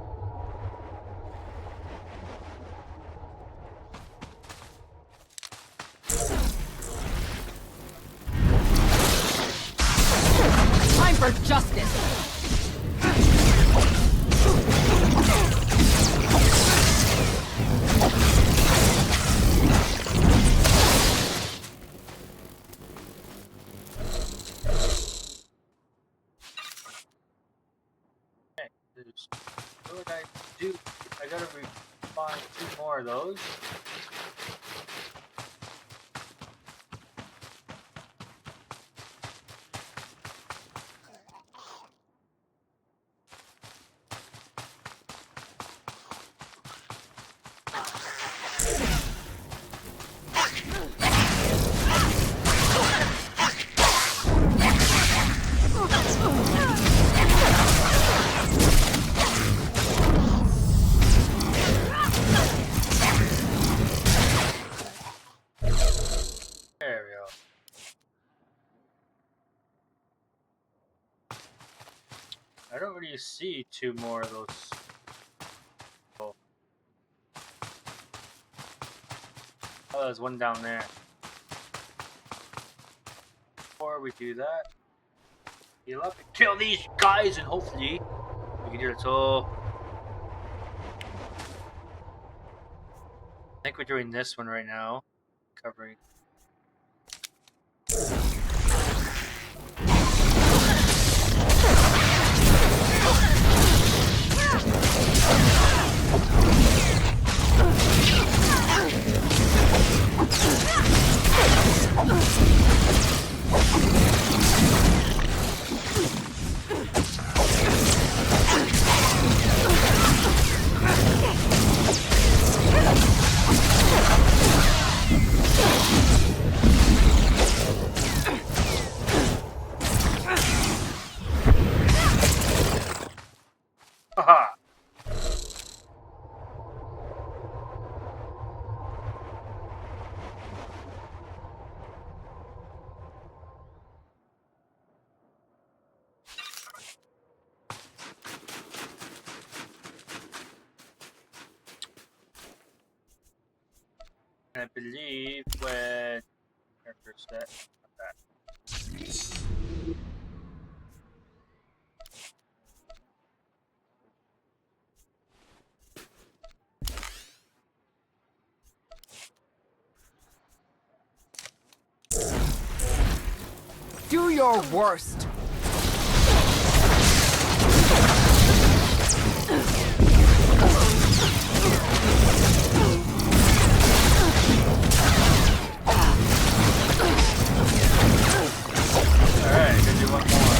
Time for justice! What would I do? I gotta find 2 more of those. There we go. I don't really see 2 more of those. Oh, there's one down there. Before we do that, heal up and kill these guys, and hopefully we can do it. So I think we're doing this one right now, covering. Haha. I believe when first set that. Do your worst. Alright, gonna do one more.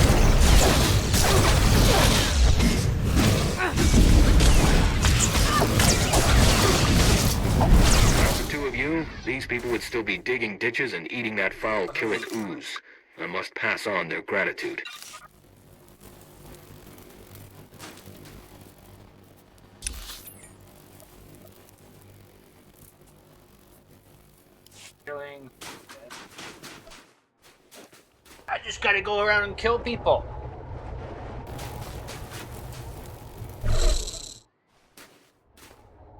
For 2 of you, these people would still be digging ditches and eating that foul killing ooze. I must pass on their gratitude. Killing. I just gotta go around and kill people.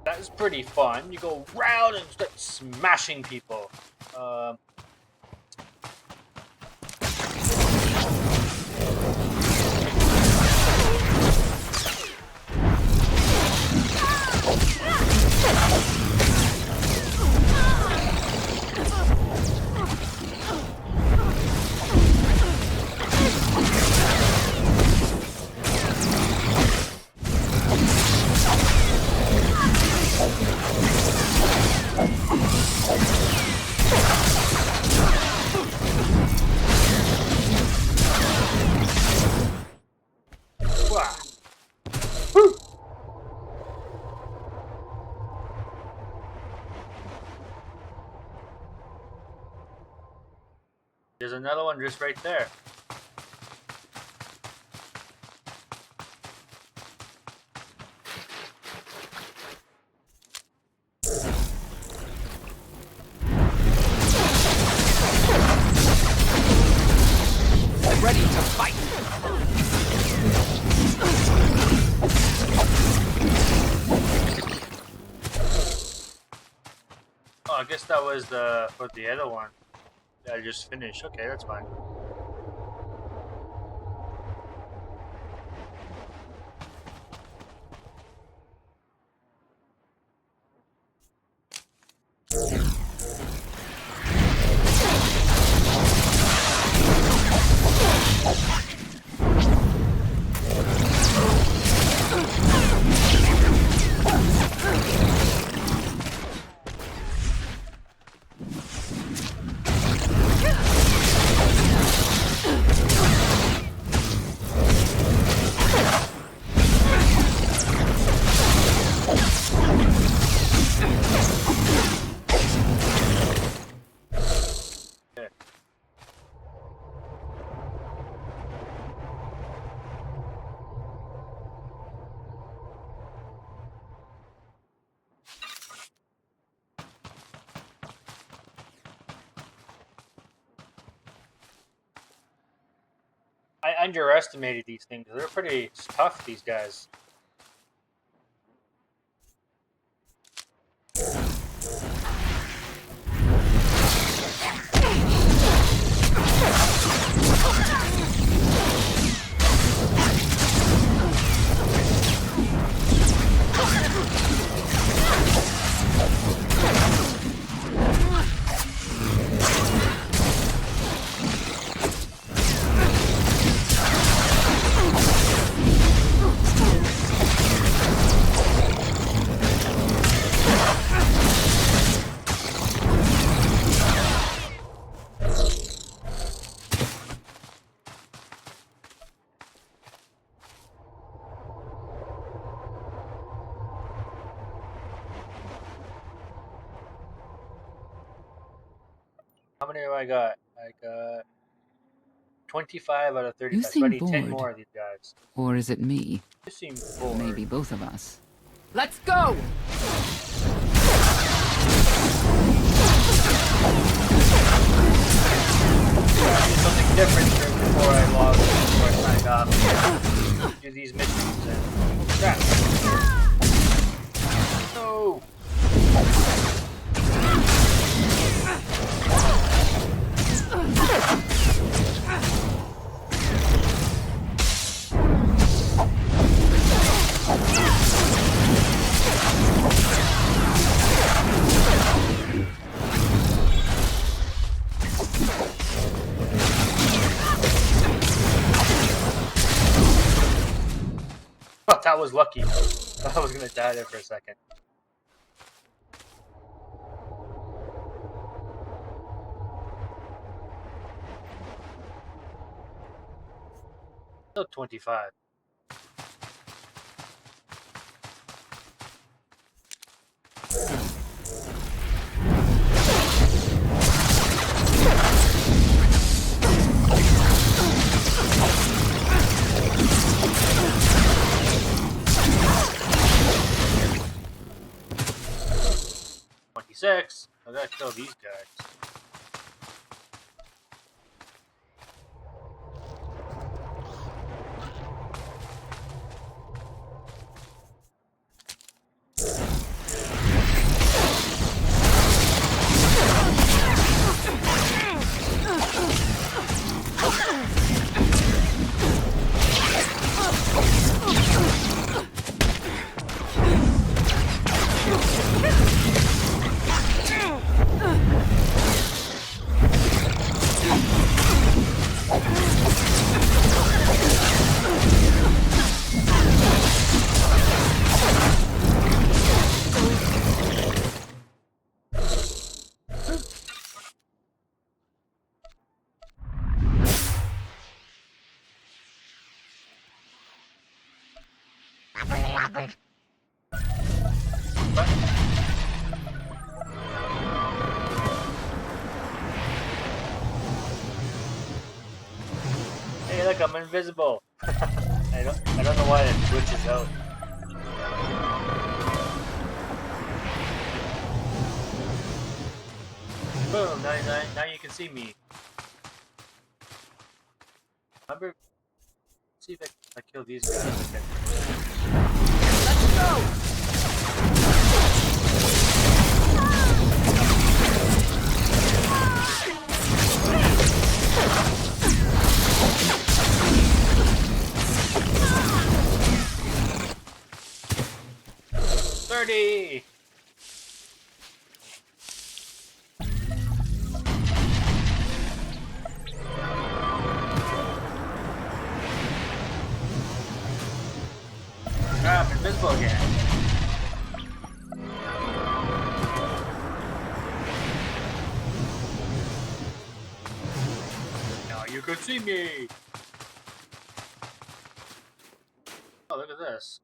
That is pretty fun. You go round and start smashing people. There's another one just right there. Ready to fight. Oh, I guess that was for the other one. I just finished. Okay, that's fine. underestimated these things. They're pretty tough, these guys. How many have I got? I got 25 out of 35. You So I seem need 10 bored. more of these guys. Or is it me? You seem bored. Maybe both of us. Let's go! Something different here before I log in, before I sign off. Do these missions and crap. No! Oh, that was lucky. I thought I was gonna die there for a second. Still 25. Six. I gotta kill these guys. Hey, look, I'm invisible. I don't know why it glitches out. Boom! Now you can see me. Remember? Let's see if I kill these guys. Okay. Let's go! $30! Ah, I'm invisible again. Now you can see me! Oh, look at this.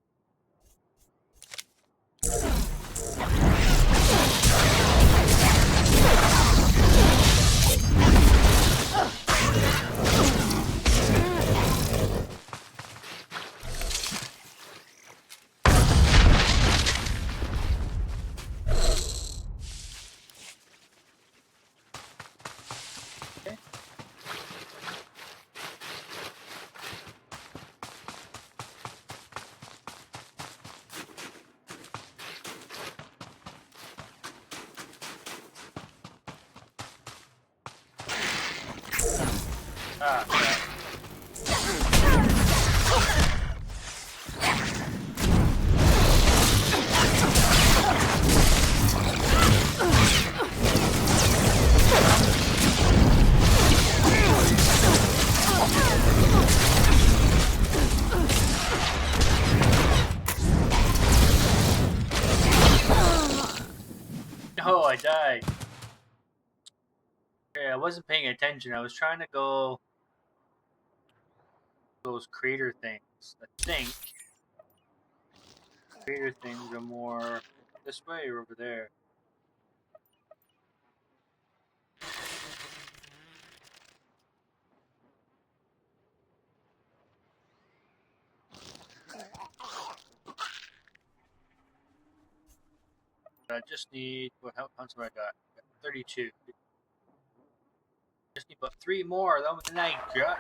Ah, crap. No, I died. Yeah, I wasn't paying attention. I was trying to go those crater things. I think crater things are more this way or over there. I just need how much have I got? 32. Just need about 3 more. That was a nice got.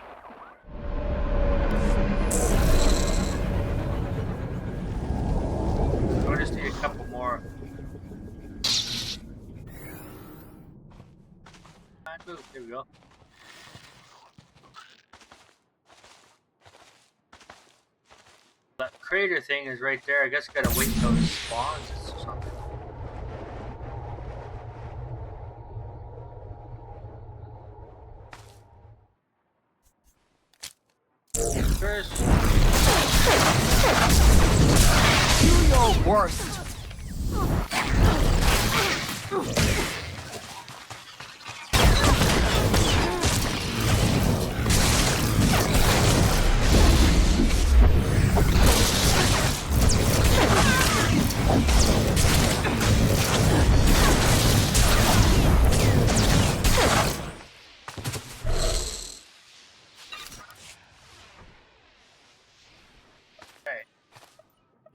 I just need a couple more. Move. There we go. That crater thing is right there. I guess I gotta wait until it spawns or something. First. Do your worst.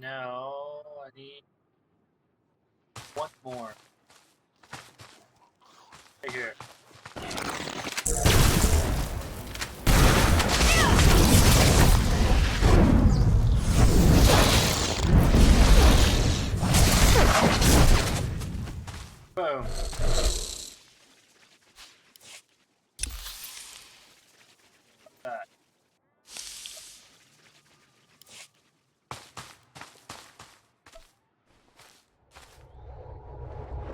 Now I need 1 more. Right here. Boom. That.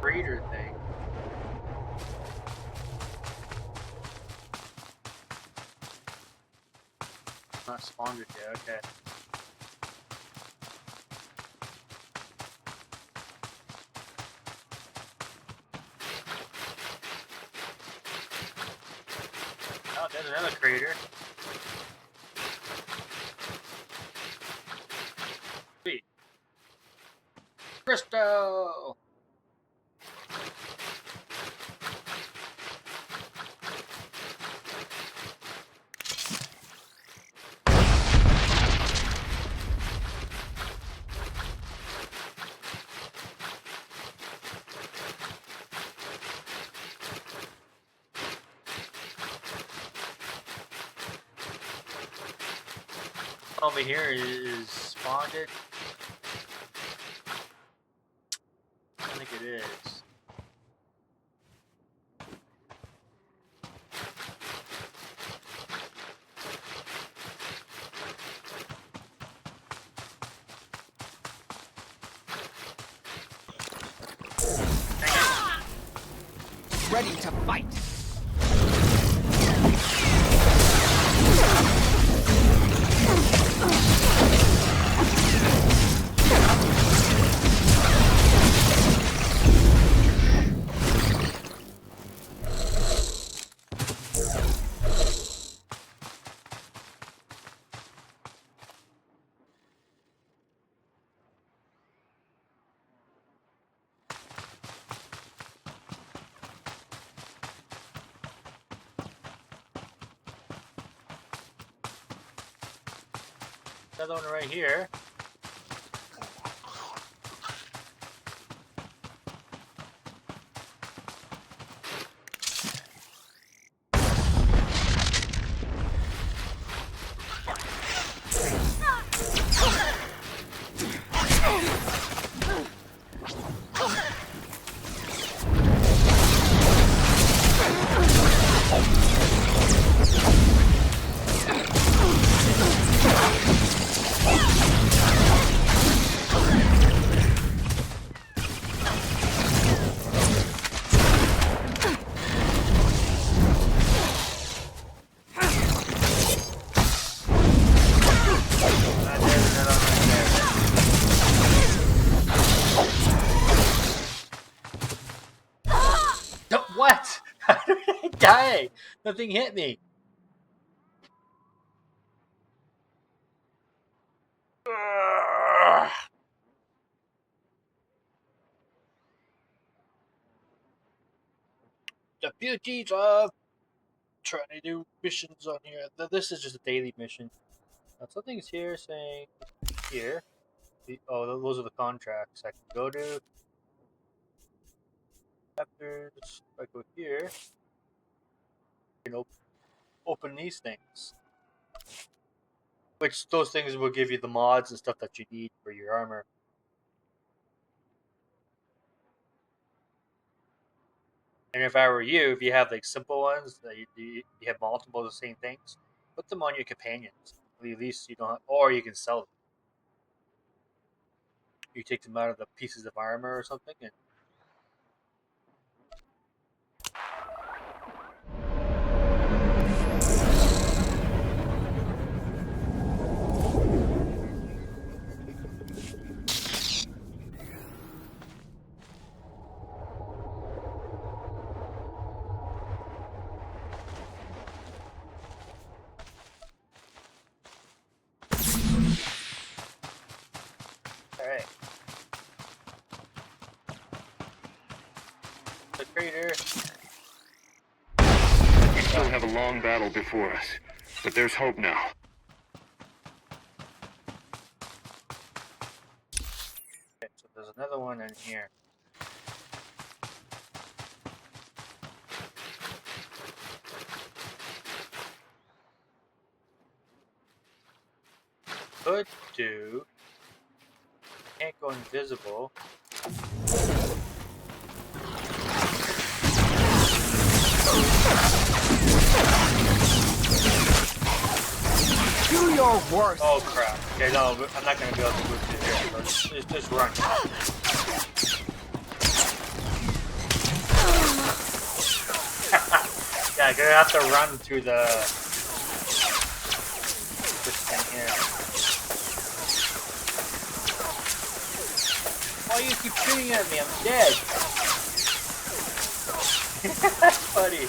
Breeder thing. Not spawned it yet, okay. Oh, there's another crater. Sweet. Crystal! Over here is spawned it. I think it is. Ready to fight. Another one right here. die. Nothing hit me. The beauties of trying to do missions on here. This is just a daily mission. Something's here saying here. Oh, those are the contracts I can go to. After if I go here, you can open these things. Which those things will give you the mods and stuff that you need for your armor. And if I were you, if you have like simple ones that you have multiple of the same things, put them on your companions. At least you don't, or you can sell them. You take them out of the pieces of armor or something, and alright. The crater. We still have a long battle before us, but there's hope now. Okay, so there's another one in here. Could do. Can't go invisible. Do your worst. Oh crap. Okay, no, I'm not gonna be able to move through here. Just run. Yeah, I'm gonna have to run through this thing here. Why you keep shooting at me? I'm dead. That's funny.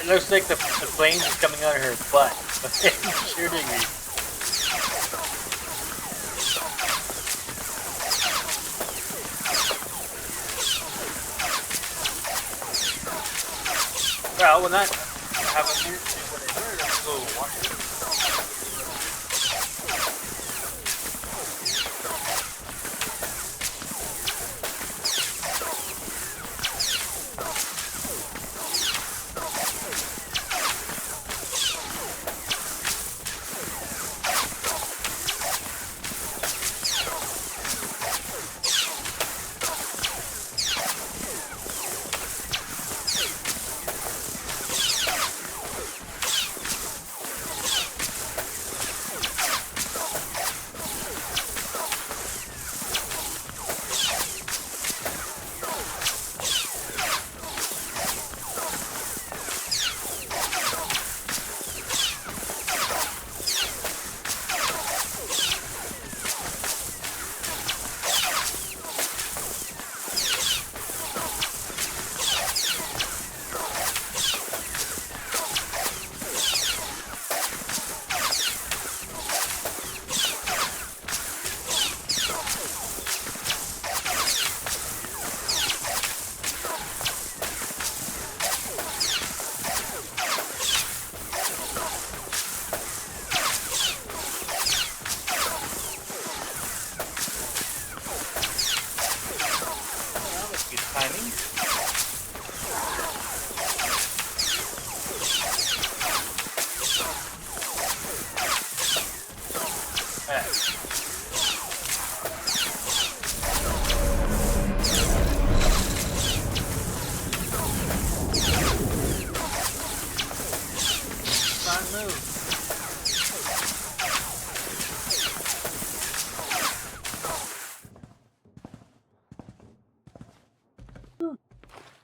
It looks like the flames is coming out of her butt. It's shooting me. Well, when that happens, what I heard, I'm going to watch it.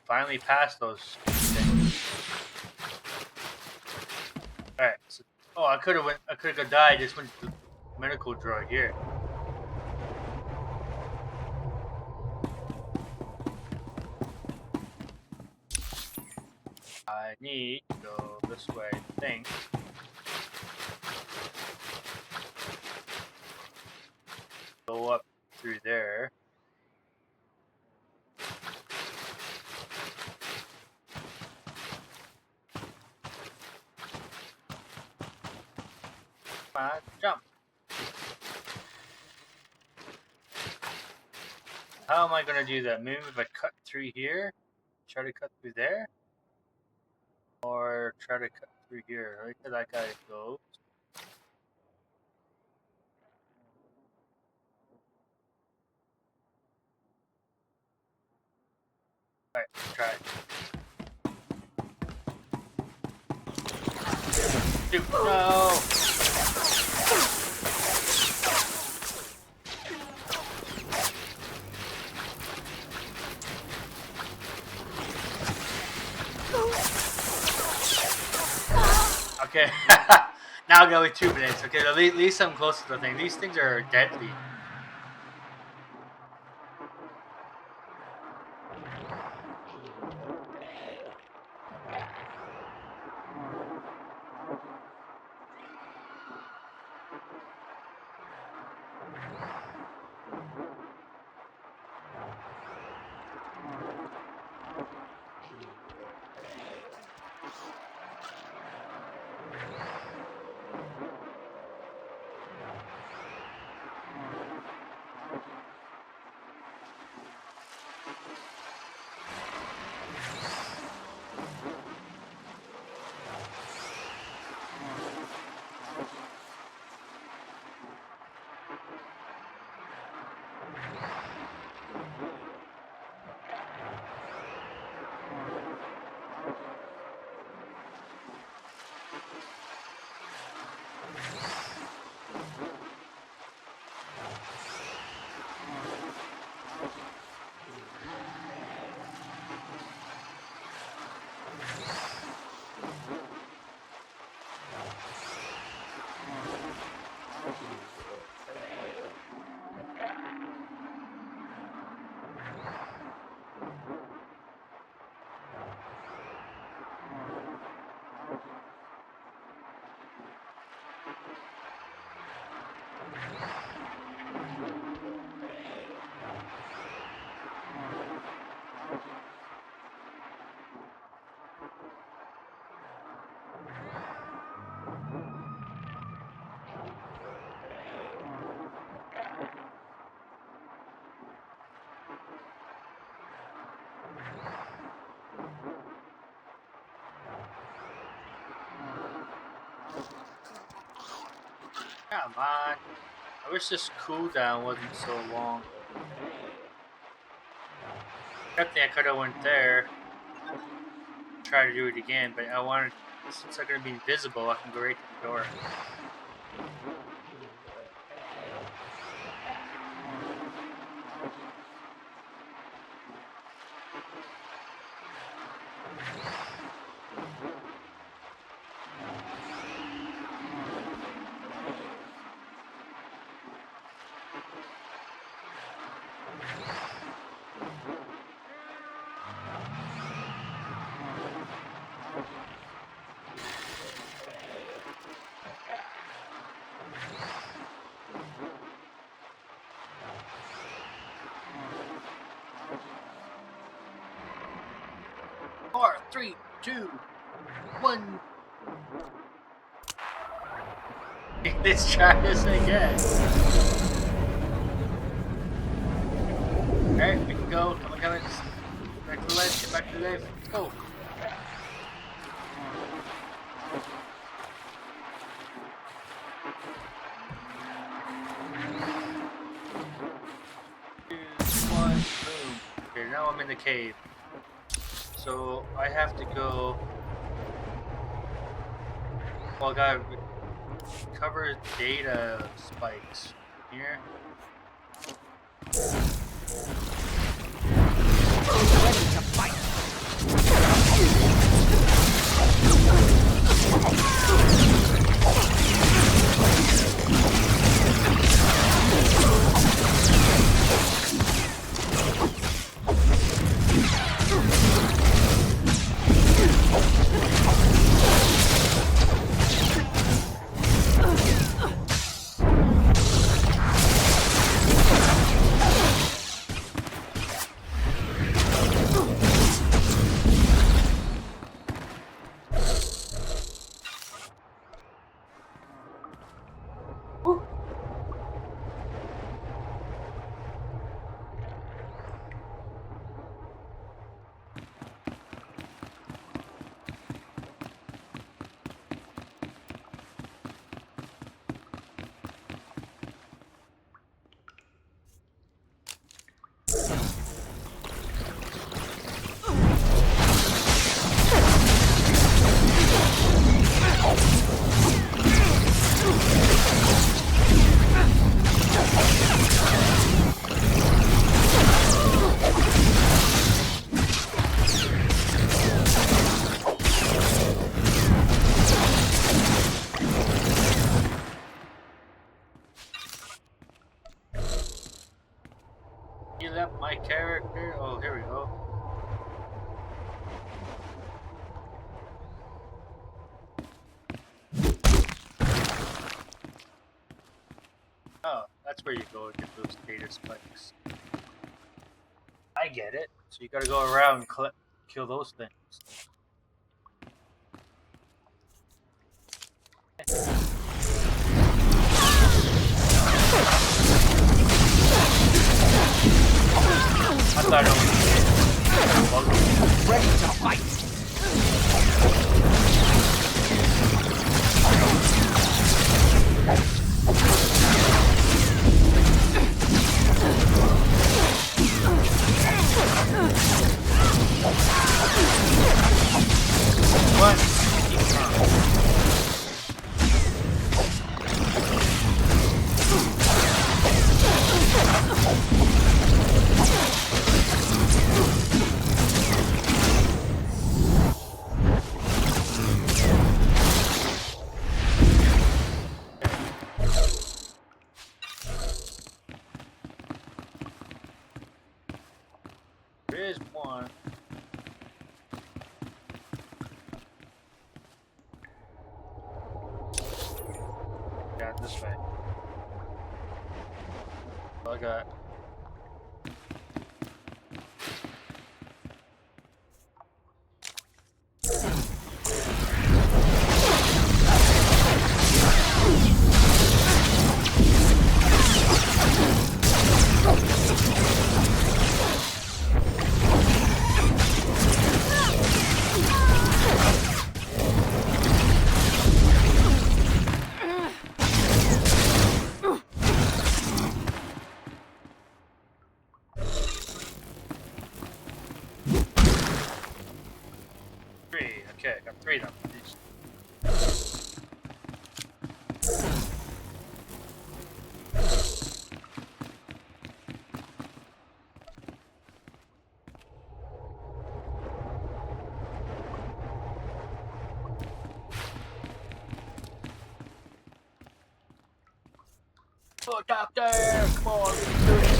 Finally passed those things. Alright, so, oh, I could have died, just went to the medical droid here. I need to go this way, I think. Go up through there. Come on, jump. How am I gonna do that? Maybe if I cut through here, try to cut through there, or try to cut through here. Right where that guy goes. Alright, try it. Dude, no! Okay, now I'll go with 2 minutes. Okay, at least I'm close to the thing. These things are deadly. Come on. I wish this cooldown wasn't so long. Definitely I could have went there. Try to do it again, but I wanted, since I'm going to be invisible, I can go right to the door. Four, 3, 2, 1. Let's try this again. Alright, we can go. Come on, come on. Back to the left, get back to the left. Go. Two, 1, boom. Okay, now I'm in the cave. So I have to go. Well, I gotta cover data spikes here. Ready to fight. character. Oh, here we go. Oh, that's where you go and get those data spikes. I get it. So you gotta go around and kill those things. I thought it was ready to fight. What? There is one. Yeah, this way. I got. Okay, I got 3 of them. Oh, doctor! Come on, we can do this.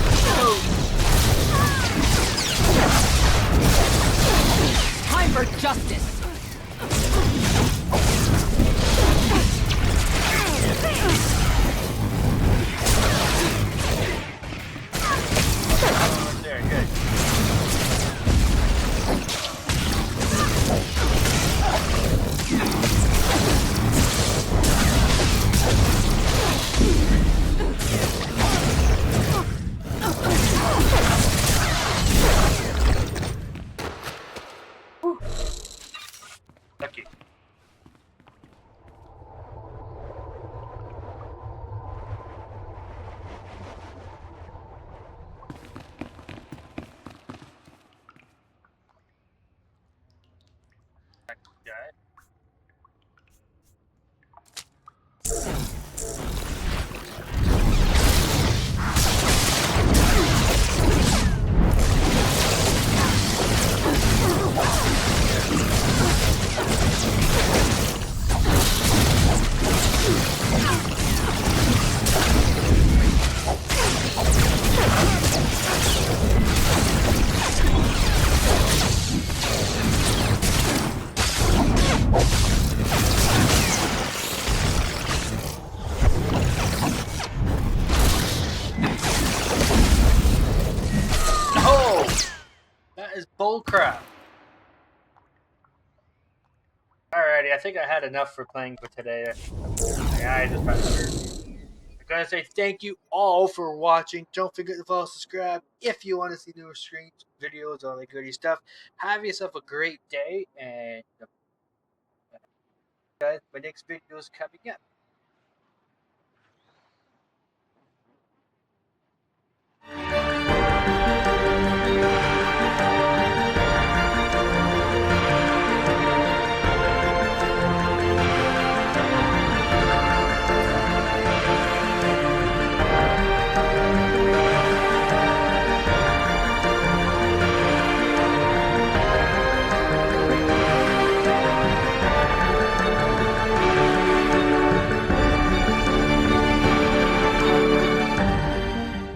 Time for justice! There, good. Lucky. Guy. Oh! That is bullcrap. Alrighty, I think I had enough for playing for today. I just I gotta say thank you all for watching. Don't forget to follow, subscribe if you want to see newer streams, videos, all that goody stuff. Have yourself a great day, and guys, my next video is coming up.